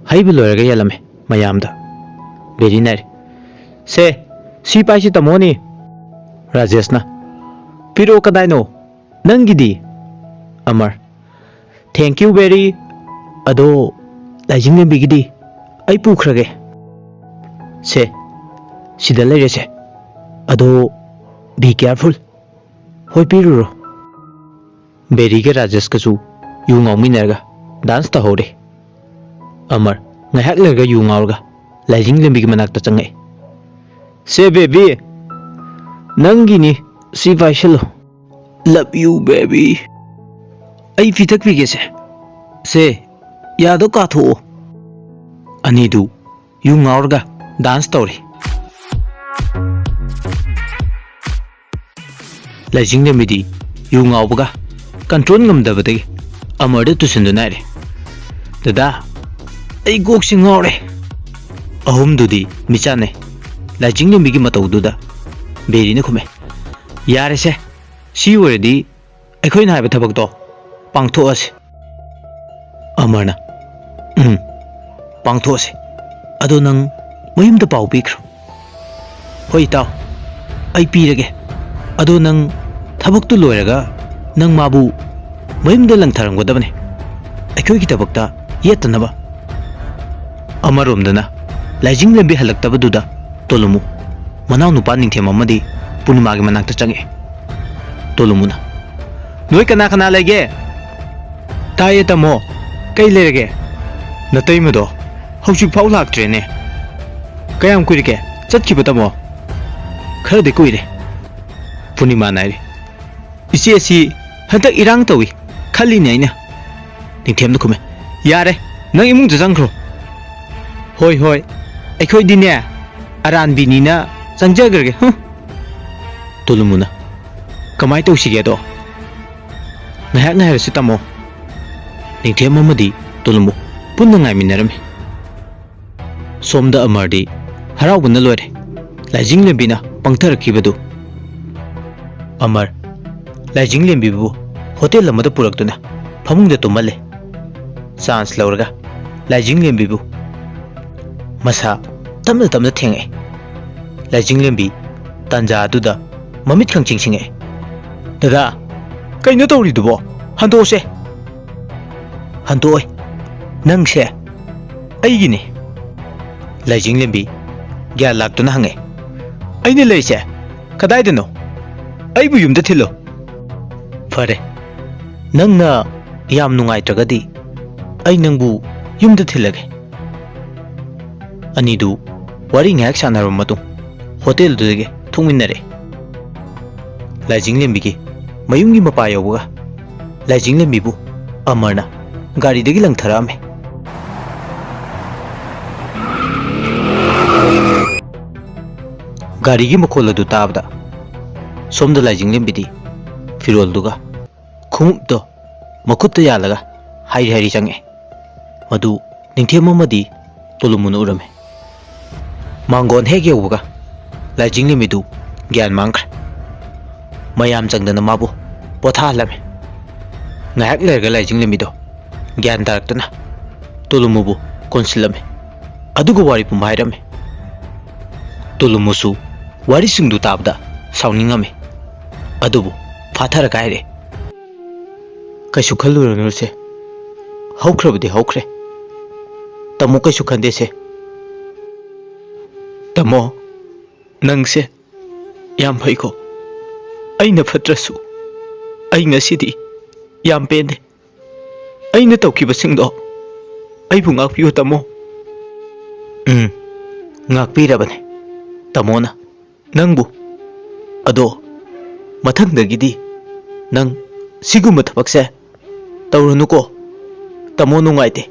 haibu loiraga yalame mayamda. Beri nari. Se, si paisi tamoni. Rajeshna. Piro kadaino. Nangidi. Amar. Thank you Beri. Ado laijing lembigidi. Ai pukhrage. Se, sida leirese. Ado be careful. Hoi piruro. Beri ke Rajesh kasu yu ngauminarga dance ta hore. Amar ngahak lerga yu ngaurga laijing lembigi manakta changai. Se baby nangini si vaishalo. Love you baby. Ai fitak pige se yado ka tho. Anidu yu ngaurga dance tawri. Laijing lembidi yu ngaubaga control ngamdabadagi Amarda tusindunare. Dada ai gok singore. Ahum dudi michane. Laijing lembigi mataududa Beri ne khume. Yare se si already akhoi na haiba thabak to pangtho ase. Amarna pangtho ase. Ado nang mayumda pau pikro. Hoi taw ai pirage. Ado nang thabak tu loiraga nang mabu mayumda lang tharanggodabane. Akhoi ki tabakta yetanaba. Amaromdana laijing lembi halaktabaduda tolumu manaw nupa ningthem amadi punimagi manakta change. Tolumuna. Noi kana kana lege. Taye tamo kai lerege. Natai mado hauju phau laktrene. Kayam kuirike chatkiba tamo. Khade kuire. Punima nairi. Isi si hantak irang tawi khali ne aina. Ningthem da khume. Yare nang imung jangkhro. Hoi hoi. Akhoi dine aran binina changjagarge. Tolumuna. Kamai tawsige do. Ngahak ngahar si tamo. Ningthem amadi tolumu punna ngai minarame. Somda amardi haraubuna loire. Laijing lembina pangtharakibadu. Amar laijing lembibu hotel amada puraktuna phamungda tumalle. Chance lauraga laijing lembibu masa tamna tamna thengai. Laijing lembi tanja aduda mamit khang chingsinge. Dada kaino tawridubo handose. Handoi nangse aigini. Laijing lembi gya laktuna hange. Aine leise kadaidano aibu yumda thilo. Fare nangna yam nungaitragadi ai nangbu yumda thilage. Anidu wari ngak sanarum matung hotel dudege thungminare. Laijing lembigi mayumgi mapa yawga laijing lembibu Amarna gari dagi langtharame. Gari gi makhol adu tabda somda laijing lembidi firol duga khumupdo makutta yalaga hai hari change. Madu ningthem amadi tolumuna urame. Mangon hege uga laijing lembidu gyan mangkhre. Mayam changdana mabu potha lame. Ngahak lerga laijing lembido gyan daraktana tolumubu konsilame. Adugo wari pumhairame. Tolumusu wari singdu tabda sauningame. Adubu fathara kaire. Kaisu khalurunuse haukrabudi haukre. Tamo kaisu khandese. Tamo nangse yam phaiko. Aina phatrasu ai ngasidi yam pende. Aina tawkibasingdo aibu ngakpiyo tamo. Ngakpirabane tamona nangbu. Ado mathangdagidi nang siguma thabakse tawrunuko tamo nungaite.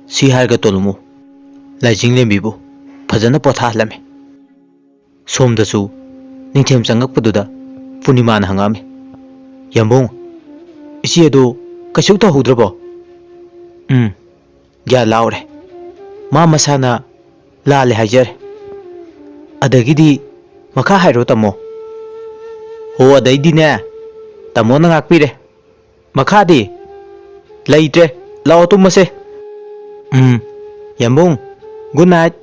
Si harga tolumu laijing lembibu fajana pothalame. Somdasu ningthem changakpaduda punimana hangame. Yambong isi ado kaisu tahudrabo. Gya laure ma masana lale hajare. Adagidi makha hairo tamo. Ho adaidi ne tamo na ngakpire. Makha di ꯂꯩꯇ꯭ꯔꯦ ꯂꯥꯛꯑꯣ ꯇꯨꯝꯃꯁꯦ ꯌꯥꯝꯕꯨꯡ good night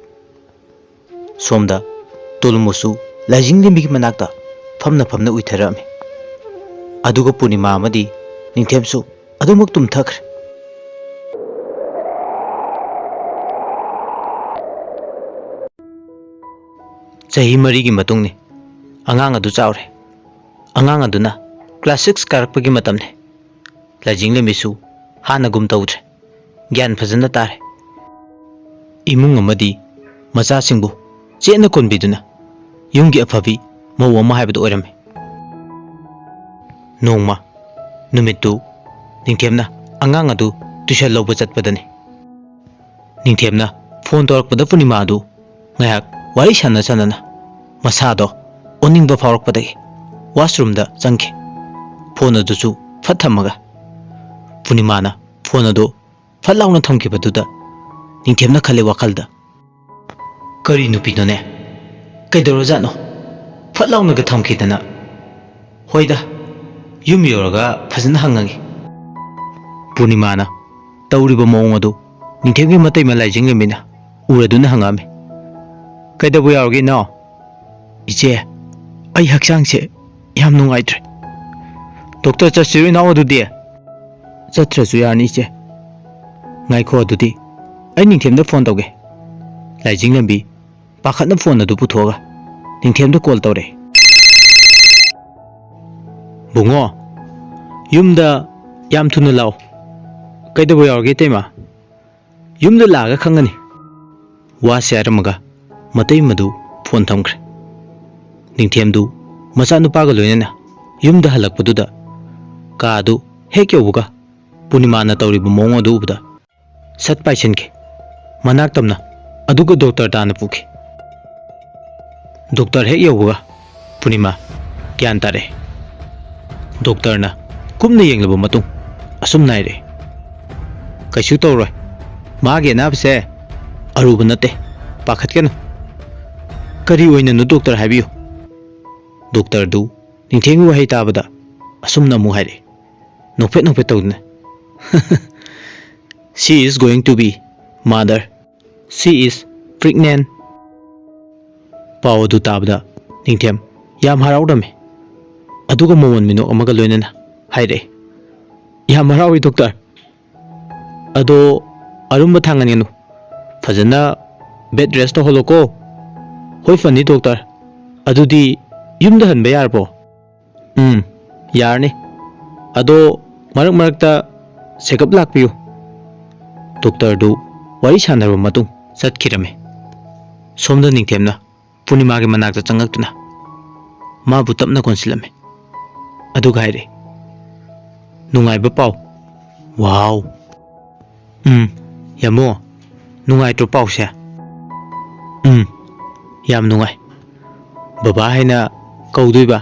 ꯁꯣꯝꯗ ꯇꯣꯂꯨꯃꯨꯁꯨ ꯂꯥꯏꯖꯤꯡ ꯂꯦꯝꯕꯤꯒꯤ ꯃꯅꯥꯛꯇ ꯐꯝꯅ ꯐꯝꯅ ꯎꯏꯊꯔꯛꯑꯝꯃꯤ ꯑꯗꯨꯒ ꯄꯨꯔꯅꯤꯃꯥ ꯑꯃꯗꯤ ꯅꯤꯡꯊꯦꯝꯁꯨ ꯑꯗꯨꯃꯛ ꯇꯨꯝꯊꯈ꯭ꯔꯦ ꯆꯍꯤ 4ꯒꯤ ꯃꯇꯨꯡꯅꯤ ꯑꯉꯥꯡ ꯑꯗꯨ ꯆꯥꯎꯔꯦ ꯑꯉꯥꯡ ꯑꯗꯨꯅ ꯀ꯭ꯂꯥꯁ 6 ꯀꯥꯔꯛꯄꯒꯤ ꯃꯇꯝꯅꯤ ꯂꯥꯏꯖꯤꯡ ꯂꯦꯝꯕꯤꯁꯨ ꯍꯥꯟꯅꯒꯨꯝ ꯇꯧꯗ꯭ꯔꯦ ꯒ꯭ꯌꯥꯟ ꯐꯖꯅ ꯇꯥꯔꯦ ꯏꯃꯨꯡ ꯑꯃꯗꯤ ꯃꯆꯥꯁꯤꯡꯕꯨ ꯆꯦꯠꯅ ꯀꯣꯟꯕꯤꯗꯨꯅ ꯌꯨꯝꯒꯤ ꯑꯐꯕꯤ ꯃꯧ ꯑꯃ ꯍꯥꯏꯕꯗꯨ ꯑꯣꯏꯔꯝꯃꯤ ꯅꯣꯡꯃ ꯅꯨꯃꯤꯠꯇꯨ ꯅꯤꯡꯊꯦꯝꯅ ꯑꯉꯥꯡ ꯑꯗꯨ ꯇꯨꯏꯁꯟ ꯂꯧꯕ ꯆꯠꯄꯗꯅꯤ ꯅꯤꯡꯊꯦꯝꯅ ꯐꯣꯟ ꯇꯧꯔꯛꯄꯗ ꯄꯨꯔꯅꯤꯃꯥ ꯑꯗꯨ ꯉꯥꯏꯍꯥꯛ ꯋꯥꯔꯤ ꯁꯥꯟꯅ ꯃꯁꯥꯗꯣ ꯑꯣꯅꯤꯡꯕ ꯐꯥꯎꯔꯛꯄꯗꯒꯤ ꯋꯥꯁꯔꯨꯝꯗ ꯆꯪꯈꯤ ꯐꯣꯟ ꯑꯗꯨꯁꯨ ꯐꯠ ꯊꯝꯃꯒ ꯄꯨꯔꯅꯤꯃꯥꯅ ꯐꯣꯟ ꯑꯗꯨ ꯐꯠ ꯂꯥꯎꯅ ꯊꯝꯈꯤꯕꯗꯨꯗ ꯅꯤꯡꯊꯦꯝꯅ ꯈꯜꯂꯤ ꯋꯥꯈꯜꯗ ꯀꯔꯤ ꯅꯨꯄꯤꯅꯣꯅꯦ ꯀꯩꯗꯧꯔꯖꯥꯠꯅꯣ ꯐꯠ ꯂꯥꯎꯅꯒ ꯊꯝꯈꯤꯗꯅ ꯍꯣꯏꯗ ꯌꯨꯝ ꯌꯧꯔꯒ ꯐꯖꯅ ꯍꯪꯉꯒꯦ ꯄꯨꯔꯅꯤꯃꯥꯅ ꯇꯧꯔꯤꯕ ꯃꯑꯣꯡ ꯑꯗꯨ ꯅꯤꯡꯊꯦꯝꯒꯤ ꯃꯇꯩꯃ ꯂꯥꯏꯖꯤꯡ ꯂꯦꯝꯕꯤꯅ ꯎꯔꯗꯨꯅ ꯍꯪꯉꯛꯑꯝꯃꯤ ꯀꯩꯗꯧꯕ ꯌꯥꯎꯔꯒꯦ ꯏꯅꯥꯎ ꯏꯆꯦ ꯑꯩ ꯍꯛꯆꯥꯡꯁꯦ ꯌꯥꯝ ꯅꯨꯡꯉꯥꯏꯇ꯭ꯔꯦ ꯗꯣꯛꯇꯔ ꯆꯠꯁꯤꯔꯣ ꯏꯅꯥꯎ ꯑꯗꯨꯗꯤ ꯆꯠꯇ꯭ꯔꯁꯨ ꯌꯥꯔꯅꯤ ꯏꯆꯦ ꯉꯥꯏꯈꯣ ꯑꯗꯨꯗꯤ ꯑꯩ ꯅꯤꯡꯊꯦꯝꯗ ꯐꯣꯟ ꯇꯧꯒꯦ ꯂꯥꯏꯖꯤꯡ ꯂꯦꯝꯕꯤ ꯄꯥꯈꯠꯅ ꯐꯣꯟ ꯑꯗꯨ ꯄꯨꯊꯣꯛꯑꯒ ꯅꯤꯡꯊꯦꯝꯗ ꯀꯣꯜ ꯇꯧꯔꯛꯑꯦ ꯕꯨꯡꯉꯣ ꯌꯨꯝꯗ ꯌꯥꯝ ꯊꯨꯅ ꯂꯥꯛꯑꯣ ꯀꯩꯗꯧꯕ ꯌꯥꯎꯔꯒꯦ ꯏꯇꯩꯃ ꯌꯨꯝꯗ ꯂꯥꯛꯑꯒ ꯈꯪꯒꯅꯤ ꯋꯥꯁꯦ ꯍꯥꯏꯔꯝꯃꯒ ꯃꯇꯩꯃꯗꯨ ꯐꯣꯟ ꯊꯝꯈ꯭ꯔꯦ ꯅꯤꯡꯊꯦꯝꯗꯨ ꯃꯆꯥꯅꯨꯄꯥꯒ ꯂꯣꯏꯅꯅ ꯌꯨꯝꯗ ꯍꯜꯂꯛꯄꯗꯨꯗ ꯀꯥꯗꯨ ꯍꯦꯛ ꯌꯧꯕꯒ ꯄꯨꯔꯅꯤꯃꯥꯅ ꯇꯧꯔꯤꯕ ꯃꯑꯣꯡ ꯑꯗꯨ ꯎꯕꯗ ꯁꯠ ꯄꯥꯏꯁꯤꯟꯈꯤ ꯃꯅꯥꯛ ꯇꯝꯅ ꯑꯗꯨꯒ ꯗꯣꯛꯇꯔ ꯇꯥꯅ ꯄꯨꯈꯤ ꯗꯣꯛꯇꯔ ꯍꯦꯛ ꯌꯧꯕꯒ ꯄꯨꯔꯅꯤꯃꯥ ꯒ꯭ꯌꯥꯟ ꯇꯥꯔꯛꯑꯦ ꯗꯣꯛꯇꯔꯅ ꯀꯨꯞꯅ ꯌꯦꯡꯂꯕ ꯃꯇꯨꯡ ꯑꯁꯨꯝꯅ ꯍꯥꯏꯔꯛꯑꯦ ꯀꯩꯁꯨ ꯇꯧꯔꯣꯏ ꯃꯥꯒꯤ ꯑꯅꯥꯕꯁꯦ ꯑꯔꯨꯕ ꯅꯠꯇꯦ ꯄꯥꯈꯠꯀꯅꯨ ꯀꯔꯤ ꯑꯣꯏꯅꯅꯣ ꯗꯣꯛꯇꯔ ꯍꯥꯏꯕꯤꯌꯨ ꯗꯣꯛꯇꯔꯗꯨ ꯅꯤꯡꯊꯦꯝꯒꯤ ꯋꯥꯍꯩ ꯇꯥꯕꯗ ꯑꯁꯨꯝꯅ ꯑꯃꯨꯛ ꯍꯥꯏꯔꯛꯑꯦ ꯅꯣꯛꯐꯦꯠ ꯇꯧꯗꯨꯅ She is going to be mother. She is pregnant. ꯄꯥꯎ ꯑꯗꯨ ꯇꯥꯕꯗ ꯅꯤꯡꯊꯦꯝ ꯌꯥꯝ ꯍꯔꯥꯎꯔꯝꯃꯤ ꯑꯗꯨꯒ ꯃꯣꯃꯣꯟ ꯃꯤꯅꯣꯛ ꯑꯃꯒ ꯂꯣꯏꯅꯅ ꯍꯥꯏꯔꯛꯑꯦ ꯌꯥꯝ ꯍꯔꯥꯎꯏ ꯗꯣꯛꯇꯔ ꯑꯗꯣ ꯑꯔꯨꯝꯕ ꯊꯥꯡꯒꯟꯒꯅꯨ ꯐꯖꯅ ꯕꯦꯗ ꯔꯦꯁ ꯇꯧꯍꯜꯂꯣꯀꯣ ꯍꯣꯏ ꯐꯅꯤ ꯗꯣꯛꯇꯔ ꯑꯗꯨꯗꯤ ꯌꯨꯝꯗ ꯍꯟꯕ ꯌꯥꯔꯕꯣ ꯌꯥꯔꯅꯤ ꯑꯗꯣ ꯃꯔꯛ ꯃꯔꯛꯇ ꯆꯦꯀꯞ ꯂꯥꯛꯄꯤꯌꯨ ꯗꯣꯛꯇꯔꯗꯨ ꯋꯥꯔꯤ ꯁꯥꯟꯅꯔꯕ ꯃꯇꯨꯡ ꯆꯠꯈꯤꯔꯝꯃꯤ ꯁꯣꯝꯗ ꯅꯤꯡꯊꯦꯝꯅ ꯄꯨꯔꯅꯤꯃꯥꯒꯤ ꯃꯅꯥꯛꯇ ꯆꯪꯉꯛꯇꯨꯅ ꯃꯥꯕꯨ ꯇꯞꯅ ꯀꯣꯟꯁꯤꯜꯂꯝꯃꯤ ꯑꯗꯨꯒ ꯍꯥꯏꯔꯛꯑꯦ ꯅꯨꯡꯉꯥꯏꯕ ꯄꯥꯎ ꯋꯥꯎ ꯌꯥꯝꯃꯣ ꯅꯨꯡꯉꯥꯏꯇ꯭ꯔꯣ ꯄꯥꯎꯁꯦ ꯌꯥꯝ ꯅꯨꯡꯉꯥꯏ ꯕꯕꯥ ꯍꯥꯏꯅ ꯀꯧꯗꯣꯏꯕ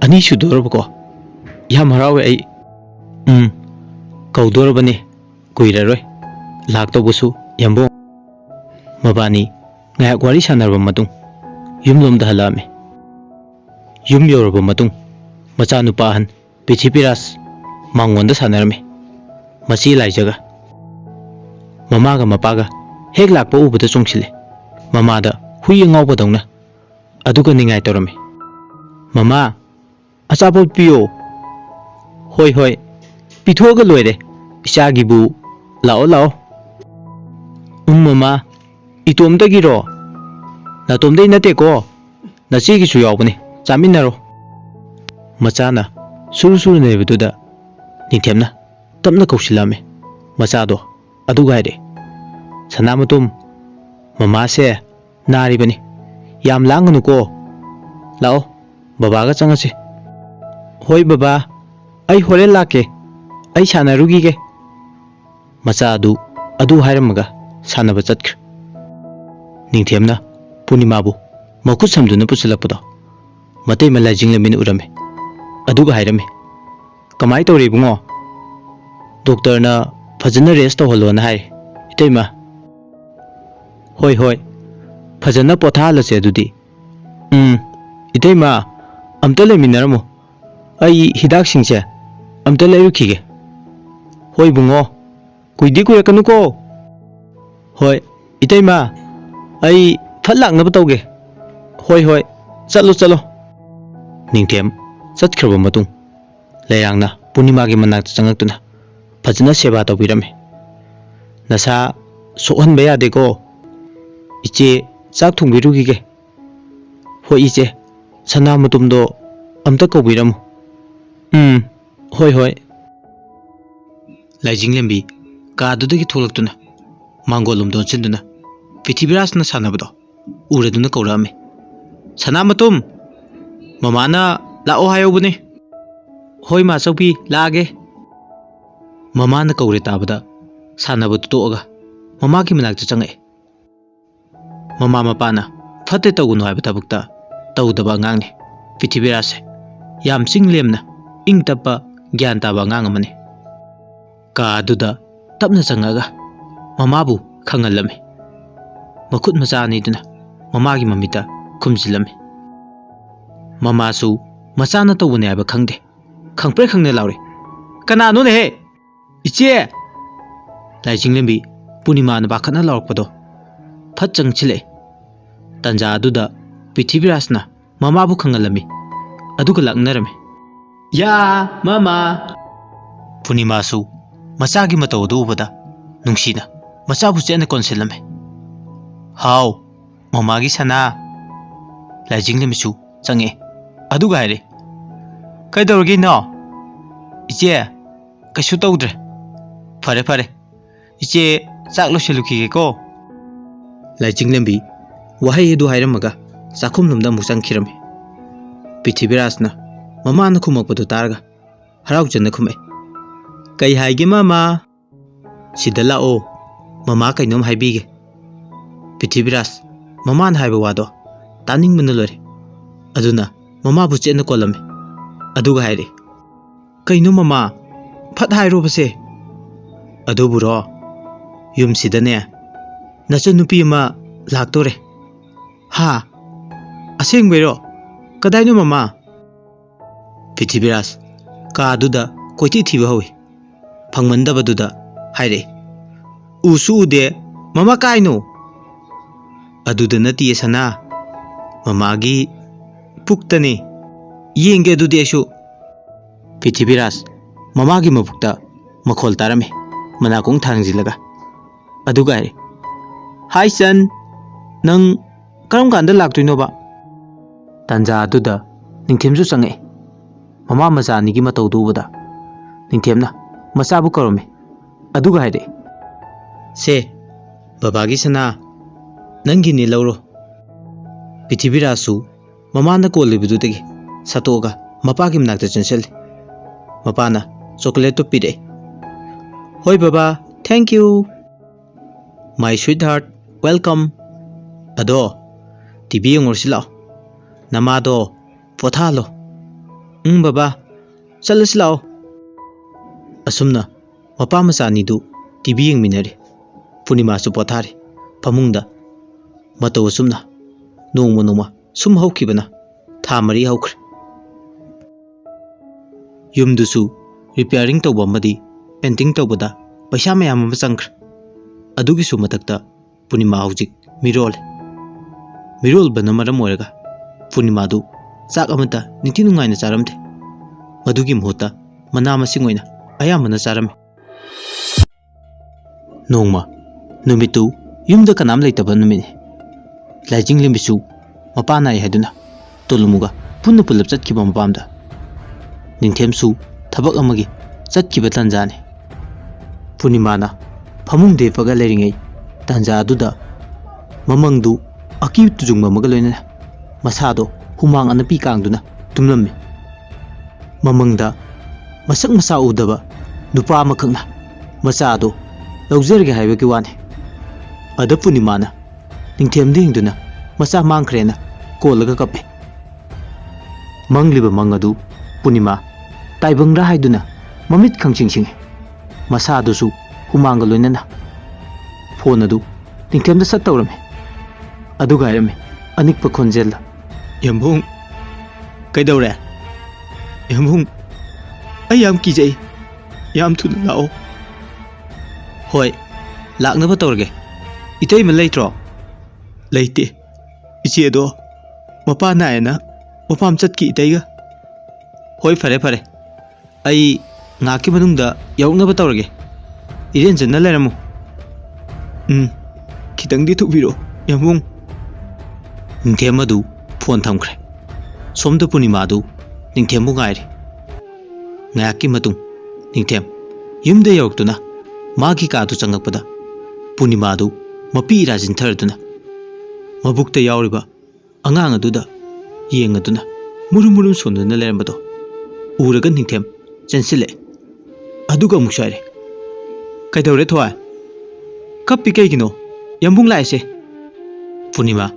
ꯑꯅꯤ ꯁꯨꯗꯣꯔꯕꯀꯣ ꯌꯥꯝ ꯍꯔꯥꯎꯋꯦ ꯑꯩ ꯀꯧꯗꯣꯔꯕꯅꯤ ꯀꯨꯏꯔꯔꯣই ꯂꯥꯛꯇꯧꯕꯁꯨ ꯌꯥꯝꯕꯣ ꯃꯕꯥꯅꯤ ꯉꯥꯏꯍꯥꯛ ꯋꯥꯔꯤ ꯁꯥꯟꯅꯔꯕ ꯃꯇꯨꯡ ꯌꯨꯝꯂꯣꯝꯗ ꯍꯜꯂꯛꯑꯝꯃꯤ ꯌꯨꯝ ꯌꯧꯔꯕ ꯃꯇꯨꯡ ꯃꯆꯥꯅꯨꯄꯥ ꯑꯍꯟ ꯄ꯭ꯔꯤꯊꯤꯕꯤꯔꯥꯖ ꯃꯥꯡꯒꯣꯟꯗ ꯁꯥꯟꯅꯔꯝꯃꯤ ꯃꯆꯦ ꯂꯥꯏꯖꯒ ꯃꯃꯥꯒ ꯃꯄꯥꯒ ꯍꯦꯛ ꯂꯥꯛꯄ ꯎꯕꯗ ꯆꯣꯡꯁꯤꯜꯂꯦ ꯃꯃꯥꯗ ꯍꯨꯏ ꯑꯉꯥꯎꯕꯗꯧꯅ ꯑꯗꯨꯒ ꯅꯤꯡꯉꯥꯏ ꯇꯧꯔꯝꯃꯤ ꯃꯃꯥ ꯑꯆꯥꯄꯣꯠ ꯄꯤꯌꯣ ꯍꯣꯏ ꯄꯤꯊꯣꯛꯑꯒ ꯂꯣꯏꯔꯦ ꯏꯆꯥꯒꯤꯕꯨ ꯂꯥꯛꯑꯣ ꯂꯥꯛꯑꯣ ꯃꯃꯥ ꯏꯇꯣꯝꯇꯒꯤꯔꯣ ꯅꯇꯣꯝꯗꯩ ꯅꯠꯇꯦꯀꯣ ꯅꯆꯦꯒꯤꯁꯨ ꯌꯥꯎꯕꯅꯤ ꯆꯥꯃꯤꯟꯅꯔꯣ ꯃꯆꯥꯅ ꯁꯨꯔꯨ ꯁꯨꯔꯨ ꯅꯩꯕꯗꯨꯗ ꯅꯤꯡꯊꯦꯝꯅ ꯇꯞꯅ ꯀꯧꯁꯤꯜꯂꯝꯃꯤ ꯃꯆꯥꯗꯣ ꯑꯗꯨꯒ ꯍꯥꯏꯔꯛꯑꯦ ꯁꯅꯥꯃꯇꯨꯝ ꯃꯃꯥꯁꯦ ꯅꯥꯔꯤꯕꯅꯤ ꯌꯥꯝ ꯂꯥꯡꯒꯅꯨꯀꯣ ꯂꯥꯛꯑꯣ ꯕꯕꯥꯒ ꯆꯪꯉꯁꯤ ꯍꯣꯏ ꯕꯕꯥ ꯑꯩ ꯍꯣꯔꯦꯟ ꯂꯥꯛꯀꯦ ꯑꯩ ꯁꯥꯟꯅꯔꯨꯈꯤꯒꯦ ꯃꯆꯥ ꯑꯗꯨ ꯍꯥꯏꯔꯝꯃꯒ ꯁꯥꯟꯅꯕ ꯆꯠꯈ꯭ꯔꯦ ꯅꯤꯡꯊꯦꯝꯅ ꯄꯨꯔꯅꯤꯃꯥꯕꯨ ꯃꯈꯨꯠ ꯁꯝꯗꯨꯅ ꯄꯨꯁꯤꯜꯂꯛꯄꯗꯣ ꯃꯇꯩꯃ ꯂꯥꯏꯖꯤꯡ ꯂꯦꯝꯕꯤꯅ ꯎꯔꯝꯃꯤ ꯑꯗꯨꯒ ꯍꯥꯏꯔꯝꯃꯤ ꯀꯃꯥꯏ ꯇꯧꯔꯤ ꯏꯕꯨꯡꯉꯣ ꯗꯣꯛꯇꯔꯅ ꯐꯖꯅ ꯔꯦꯁ ꯇꯧꯍꯜꯂꯣꯅ ꯍꯥꯏ ꯏꯇꯩꯃ ꯍꯣꯏ ꯐꯖꯅ ꯄꯣꯊꯥꯍꯜꯂꯁꯦ ꯑꯗꯨꯗꯤ ꯏꯇꯩꯃ ꯑꯝꯇ ꯂꯩꯃꯤꯟꯅꯔꯝꯃꯣ ꯑꯩ ꯍꯤꯗꯥꯛꯁꯤꯡꯁꯦ ꯑꯝꯇ ꯂꯩꯔꯨꯈꯤꯒꯦ Hoi bungo. Kuidi kuirakanuko. Hoi, itaima. Ai phat laknaba tauge. Hoi. Chalo chalo. Ningthem chatkhirba matung. Layangna Punimagi manakta changaktuna. Phajana seba tawbirame. Nasa sohanba yadeko. Iche chak thongbirugige. Hoi iche. Sana matumdo amta kawbiramu. Hoi. Laijing lembi kaadudagi tholaktuna. Mangolum donchinduna. Pithibirasna sanabado. Uraduna kawrame. Sana matum. Mamana lao hayobune. Hoi ma chaupi laage. Mamana kawre tabada. Sanabado toaga. Mamaki manakta changae. Mama mapana phate tawgunu haiba tabukta tawdaba ngangne. Pithibirase yam singlemna ing tappa gyan taba ngang amane. Ka aduda tapna changaga mamabu khangalame. Makhut macha ni duna mamagi mamita khumjilame. Mamasu machana tawune haiba khangde. Khangpre khangne laure. Kanano ne he? Iche Laijinglembi Punima na bakhatna laurpado. Phat changchile. Tanja aduda Pithibirasna mamabu khangalami. Aduga laknarame. Ya mama. Punimasu machagi matawdu ubada nungsina machabu chena konselame. Hau mamagi sana. Laijinglemisu change. Aduga haire. Kaidorgi no. Iche kashu tawdre. Fare. Iche chaklo selukige ko. Laijinglembi wahai edu hairamaga chakhumlumda amuk changkhirame. Pithibirasna mamana khumakpadu targa haraujana khume. Kai haige mama. Sida lao mama kainom haibige. Pithibiras mamana haiba wado taningmana lore. Aduna mama bu chena kolame. Aduga haire. Kaino mama phat hairo base. Aduburo yum sidane nachanupi ama laktore. Ha asengbeiro kadaino mama. Pithibiras ka aduda koiti thiba howi. Phangmandabaduda haire. Usu ude mama kaino. Aduda nati sana mamagi puktani yenge adude aishu. Pithibiras mamagi mapukta makhol tarame manakong thangjilaga. Aduga haire. Hi son, nang karam kanda laktoino ba? Tanja aduda ningthemsu change. Mama macha nigi matawdu ubada ningthemna machabu karome. Aduga haire. Se babagi sana nangi ni lauro. Pithibirasu mamana kolibududagi satoga mapagi manakta chansel. Mapana chocolate to pide. Hoi baba, thank you. My sweetheart, welcome. Ado TV ngorsilao. Namado pothalo. Baba, chalasilao. Asumna mapa macha nidu TV yengminare. Punima su pothare pamungda mataw sumna nongma sum hawkibana thamari hawkhre. Yumdusu repairing tawba madi painting tawbada paisa mayam ama changkhre. Adugi su matakta Punima hawjik mirol bana maram oiraga Punima du chak amata ningthi nungaina charamde. Madugi mohota mana masing oina ayamana charame. Nongma numitu yumda kanam leitaba numine. Laijinglembisu mapana ai haduna tolumuga punna pulap chatkiba mapamda. Ningthemsu thabak amagi chatkiba tanjane. Punimana phamung de paga leringai tanja aduda mamangdu aki tujungma maga loina masado humang anapi kangduna tumlamme. Mamangda masak masa udaba nupa amakhakna masado lawzerge haibagi wane. Ada Punimana ningthem dingduna masa mangkhrena kolaga kape. Mangliba mangadu Punima taibangra haiduna mamit khangchingsing masadusu humanga loinana. Phone adu ningthemda sat tawrame. Aduga hairame anikpa khonjel. Yambung kaidawre? Yambung ay yam kijai yam thuna lao Hoi, laknaba tawrage. Itay man leitro. Leite. Ichi do. Mapa naena. Mapam chatki itayga. Hoi fare fare. Ai ngaki manungda yawnaba tawrage. Iren janna leramu. Kitang di thubiro. Yamung. Ningthem adu phone thamkhre. Somda Punima du Ningthem bu ngairi. Ngaki matung Ningthem yumda yawaktuna magi ka tu changakpada Punima du mapi rajin tharduna mabukta yawriba angang aduda yengaduna murum sonduna lerambado uraga Ningthem chansile aduga mukshaire kaidawre thwa kappi kaigino yambung laise Punima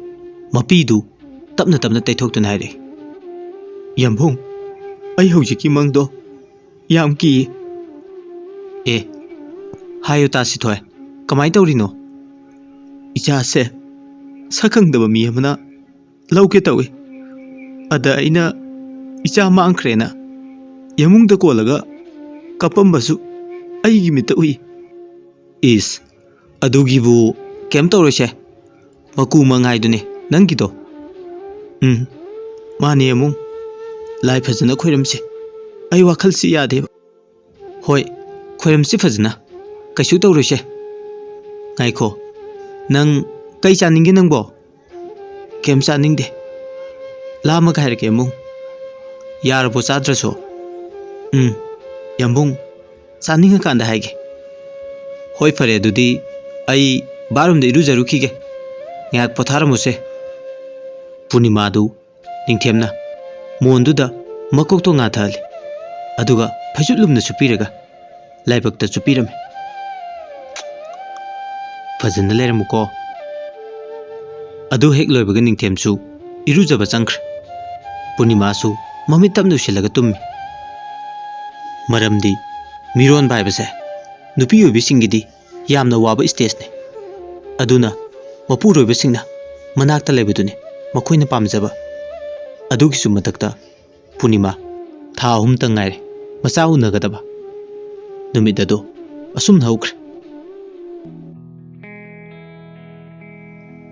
mapi du tapna taithoktuna haire Yambung ai hojiki mangdo yam ki hayo ta si thoy kamai tawrino icha se sakang daba mi amana lauke tawi ada ina icha mangkrena yamung da kolaga kapam basu ai gi mita ui is adugi bu kem tawrese maku mangai dune nangido mane yamung Lai fazana khoiramse ai wakhal si yade hoi khoiramse fazana kaishu tawrose ngaikho nang kai chaninge nangbo kem chaningde lama ka herke mung yarbo chadraso yambung chaninga kanda haige hoi fare dudi ai barum de irujarukhige ngak potharamuse Punima du Ningthemna Monduda makokto nga thali aduga phajulumna supiraga laibakta supirame fazana leramuko adu hek loibaga Ningthemsu irujaba changkhre Punima su mamit tamnu silaga tummi maramdi miron baibase nupi obisingidi yamna waba stage ne aduna mapuroibasingna manakta leibadune makoina pamjaba adugi su matakta Punima tha ahum tangaire macha unagadaba numidado asum haukre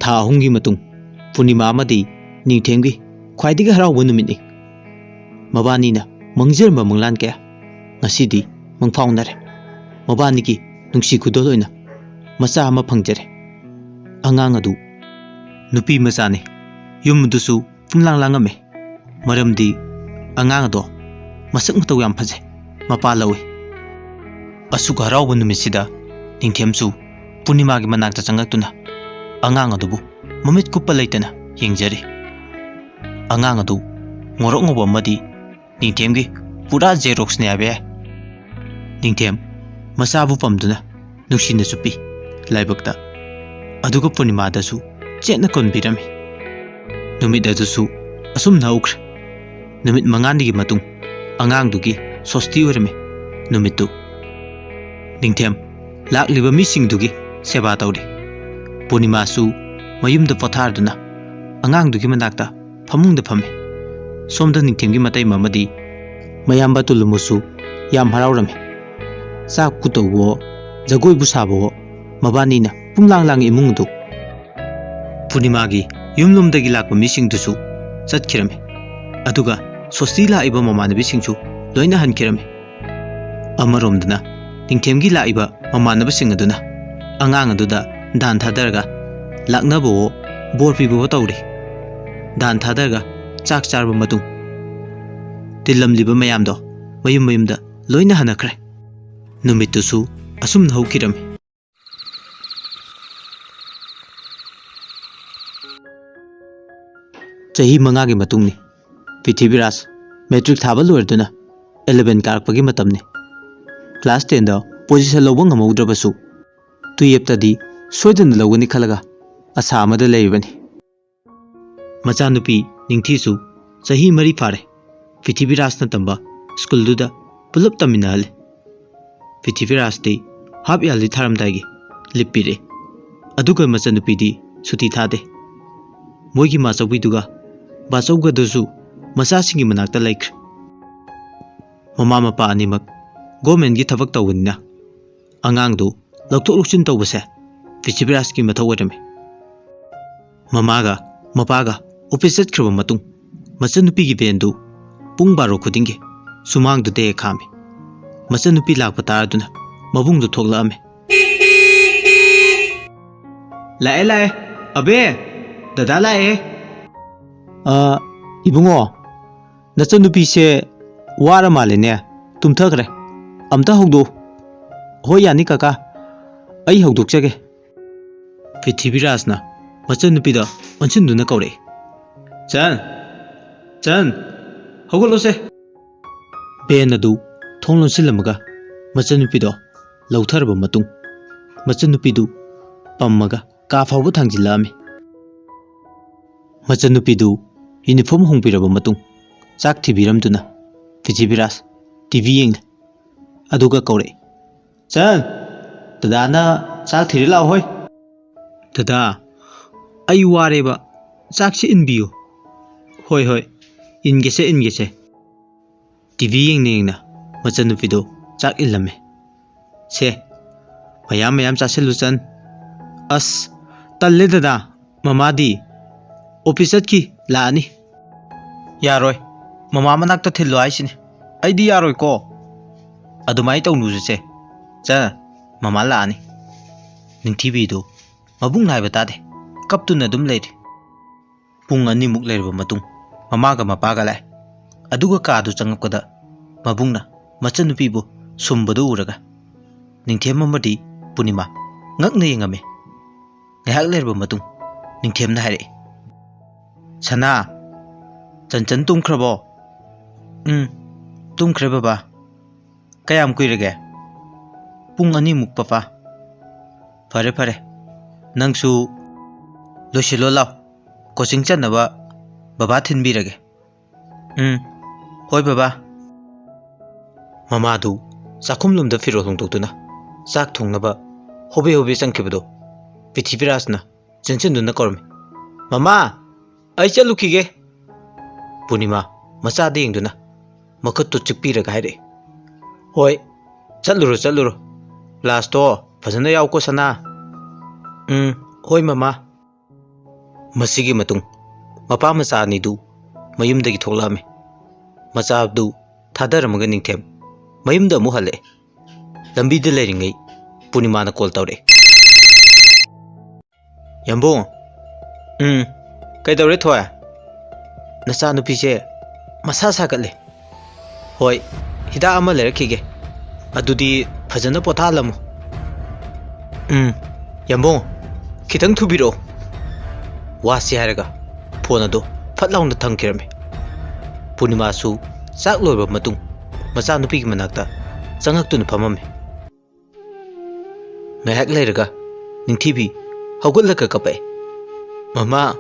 tha ahumgi matung Punima amadi Ningthemgi khwaidiga harawba numitni mabanina mangjerba manglan kaya ngasidi mangfaunare mabanigi nungsi khudoloina macha ama phangjare angang adu nupi machane yumdusu pumlang langame maramdi angang do masak mataw yam phaje mapa lawi asuga harawba numisida Ningthemsu Punima gi manakta changaktuna angang adubu mamit kuppa leitana yengjari angang adu ngorok ngobo amadi Ningthemgi pura xerox ne abe Ningthem masabu pamduna nuksina chupi laibakta aduga Punima dasu chetna konbirami numit adusu asum naukre numit mangani gi matung angang dugi sosti urme numitu Ningthem lakliba mising dugi seba tawri Punima su mayumda potharduna angang dugi manakta phamungda phame somda Ningthemgi matai mamadi mayamba tulumusu yam harawrame sak kutowo jagoi bu sabo mabanina pumlang lang imungdu Punima gi yumlumdagi lakpa mising dusu chatkirame aduga sosti la iba mamanabi singchu loina hankirame amaromdana Ningthemgi la iba mamanabi singaduna angang aduda dan thadarga laknabo borpibo tawri dan thadarga chak charba matung tilamliba mayamdo mayumda loina hanakre numitusu asum naukirame chahi mangagi matungni Prithibiraj metric thaba loردuna 11 karakpagi matamni class 10 da position lobo ngamaudrabasu tuyeptadi soidana logani khalaga asa amada leibani machanupi Ningthisu chahi mari phare Prithibiraj na tamba school duda pulap taminale Prithibiraj de hab yali tharamdagi lipire aduga machanupi di suti thade moigi machawi duga bachauga dusu masasingi manakta laikre mama mapa animak government gi thabak tawinna angang du ꯂꯧꯊꯣꯛ ꯂꯧꯁꯤꯟ ꯇꯧꯕꯁꯦ ꯄ꯭ꯔꯤꯊꯤꯕꯤꯔꯥꯖꯀꯤ ꯃꯊꯧ ꯑꯣꯏꯔꯝꯃꯤ꯫ ꯃꯃꯥꯒ ꯃꯄꯥꯒ office ꯆꯠꯈ꯭ꯔꯕ ꯃꯇꯨꯡ ꯃꯆꯟꯅꯨꯄꯤꯒꯤ ꯚꯦꯟꯗꯨ ꯄꯨꯡ 12 ꯈꯨꯗꯤꯡꯒꯤ ꯁꯨꯃꯥꯡꯗꯨꯗ ꯍꯦꯛ ꯈꯥꯝꯃꯤ꯫ ꯃꯆꯟꯅꯨꯄꯤ ꯂꯥꯛꯄ ꯇꯥꯔꯗꯨꯅ ꯃꯕꯨꯡꯗꯨ ꯊꯣꯛꯂꯛꯑꯝꯃꯤ꯫ ꯂꯥꯛꯑꯦ ꯂꯥꯛꯑꯦ ꯑꯕꯦ ꯗꯗꯥ ꯂꯥꯛꯑꯦ꯫ ꯏꯕꯨꯡꯉꯣ ꯅꯆꯟꯅꯨꯄꯤꯁꯦ ꯋꯥꯔ ꯃꯥꯜꯂꯦꯅꯦ ꯇꯨꯝꯊꯈ꯭ꯔꯦ ꯑꯝꯇ ꯍꯧꯗꯣꯛꯎ꯫ ꯍꯣꯏ ꯌꯥꯅꯤ ꯀꯀꯥ ꯑꯩ ꯍꯧꯗꯣꯛꯆꯒꯦ꯫ ꯄ꯭ꯔꯤꯊꯤꯕꯤꯔꯥꯖꯅ ꯃꯆꯟꯅꯨꯄꯤꯗ ꯑꯣꯟꯁꯤꯟꯗꯨꯅ ꯀꯧꯔꯛꯏ꯫ ꯆꯟ ꯍꯧꯒꯠꯂꯣꯁꯦ꯫ ꯚꯦꯟ ꯑꯗꯨ ꯊꯣꯡ ꯂꯣꯟꯁꯤꯜꯂꯝꯃꯒ ꯃꯆꯟꯅꯨꯄꯤꯗꯣ ꯂꯧꯊꯔꯕ ꯃꯇꯨꯡ ꯃꯆꯟꯅꯨꯄꯤꯗꯨ ꯄꯝꯃꯒ ꯀꯥ ꯐꯥꯎꯕ ꯊꯥꯡꯖꯤꯜꯂꯛꯑꯝꯃꯤ꯫ ꯃꯆꯟꯅꯨꯄꯤꯗꯨ ꯌꯨꯅꯤꯐꯣꯔꯝ ꯍꯣꯡꯕꯤꯔꯕ ꯃꯇꯨꯡ ꯆꯥꯛ ꯊꯤꯕꯤꯔꯝꯗꯨꯅ ꯄ꯭ꯔꯤꯊꯤꯕꯤꯔꯥꯖ ꯇꯤꯚꯤ ꯌꯦꯡꯂꯦ꯫ ꯑꯗꯨꯒ ꯀꯧꯔꯛꯏ꯫ ꯆꯟ ꯗꯗꯥꯅ ꯆꯥꯛ ꯊꯤꯔ ꯂꯥꯛꯑꯣ ꯍꯣꯏ꯫ ꯗꯗꯥ ꯑꯩ ꯋꯥꯔꯦꯕ ꯆꯥꯛꯁꯤ ꯏꯟꯕꯤꯌꯨ꯫ ꯍꯣꯏ ꯏꯟꯒꯦꯁꯦ꯫ ꯇꯤꯚꯤ ꯌꯦꯡꯅ ꯃꯆꯟꯅꯨꯄꯤꯗꯣ ꯆꯥꯛ ꯏꯜꯂꯝꯃꯦ꯫ ꯁꯦ ꯃꯌꯥꯝ ꯆꯥꯁꯤꯜꯂꯨ ꯆꯟ꯫ ꯑꯁ ꯇꯜꯂꯦ ꯗꯗꯥ ꯃꯃꯥꯗꯤ ꯑꯣꯐꯤꯁ ꯆꯠꯈꯤ ꯂꯥꯛꯑꯅꯤ꯫ ꯌꯥꯔꯣꯏ ꯃꯃꯥ ꯃꯅꯥꯛꯇ ꯊꯤꯜꯂꯣ ꯍꯥꯏꯁꯤꯅꯤ ꯑꯩꯗꯤ ꯌꯥꯔꯣꯏꯀꯣ꯫ ꯑꯗꯨꯃꯥꯏꯅ ꯇꯧꯅꯨꯁꯦ ꯃꯃꯥ ꯂꯥꯛꯑꯅꯤ꯫ ꯅꯤꯡꯊꯤꯕꯤꯗꯨ ꯃꯕꯨꯡꯅ ꯍꯥꯏꯕ ꯇꯥꯗꯦ ꯀꯞꯇꯨꯅ ꯑꯗꯨꯝ ꯂꯩꯔꯤ꯫ ꯄꯨꯡ 2ꯃꯨꯛ ꯂꯩꯔꯕ ꯃꯇꯨꯡ ꯃꯃꯥꯒ ꯃꯄꯥꯒ ꯂꯥꯛꯑꯦ꯫ ꯑꯗꯨꯒ ꯀꯥꯗꯨ ꯆꯪꯉꯛꯄꯗ ꯃꯕꯨꯡꯅ ꯃꯆꯟꯅꯨꯄꯤꯕꯨ ꯁꯨꯝꯕꯗꯨ ꯎꯔꯒ ꯅꯤꯡꯊꯦꯝ ꯑꯃꯗꯤ ꯄꯨꯔꯅꯤꯃꯥ ꯉꯛꯅ ꯌꯦꯡꯉꯝꯃꯤ꯫ ꯉꯥꯏꯍꯥꯛ ꯂꯩꯔꯕ ꯃꯇꯨꯡ ꯅꯤꯡꯊꯦꯝꯅ ꯍꯥꯏꯔꯛꯏ꯫ ꯁꯅꯥ ꯆꯟꯆꯟ ꯇꯨꯝꯈ꯭ꯔꯕꯣ? ꯇꯨꯝꯈ꯭ꯔꯦ ꯕꯕꯥ꯫ ꯀꯌꯥꯝ ꯀꯨꯏꯔꯒꯦ? ꯄꯨꯡ 2ꯃꯨꯛ ꯄꯄꯥ꯫ ꯐꯔꯦ ꯅꯪꯁꯨ ꯂꯣꯏꯁꯤꯜꯂꯣ ꯂꯥꯎ ꯀꯣꯆꯤꯡ ꯆꯠꯅꯕ ꯕꯕꯥ ꯊꯤꯟꯕꯤꯔꯒꯦ꯫ ꯍꯣꯏ ꯕꯕꯥ꯫ ꯃꯃꯥꯗꯨ ꯆꯥꯛꯈꯨꯝꯂꯣꯝꯗ ꯐꯤꯔꯣꯜ ꯍꯣꯡꯗꯣꯛꯇꯨꯅ ꯆꯥꯛ ꯊꯣꯡꯅꯕ ꯍꯣꯕꯦ ꯆꯪꯈꯤꯕꯗꯣ ꯄ꯭ꯔꯤꯊꯤꯕꯤꯔꯥꯖꯅ ꯆꯪꯁꯤꯟꯗꯨꯅ ꯀꯧꯔꯝꯃꯤ꯫ ꯃꯃꯥ ꯑꯩ ꯆꯠꯂꯨꯈꯤꯒꯦ꯫ ꯄꯨꯔꯅꯤꯃꯥ ꯃꯆꯥꯗ ꯌꯦꯡꯗꯨꯅ ꯃꯈꯨꯠꯇꯨ ꯆꯤꯛꯄꯤꯔꯒ ꯍꯥꯏꯔꯛꯏ꯫ ꯍꯣꯏ ꯆꯠꯂꯨꯔꯣ ꯀ꯭ꯂꯥꯁꯇꯣ ꯐꯖꯅ ꯌꯥꯎꯀꯣ ꯁꯅꯥ꯫ ꯍꯣꯏ ꯃꯃꯥ꯫ ꯃꯁꯤꯒꯤ ꯃꯇꯨꯡ ꯃꯄꯥ ꯃꯆꯥ ꯑꯅꯤꯗꯨ ꯃꯌꯨꯝꯗꯒꯤ ꯊꯣꯛꯂꯛꯑꯝꯃꯤ꯫ ꯃꯆꯥꯗꯨ ꯊꯥꯗꯔꯝꯃꯒ ꯅꯤꯡꯊꯦꯝ ꯃꯌꯨꯝꯗ ꯑꯃꯨꯛ ꯍꯜꯂꯛꯑꯦ꯫ ꯂꯝꯕꯤꯗ ꯂꯩꯔꯤꯉꯩ ꯄꯨꯔꯅꯤꯃꯥꯅ ꯀꯣꯜ ꯇꯧꯔꯛꯑꯦ꯫ ꯌꯥꯝꯕꯨꯡ ꯀꯩꯗꯧꯔꯦ ꯊꯣꯏ? ꯅꯆꯥꯅꯨꯄꯤꯁꯦ ꯃꯁꯥ ꯁꯥꯒꯠꯂꯦ꯫ ꯍꯣꯏ ꯍꯤꯗꯥꯛ ꯑꯃ ꯂꯩꯔꯛꯈꯤꯒꯦ ꯑꯗꯨꯗꯤ ꯐꯖꯅ ꯄꯣꯊꯥꯍꯜꯂꯝꯃꯨ꯫ ꯌꯥꯝꯕꯨꯡ ꯈꯤꯇꯪ ꯊꯨꯕꯤꯔꯛꯑꯣ꯫ ꯋꯥꯁꯤ ꯍꯥꯏꯔꯒ ꯐꯣꯟ ꯑꯗꯨ ꯐꯠ ꯂꯥꯎꯅ ꯊꯝꯈꯤꯔꯝꯃꯤ꯫ ꯄꯨꯔꯅꯤꯃꯥꯁꯨ ꯆꯥꯛ ꯂꯣꯏꯔꯕ ꯃꯇꯨꯡ ꯃꯆꯥꯅꯨꯄꯤꯒꯤ ꯃꯅꯥꯛꯇ ꯆꯪꯉꯛꯇꯨꯅ ꯐꯝꯃꯝꯃꯤ꯫ ꯉꯥꯏꯍꯥꯛ ꯂꯩꯔꯒ ꯅꯤꯡꯊꯤꯕꯤ ꯍꯧꯒꯠꯂꯒ ꯀꯞꯄꯛꯑꯦ꯫ ꯃꯃꯥ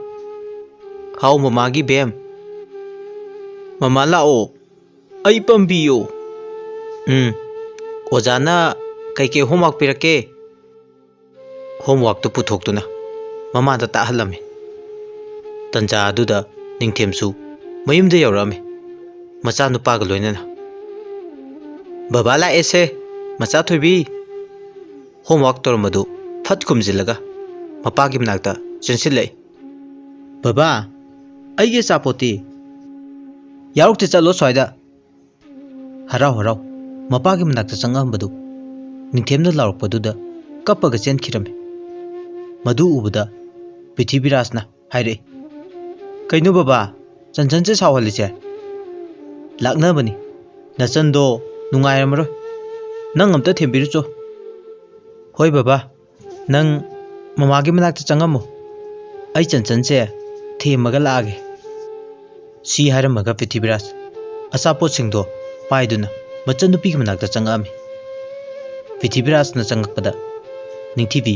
ꯍꯥꯎ ꯃꯃꯥꯒꯤ ꯕꯦꯝ ꯃꯃꯥ ꯂꯥꯛꯑꯣ ꯑꯩ ꯄꯝꯕꯤꯌꯣ꯫ ꯑꯣꯖꯥꯅ ꯀꯩꯀꯩ ꯍꯣꯝꯋꯥꯔꯛ ꯄꯤꯔꯛꯀꯦ? ꯍꯣꯝꯋꯥꯔꯛꯇꯨ ꯄꯨꯊꯣꯛꯇꯨꯅ ꯃꯃꯥꯗ ꯇꯥꯛꯍꯜꯂꯝꯃꯤ꯫ ꯇꯟꯖꯥ ꯑꯗꯨꯗ ꯅꯤꯡꯊꯦꯝꯁꯨ ꯃꯌꯨꯝꯗ ꯌꯧꯔꯛꯑꯝꯃꯤ ꯃꯆꯥꯅꯨꯄꯥꯒ ꯂꯣꯏꯅꯅ꯫ ꯕꯕꯥ ꯂꯥꯛꯑꯦꯁꯦ ꯃꯆꯥ ꯊꯣꯏꯕꯤ꯫ ꯍꯣꯝꯋꯥꯔꯛ ꯇꯧꯔꯝꯕꯗꯨ ꯐꯠ ꯈꯨꯝꯖꯤꯜꯂꯒ ꯃꯄꯥꯒꯤ ꯃꯅꯥꯛꯇ ꯆꯦꯟꯁꯤꯜꯂꯛꯏ꯫ ꯕꯕꯥ ꯑꯩꯒꯤ ꯑꯆꯥꯄꯣꯠꯇꯤ? ꯌꯥꯎꯔꯛꯇꯦ ꯆꯠꯂꯣ ꯁ꯭ꯋꯥꯏꯗ꯫ ꯍꯔꯥꯎ ꯃꯄꯥꯒꯤ ꯃꯅꯥꯛꯇ ꯆꯪꯉꯛꯑꯝꯕꯗꯨ ꯅꯤꯡꯊꯦꯝꯅ ꯂꯥꯎꯔꯛꯄꯗꯨꯗ ꯀꯞꯄꯒ ꯆꯦꯟꯈꯤꯔꯝꯃꯤ꯫ ꯃꯗꯨ ꯎꯕꯗ ꯄ꯭ꯔꯤꯊꯤꯕꯤꯔꯥꯖꯅ ꯍꯥꯏꯔꯛꯏ꯫ ꯀꯩꯅꯣ ꯕꯕꯥ ꯆꯟꯆꯟꯁꯦ ꯁꯥꯎꯍꯜꯂꯤꯁꯦ? ꯂꯥꯛꯅꯕꯅꯤ ꯅꯆꯟꯗꯣ ꯅꯨꯡꯉꯥꯏꯔꯝꯃꯔꯣꯏ ꯅꯪ ꯑꯝꯇ ꯊꯦꯝꯕꯤꯔꯨꯆꯣ꯫ ꯍꯣꯏ ꯕꯕꯥ ꯅꯪ ꯃꯃꯥꯒꯤ ꯃꯅꯥꯛꯇ ꯆꯪꯉꯝꯃꯨ ꯑꯩ ꯆꯟꯆꯟꯁꯦ ꯊꯦꯝꯃꯒ ꯂꯥꯛꯑꯒꯦ꯫ ꯁꯤ ꯍꯥꯏꯔꯝꯃꯒ ꯄ꯭ꯔꯤꯊꯤꯕꯤꯔꯥꯖ ꯑꯆꯥꯄꯣꯠꯁꯤꯡꯗꯣ ꯄꯥꯏꯗꯨꯅ ꯃꯆꯟꯅꯨꯄꯤꯒꯤ ꯃꯅꯥꯛꯇ ꯆꯪꯉꯛꯑꯝꯃꯤ꯫ ꯄ꯭ꯔꯤꯊꯤꯕꯤꯔꯥꯖꯅ ꯆꯪꯉꯛꯄꯗ ꯅꯤꯡꯊꯤꯕꯤ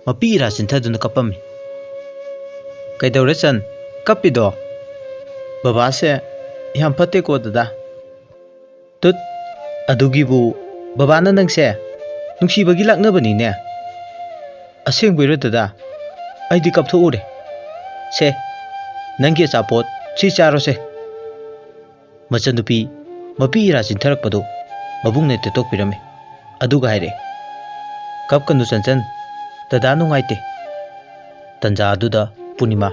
ꯃꯄꯤ ꯏꯔꯥ ꯆꯤꯟꯊꯗꯨꯅ ꯀꯞꯄꯝꯃꯤ꯫ ꯀꯩꯗꯧꯔꯦ ꯆꯟ ꯀꯞꯄꯤꯗꯣ? ꯕꯕꯥꯁꯦ ꯌꯥꯝ ꯐꯠꯇꯦꯀꯣ ꯗꯗꯥ꯫ ꯇꯨꯠ ꯑꯗꯨꯒꯤꯕꯨ ꯕꯕꯥꯅ ꯅꯪꯁꯦ ꯅꯨꯡꯁꯤꯕꯒꯤ ꯂꯥꯛꯅꯕꯅꯤꯅꯦ꯫ ꯑꯁꯦꯡꯕꯩꯔꯣ ꯗꯗꯥ? ꯑꯩꯗꯤ ꯀꯞꯊꯣꯛꯎꯔꯦ꯫ ꯁꯦ ꯅꯪꯒꯤ ꯑꯆꯥꯄꯣꯠ ꯁꯤ ꯆꯥꯔꯣꯁꯦ꯫ ꯃꯆꯟꯅꯨꯄꯤ ꯃꯄꯤ ꯏꯔꯥ ꯆꯤꯟꯊꯔꯛꯄꯗꯨ ꯃꯕꯨꯡꯅ ꯇꯦꯠꯇꯣꯛꯄꯤꯔꯝꯃꯤ꯫ ꯑꯗꯨꯒ ꯍꯥꯏꯔꯛꯑꯦ꯫ Kapkanu Chansan, Dada nungaite. Tanja aduda Punima,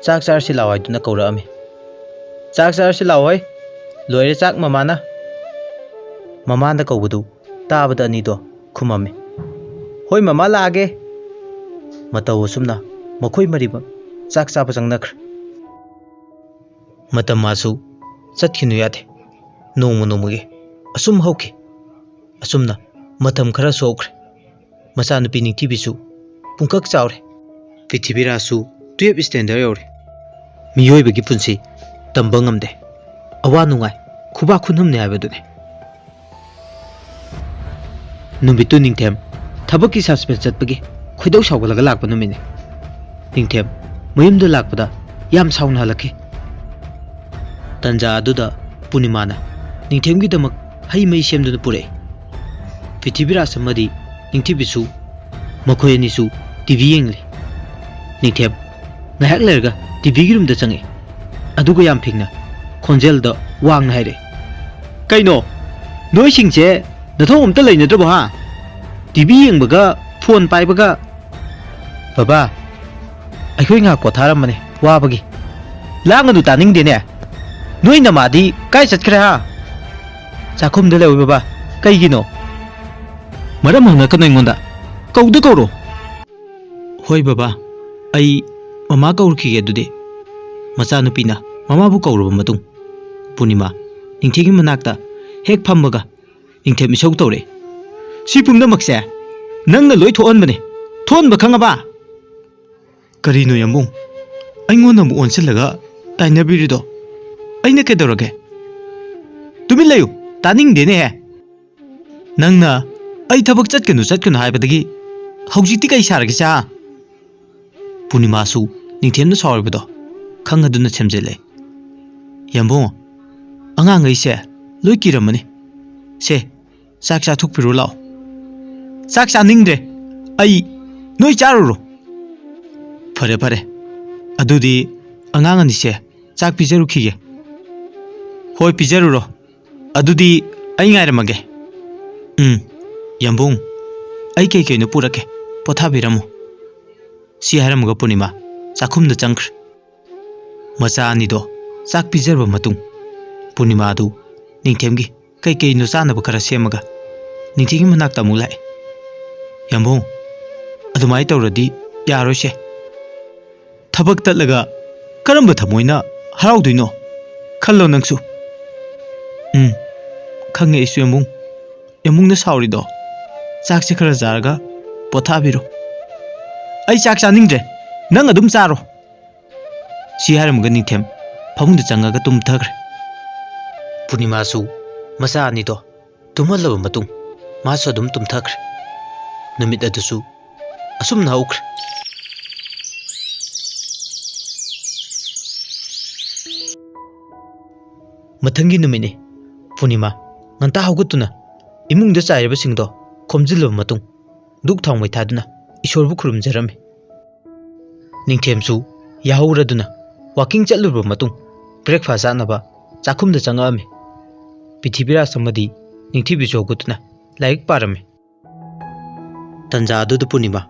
Chak char si lawai duna kaurami. Chak char si lawai, loire chak mamana. Mamanda kaubudu, tabada nido, kumame. Hoi mama lage. Mataw sumna, makoi mariba, chak chapa changnakr. Matam masu, chatkinu yate. Nomu nomuge, asum hauke. Asumna, matam khara sokre. Masanu pining tibisu, pungkak chaure. Pithibirasu, tuyep standard yore. Miyoi bagi punsi, tambangam de. Awa nungai, kuba kunhum ne abadune. Numbitu ningthem, thabaki suspense chatpagi, khoidau sawgalaga lakpa numine. Ningthem, mayumda lakpada, yam sauna halake. Tanja aduda, Punimana, ningthemgi damak, hai mai semduna pure. Pithibirasa madi, ningtibisu, makhoi anisu, TV yengli. Ningthem, ngahak lerga, TV gi room da change. Aduga yam phingna, khonjel da wang na haire. Kaino, noi singche, nathong amta leinadrabo ha. TV yengbaga, phone paibaga. Baba, akhoi nga potharamane, wabagi. Langanu taningdene. Noi namadi, kai chatkre ha. Chakhum da lewi baba, kaigino. Maram hangna kana ingonda. Kauda kauro. Hoi baba, ai mama kaurki adude. Macha nupina, mama bu kaurba matung. Punima, ningthegi manakta, hek phambaga, ningthem misau tore. Si pumnamakse, nangna loi thoanbane. Thonba khangaba. Karino yambung. Aingona mu onsilaga, tainabirido. Aina kedorage. Tumi layu, taning dene he. Nangna, ai thabak chatkanu haibadagi. Haujikti kai sarage cha. Punima su, ningthemna sawribado. Khangaduna semjele. Yambung, angang aise, loi kiramani. Se, saksa thukpiru lao. Saksa ningde, ai, noi charuro. Pare pare. Adudi, angang anise, sak pijaru khige. Hoi pijaruro. Adudi, ai ngairamage. Yambung, ai kei no purake, pothabiramu. Si haramuga Punima, chakhumda changkr. Macha anido, chak pijarba matung. Punima adu, ningthemgi, kei no chanaba khara semaga. Ningthegi manakta amu lai. Yambung, adumai tawradi yarose. Thabak tatlaga, karamba thamoina haraudoino. Khallo nangsu. Khange isu yambung. Yambungna sawrido. Chak se khara jarga, pothabiro. Ai chak chaningdre, nang adum charo. Si haramga ningthem, phamungda changaga tumthagre. Punima su, macha anido, tumalaba matung, masu adum tumthagre. Numit adusu, asumna haukre. Mathangi numine, Punima, nganta haugatuna, imungda chairaba singdo, khomjilaba matung, duk thongmai thaduna, isorbu khurumjarame. Ningthemsu, yahauraduna, walking chatluba matung, breakfast anaba, chakhumda changame. Pithibira samadi, ningthibisu haugatuna, laik parame. Tanja aduda Punima,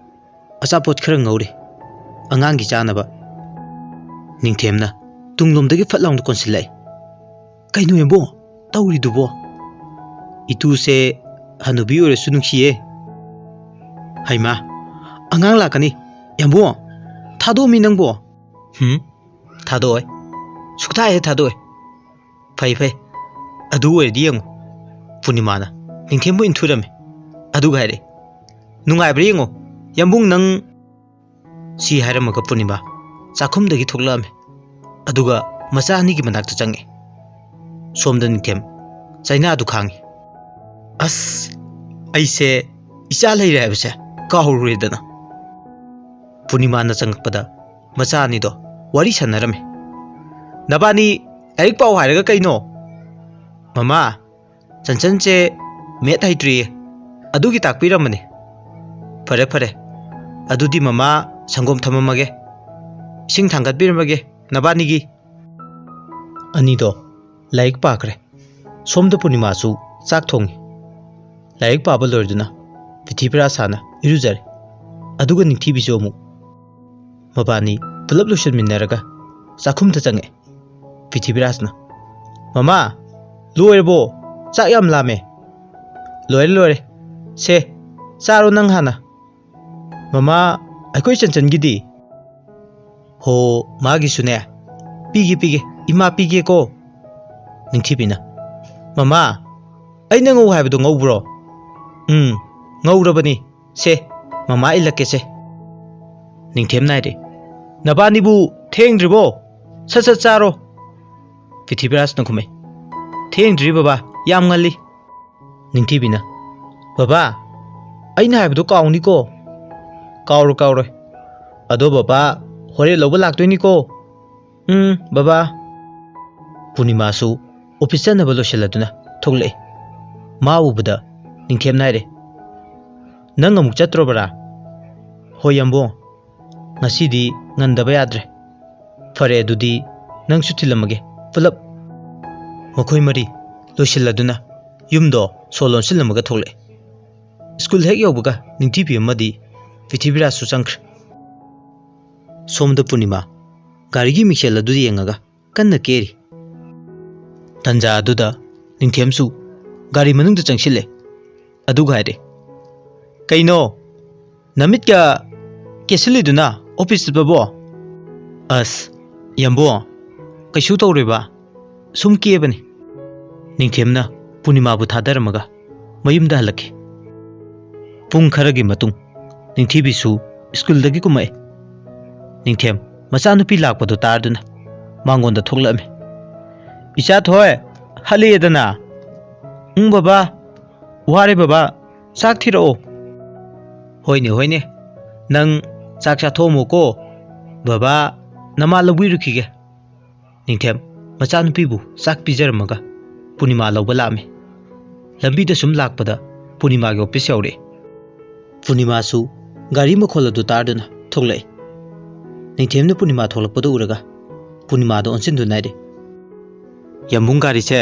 achapot khara ngaure, angangi chanaba. Ningthemna, tunglomdagi fatlongda konsilai. Kaino yambo, tawridubo. Itu se hanubi ore sunungsiye. Haima, angang lakani, yambo, thado mi nangbo. Thado oi. Sukta he thado oi. Fai. Adu ore diyang. Punimana, ningthembo inthurame. Adu gaire. Nungai bringo, yambung nang. Si hairamaga Punima, chakhumdagi thoklame. Aduga macha ani gi manakta change. Somda ningthem, China du khangi. As, aise, isa lai raibase, kahurredana. Punima na changakpada, macha ani do, wari sanarame. Nabani, laik pau hairaga kaino. Mama, chanchanche, met haitri, adugi takpiramane. Pare, adudi mama, sangom thamamage. Sing thangatpiramage, nabani gi. Anido, laik pakre. Somda Punima su, chak thongi. Laik paba lorduna, Pithibira sana, इरुजरे अदुगा निंगथीबिसु अमुक मबानी pull-up लोइसनमिन्नरगा चाखुमदा चंगे पृथ्वीराजना mama लोइरबो चाक याम लामे लोइरे से चारो नंग हाना mama अखोय चंचनगिदी हो मागिसुने पीगे इमा पीगे को निंगथीबिना mama अइना ngौ हाइबदो ngौब्रो ngौरबनी से mama इलके से निंगथेम नाइदे नबानिबु थेंद्रिबो सत सत चारो पृथ्वीराज नखुमे थेंद्रि बाबा याम ngली निंगथीबिना बाबा अइना हाइबदो काउनी को काउरो अदो बाबा होरे लौबा लाक्तोइनी को बाबा पूर्णिमासु ऑफिस चनब लोइसलदुना थोगले मा उबदा निंगथेम नाइरे नंग अमुक चत्रोबरा होय यंबो ngasidi ngandaba yadre fare adudi nangsu thilamage pulap mokhoi mari loisilladuna yumdo solon silamaga thole school hek yobuga ningthibi amadi pithibira su changkhr somda punima garigi mixel adu yengaga kanna keri tanja aduda ningthemsu gari manungda changsile adu gaire kaino namit ka kesiliduna office बबो अस यंबो कैसु तौरेबा सुम केबनी निंगथेमना पूर्णिमाबु थादरमगा मयुमदा हलके पुंग खरगी मतुंग निंगथीबिसु स्कूलदगी कुमाय निंगथेम मचानुपी लाकपदो तारदुना मांगोंदा थोगलमे इचा थोय हलेदना बाबा वारे बाबा चाक थिरो होइने नंग चाक चाथोमो को बाबा नमा लौबिरुखिगे निंगथेम मचानुपीबु चाक पिजरमगा पूर्णिमा लौबा लामे लंबीदा सुम लाकपदा पूर्णिमागे office you're पूर्णिमासु गाड़ी मखोल अदु तारदुना थोगलै निंगथेमना पूर्णिमा थोगलपदो उरगा पूर्णिमादो ओनसिनदु नाइदे यंबुंग गाड़ी से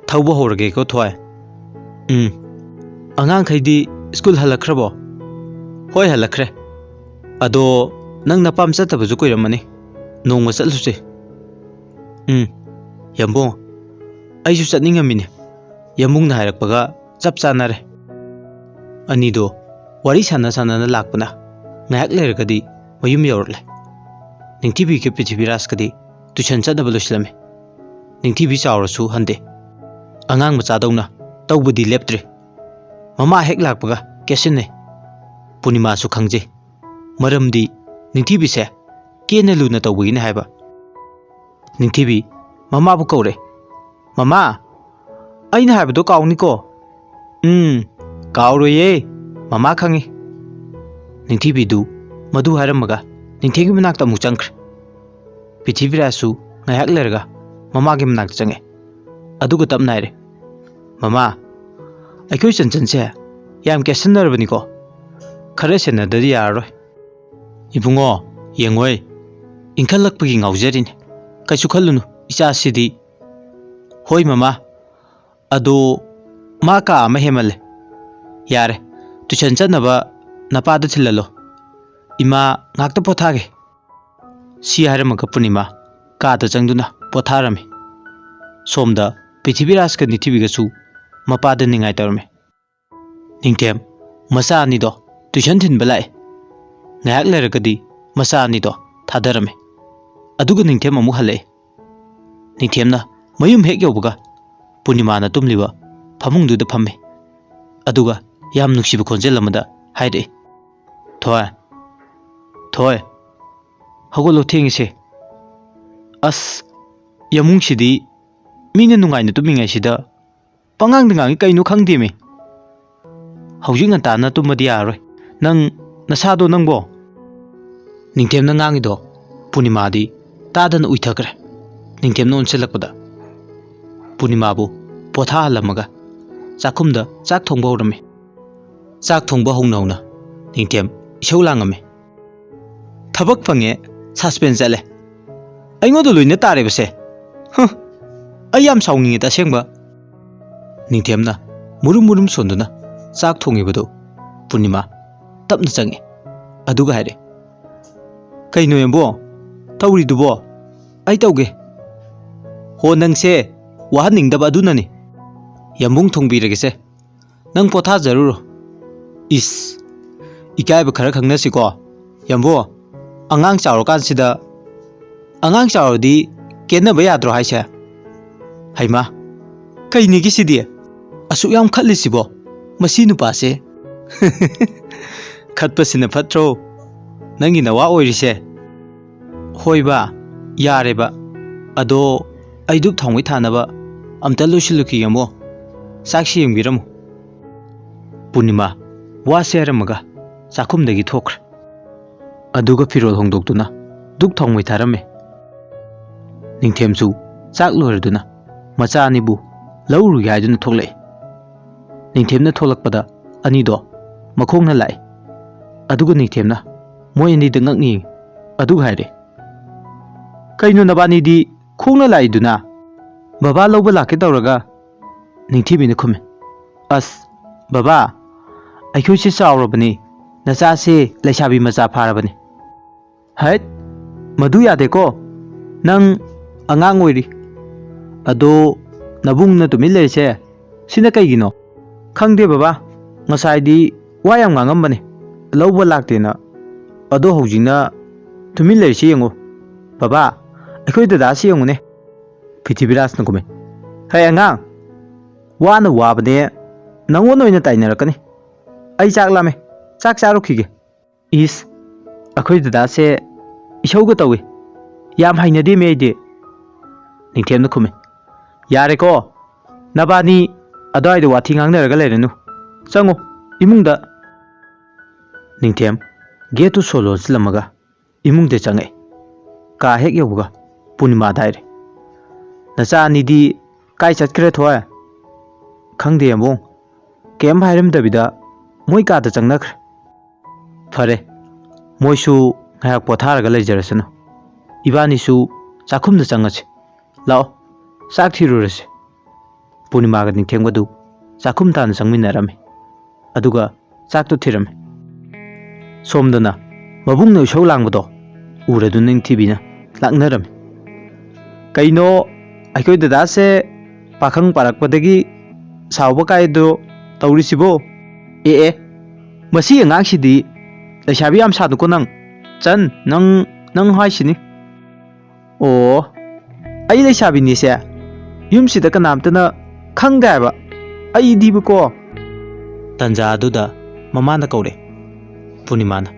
थौबा होरगे को थोय अंगांग खैदी स्कूल हलखरबो होय हलखरे अदो नंग नपाम चतबजु कोइरमनी नोंग चलुसे यंबो आइसु चतनिंगमिने यंबुंगना हायरकपगा चप चानारे अनिदो वारी साना लाकपना ngayak lergadi mayum yorle ningthibi ke pithibiraas kadi tuition chadaba loislame ningthibi chawrasu hande angang macha dawna tawbudi leptre mama hek lakpaga kesinne punima su khangje maramdi ningthibi se kena luna tawbugine haiba ningthibi mama bu kaure mama aina haibado kauni ko kauro ye mama khangi ningthibi du madu haramaga ningthegi manakta mu changkhr pithibirasu ngayak lerga mama ge manak change aduga tap naire mama aikoi chanchan se yam kesinarbani ko khare sena dadi yaroi ibungo yengoi inkhalakpagi ngaujarin kaisu khallunu icha sidi hoi mama ado ma ka ma hemale yare tu chanchanaba napada thilalo ima ngakta pothage si haramaga punima ka da changduna potharame somda pithibiraas ka nithibiga su mapada ningai tarme ningthem masa ani do tuition thin balai ngayak leragadi masa ani do thadarame aduga ningthem amu hale ningthemna mayum hek yobuga punima na tumliba phamungdu da phamme aduga yam nuksiba khonjel amada haide thoy hagolo thengise as yamung sidi mina nungai na tumingai sida pangang dangang kainu khangde me haujing anta na tumadi aroi nang nasado nangbo ningthem na ngangi do punima di tadan uithakre ningthem non selakpada punima bu potha halamaga chakhumda chak thongba horame chak thongba hongnawna ningthem isau langame thabak phange suspense ale aingodo loina tare base ayam saungi ta sengba ningthemna murum sonduna chak thongi bado punima ꯇꯞꯅ ꯆꯪꯉꯦ ꯑꯗꯨꯒ ꯍꯥꯏꯔꯦ ꯀꯩꯅꯣ ꯌꯥꯝꯕꯣ ꯇꯧꯔꯤꯗꯨꯕꯣ ꯑꯩ ꯇꯧꯒꯦ ꯍꯣ ꯅꯪꯁꯦ ꯋꯥꯍꯟꯅꯤꯡꯗꯕ ꯑꯗꯨꯅꯅꯤ ꯌꯥꯝꯕꯨꯡ ꯊꯣꯡꯕꯤꯔꯒꯦꯁꯦ ꯅꯪ ꯄꯣꯊꯥꯖꯔꯨꯔꯣ ꯏꯁ ꯏꯀꯥꯏꯕ ꯈꯔ ꯈꯪꯅꯁꯤꯀꯣ ꯌꯥꯝꯕꯣ ꯑꯉꯥꯡ ꯆꯥꯎꯔꯀꯥꯟꯁꯤꯗ ꯑꯉꯥꯡ ꯆꯥꯎꯔꯗꯤ ꯀꯦꯟꯅꯕ ꯌꯥꯗ꯭ꯔꯣ ꯍꯥꯏꯁꯦ ꯍꯩꯃꯥ ꯀꯩꯅꯤꯒꯤꯁꯤꯗꯤ ꯑꯁꯨꯛ ꯌꯥꯝ ꯈꯠꯂꯤꯁꯤꯕꯣ ꯃꯁꯤ ꯅꯨꯄꯥꯁꯦ ꯈꯠꯄꯁꯤꯅ ꯐꯠꯇ꯭ꯔꯣ ꯅꯪꯒꯤ ꯅꯋꯥ ꯑꯣꯏꯔꯤꯁꯦ ꯍꯣꯏꯕ ꯌꯥꯔꯦꯕ ꯑꯗꯣ ꯑꯩ ꯙꯨꯞ ꯊꯥꯎꯃꯩ ꯊꯥꯅꯕ ꯑꯝꯇ ꯂꯣꯏꯁꯤꯜꯂꯨꯈꯤꯒꯦꯃꯣ ꯆꯥꯛꯁꯤ ꯌꯦꯡꯕꯤꯔꯝꯃꯨ ꯄꯨꯔꯅꯤꯃꯥ ꯋꯥꯁꯦ ꯍꯥꯏꯔꯝꯃꯒ ꯆꯥꯛꯈꯨꯝꯗꯒꯤ ꯊꯣꯛꯈ꯭ꯔꯦ ꯑꯗꯨꯒ ꯐꯤꯔꯣꯜ ꯍꯣꯡꯗꯣꯛꯇꯨꯅ ꯙꯨꯞ ꯊꯥꯎꯃꯩ ꯊꯥꯔꯝꯃꯦ ꯅꯤꯡꯊꯦꯝꯁꯨ ꯆꯥꯛ ꯂꯣꯏꯔꯗꯨꯅ ꯃꯆꯥ ꯑꯅꯤꯕꯨ ꯂꯧꯔꯨꯒꯦ ꯍꯥꯏꯗꯨꯅ ꯊꯣꯛꯂꯛꯑꯦ ꯅꯤꯡꯊꯦꯝꯅ ꯊꯣꯛꯂꯛꯄꯗ ꯑꯅꯤꯗꯣ ꯃꯈꯣꯡꯅ ꯂꯥꯛꯑꯦ ꯑꯗꯨꯒ ꯅꯤꯡꯊꯦꯝꯅ ꯃꯣꯏ ꯑꯅꯤꯗ ꯉꯛ ꯌꯦꯡꯉꯤ ꯑꯗꯨꯒ ꯍꯥꯏꯔꯦ ꯀꯩꯅꯣ ꯅꯕꯥꯅꯤꯗꯤ ꯈꯣꯡꯅ ꯂꯥꯛꯏꯗꯨꯅ ꯕꯕꯥ ꯂꯧꯕ ꯂꯥꯛꯀꯦ ꯇꯧꯔꯒ ꯅꯤꯡꯊꯤꯕꯤꯅ ꯈꯨꯝꯃꯦ ꯑꯁ ꯕꯕꯥ ꯑꯩꯈꯣꯏꯁꯦ ꯆꯥꯎꯔꯕꯅꯤ ꯅꯆꯥꯁꯦ ꯂꯩꯁꯥꯕꯤ ꯃꯆꯥ ꯐꯥꯔꯕꯅꯤ ꯍꯩꯠ ꯃꯗꯨ ꯌꯥꯗꯦꯀꯣ ꯅꯪ ꯑꯉꯥꯡ ꯑꯣꯏꯔꯤ ꯑꯗꯣ ꯅꯕꯨꯡꯅ ꯇꯨꯃꯤꯟ ꯂꯩꯔꯤꯁꯦ ꯁꯤꯅ ꯀꯩꯒꯤꯅꯣ ꯈꯪꯗꯦ ꯕꯕꯥ ꯉꯁꯥꯏꯗꯤ ꯋꯥ ꯌꯥꯝ ꯉꯥꯡꯉꯝꯕꯅꯦ ꯂꯧꯕ ꯂꯥꯛꯇꯦꯅ ꯑꯗꯣ ꯍꯧꯖꯤꯛꯅ ꯇꯨꯃꯤꯟ ꯂꯩꯔꯤꯁꯤ ꯌꯦꯡꯉꯨ ꯕꯕꯥ ꯑꯩꯈꯣꯏ ꯗꯗꯥꯁꯤ ꯌꯦꯡꯉꯨꯅꯦ ꯄ꯭ꯔꯤꯊꯤꯕꯤꯔꯥꯖꯅ ꯈꯨꯝꯃꯦ ꯍꯩ ꯑꯉꯥꯡ ꯋꯥꯅ ꯋꯥꯕꯅꯦ ꯅꯪꯉꯣꯟꯗ ꯑꯣꯏꯅ ꯇꯥꯏꯅꯔꯛꯀꯅꯤ ꯑꯩ ꯆꯥꯛ ꯂꯥꯝꯃꯦ ꯆꯥꯛ ꯆꯥꯔꯨꯈꯤꯒꯦ ꯏꯁ ꯑꯩꯈꯣꯏ ꯗꯗꯥꯁꯦ ꯏꯁꯧꯒ ꯇꯧꯏ ꯌꯥꯝ ꯍꯩꯅꯗꯦꯃꯦ ꯑꯩꯗꯤ ꯅꯤꯡꯊꯦꯝꯅ ꯈꯨꯝꯃꯦ ꯌꯥꯔꯦꯀꯣ ꯅꯕꯥꯅꯤ ꯑꯗꯨꯋꯥꯏꯗ ꯋꯥꯊꯤ ꯉꯥꯡꯅꯔꯒ ꯂꯩꯔꯅꯨ ꯆꯪꯉꯨ ꯏꯃꯨꯡꯗ ꯅꯤꯡꯊꯦꯝ ꯒꯦꯠꯇꯨ ꯁꯣ ꯂꯣꯟꯁꯤꯜꯂꯝꯃꯒ ꯏꯃꯨꯡꯗ ꯆꯪꯉꯛꯑꯦ ꯀꯥ ꯍꯦꯛ ꯌꯧꯕꯒ ꯄꯨꯔꯅꯤꯃꯥꯗ ꯍꯥꯏꯔꯦ ꯅꯆꯥ ꯑꯅꯤꯗꯤ ꯀꯥꯏ ꯆꯠꯈ꯭ꯔꯦ ꯊꯣꯏ ꯈꯪꯗꯦ ꯌꯥꯝꯕꯨꯡ ꯀꯩꯝ ꯍꯥꯏꯔꯝꯗꯕꯤꯗ ꯃꯣꯏ ꯀꯥꯗ ꯆꯪꯅꯈ꯭ꯔꯦ ꯐꯔꯦ ꯃꯣꯏꯁꯨ ꯉꯥꯏꯍꯥꯛ ꯄꯣꯊꯥꯔꯒ ꯂꯩꯖꯔꯁꯅꯨ ꯏꯕꯥꯅꯤꯁꯨ ꯆꯥꯛꯈꯨꯝꯗ ꯆꯪꯉꯁꯤ ꯂꯥꯛꯑꯣ ꯆꯥꯛ ꯊꯤꯔꯨꯔꯁꯤ ꯄꯨꯔꯅꯤꯃꯥꯒ ꯅꯤꯡꯊꯦꯝꯒꯗꯨ ꯆꯥꯛꯈꯨꯝ ꯇꯥꯅ ꯆꯪꯃꯤꯟꯅꯔꯝꯃꯤ ꯑꯗꯨꯒ ꯆꯥꯛꯇꯨ ꯊꯤꯔꯝꯃꯤ ꯁꯣꯝꯗꯅ ꯃꯕꯨꯡꯅ ꯏꯁꯧ ꯂꯥꯡꯕꯗꯣ ꯎꯔꯗꯨꯅ ꯅꯤꯡꯊꯤꯕꯤꯅ ꯂꯥꯛꯅꯔꯝꯃꯤ ꯀꯩꯅꯣ ꯑꯩꯈꯣꯏ ꯗꯗꯥꯁꯦ ꯄꯥꯈꯪ ꯄꯥꯔꯛꯄꯗꯒꯤ ꯁꯥꯎꯕ ꯀꯥꯏꯗꯣ ꯇꯧꯔꯤꯁꯤꯕꯣ ꯑꯦ ꯃꯁꯤ ꯑꯉꯥꯡꯁꯤꯗꯤ ꯂꯩꯁꯥꯕꯤ ꯌꯥꯝ ꯁꯥꯗꯨꯀꯣ ꯅꯪ ꯆꯟ ꯅꯪ ꯍꯥꯏꯁꯤꯅꯤ ꯑꯣ ꯑꯩ ꯂꯩꯁꯥꯕꯤꯅꯤꯁꯦ ꯌꯨꯝꯁꯤꯗ ꯀꯅꯥꯝꯇꯅ ꯈꯪꯗꯦ ꯍꯥꯏꯕ ꯑꯩꯗꯤꯕꯀꯣ ꯇꯟꯖꯥ ꯑꯗꯨꯗ ꯃꯃꯥꯅ ꯀꯧꯔꯦ ꯄꯨꯔꯅꯤꯃꯥꯅ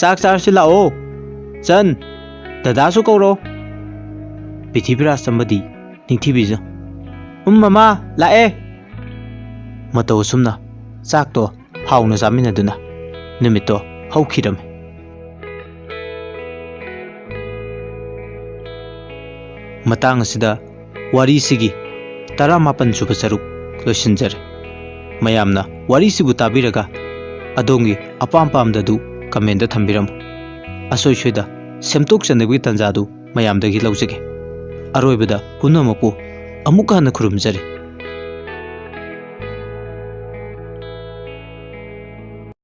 ꯆꯥꯛ ꯆꯥꯔꯁꯤ ꯂꯥꯛꯑꯣ ꯆꯟ ꯗꯗꯥꯁꯨ ꯀꯧꯔꯣ ꯄ꯭ꯔꯤꯊꯤꯕꯤꯔꯥꯖ ꯑꯃꯗꯤ ꯅꯤꯡꯊꯤꯕꯤꯖ ꯃꯃꯥ ꯂꯥꯛꯑꯦ ꯃꯇꯧ ꯑꯁꯨꯝꯅ ꯆꯥꯛꯇꯣ ꯍꯥꯎꯅ ꯆꯥꯃꯤꯟꯅꯗꯨꯅ ꯅꯨꯃꯤꯠꯇꯣ ꯍꯧꯈꯤꯔꯝꯃꯤ ꯃꯇꯥꯡ ꯑꯁꯤꯗ ꯋꯥꯔꯤꯁꯤꯒꯤ 19 ꯁꯨꯕ ꯁꯔꯨꯛ ꯂꯣꯏꯁꯤꯟꯖꯔꯦ ꯃꯌꯥꯝꯅ ꯋꯥꯔꯤꯁꯤꯕꯨ ꯇꯥꯕꯤꯔꯒ ꯑꯗꯣꯝꯒꯤ ꯑꯄꯥꯝ ꯄꯥꯝꯗꯗꯨ ꯀꯃꯦꯟꯇ ꯊꯝꯕꯤꯔꯝꯃꯨ ꯑꯁꯣꯏ ꯁꯣꯏꯗ ꯁꯦꯝꯗꯣꯛꯆꯅꯕꯒꯤ ꯇꯥꯟꯖꯥꯗꯨ ꯃꯌꯥꯝꯗꯒꯤ ꯂꯧꯖꯒꯦ ꯑꯔꯣꯏꯕꯗ ꯄꯨꯝꯅꯃꯛꯄꯨ ꯑꯃꯨꯛ ꯍꯟꯅ ꯈꯨꯔꯨꯝꯖꯔꯤ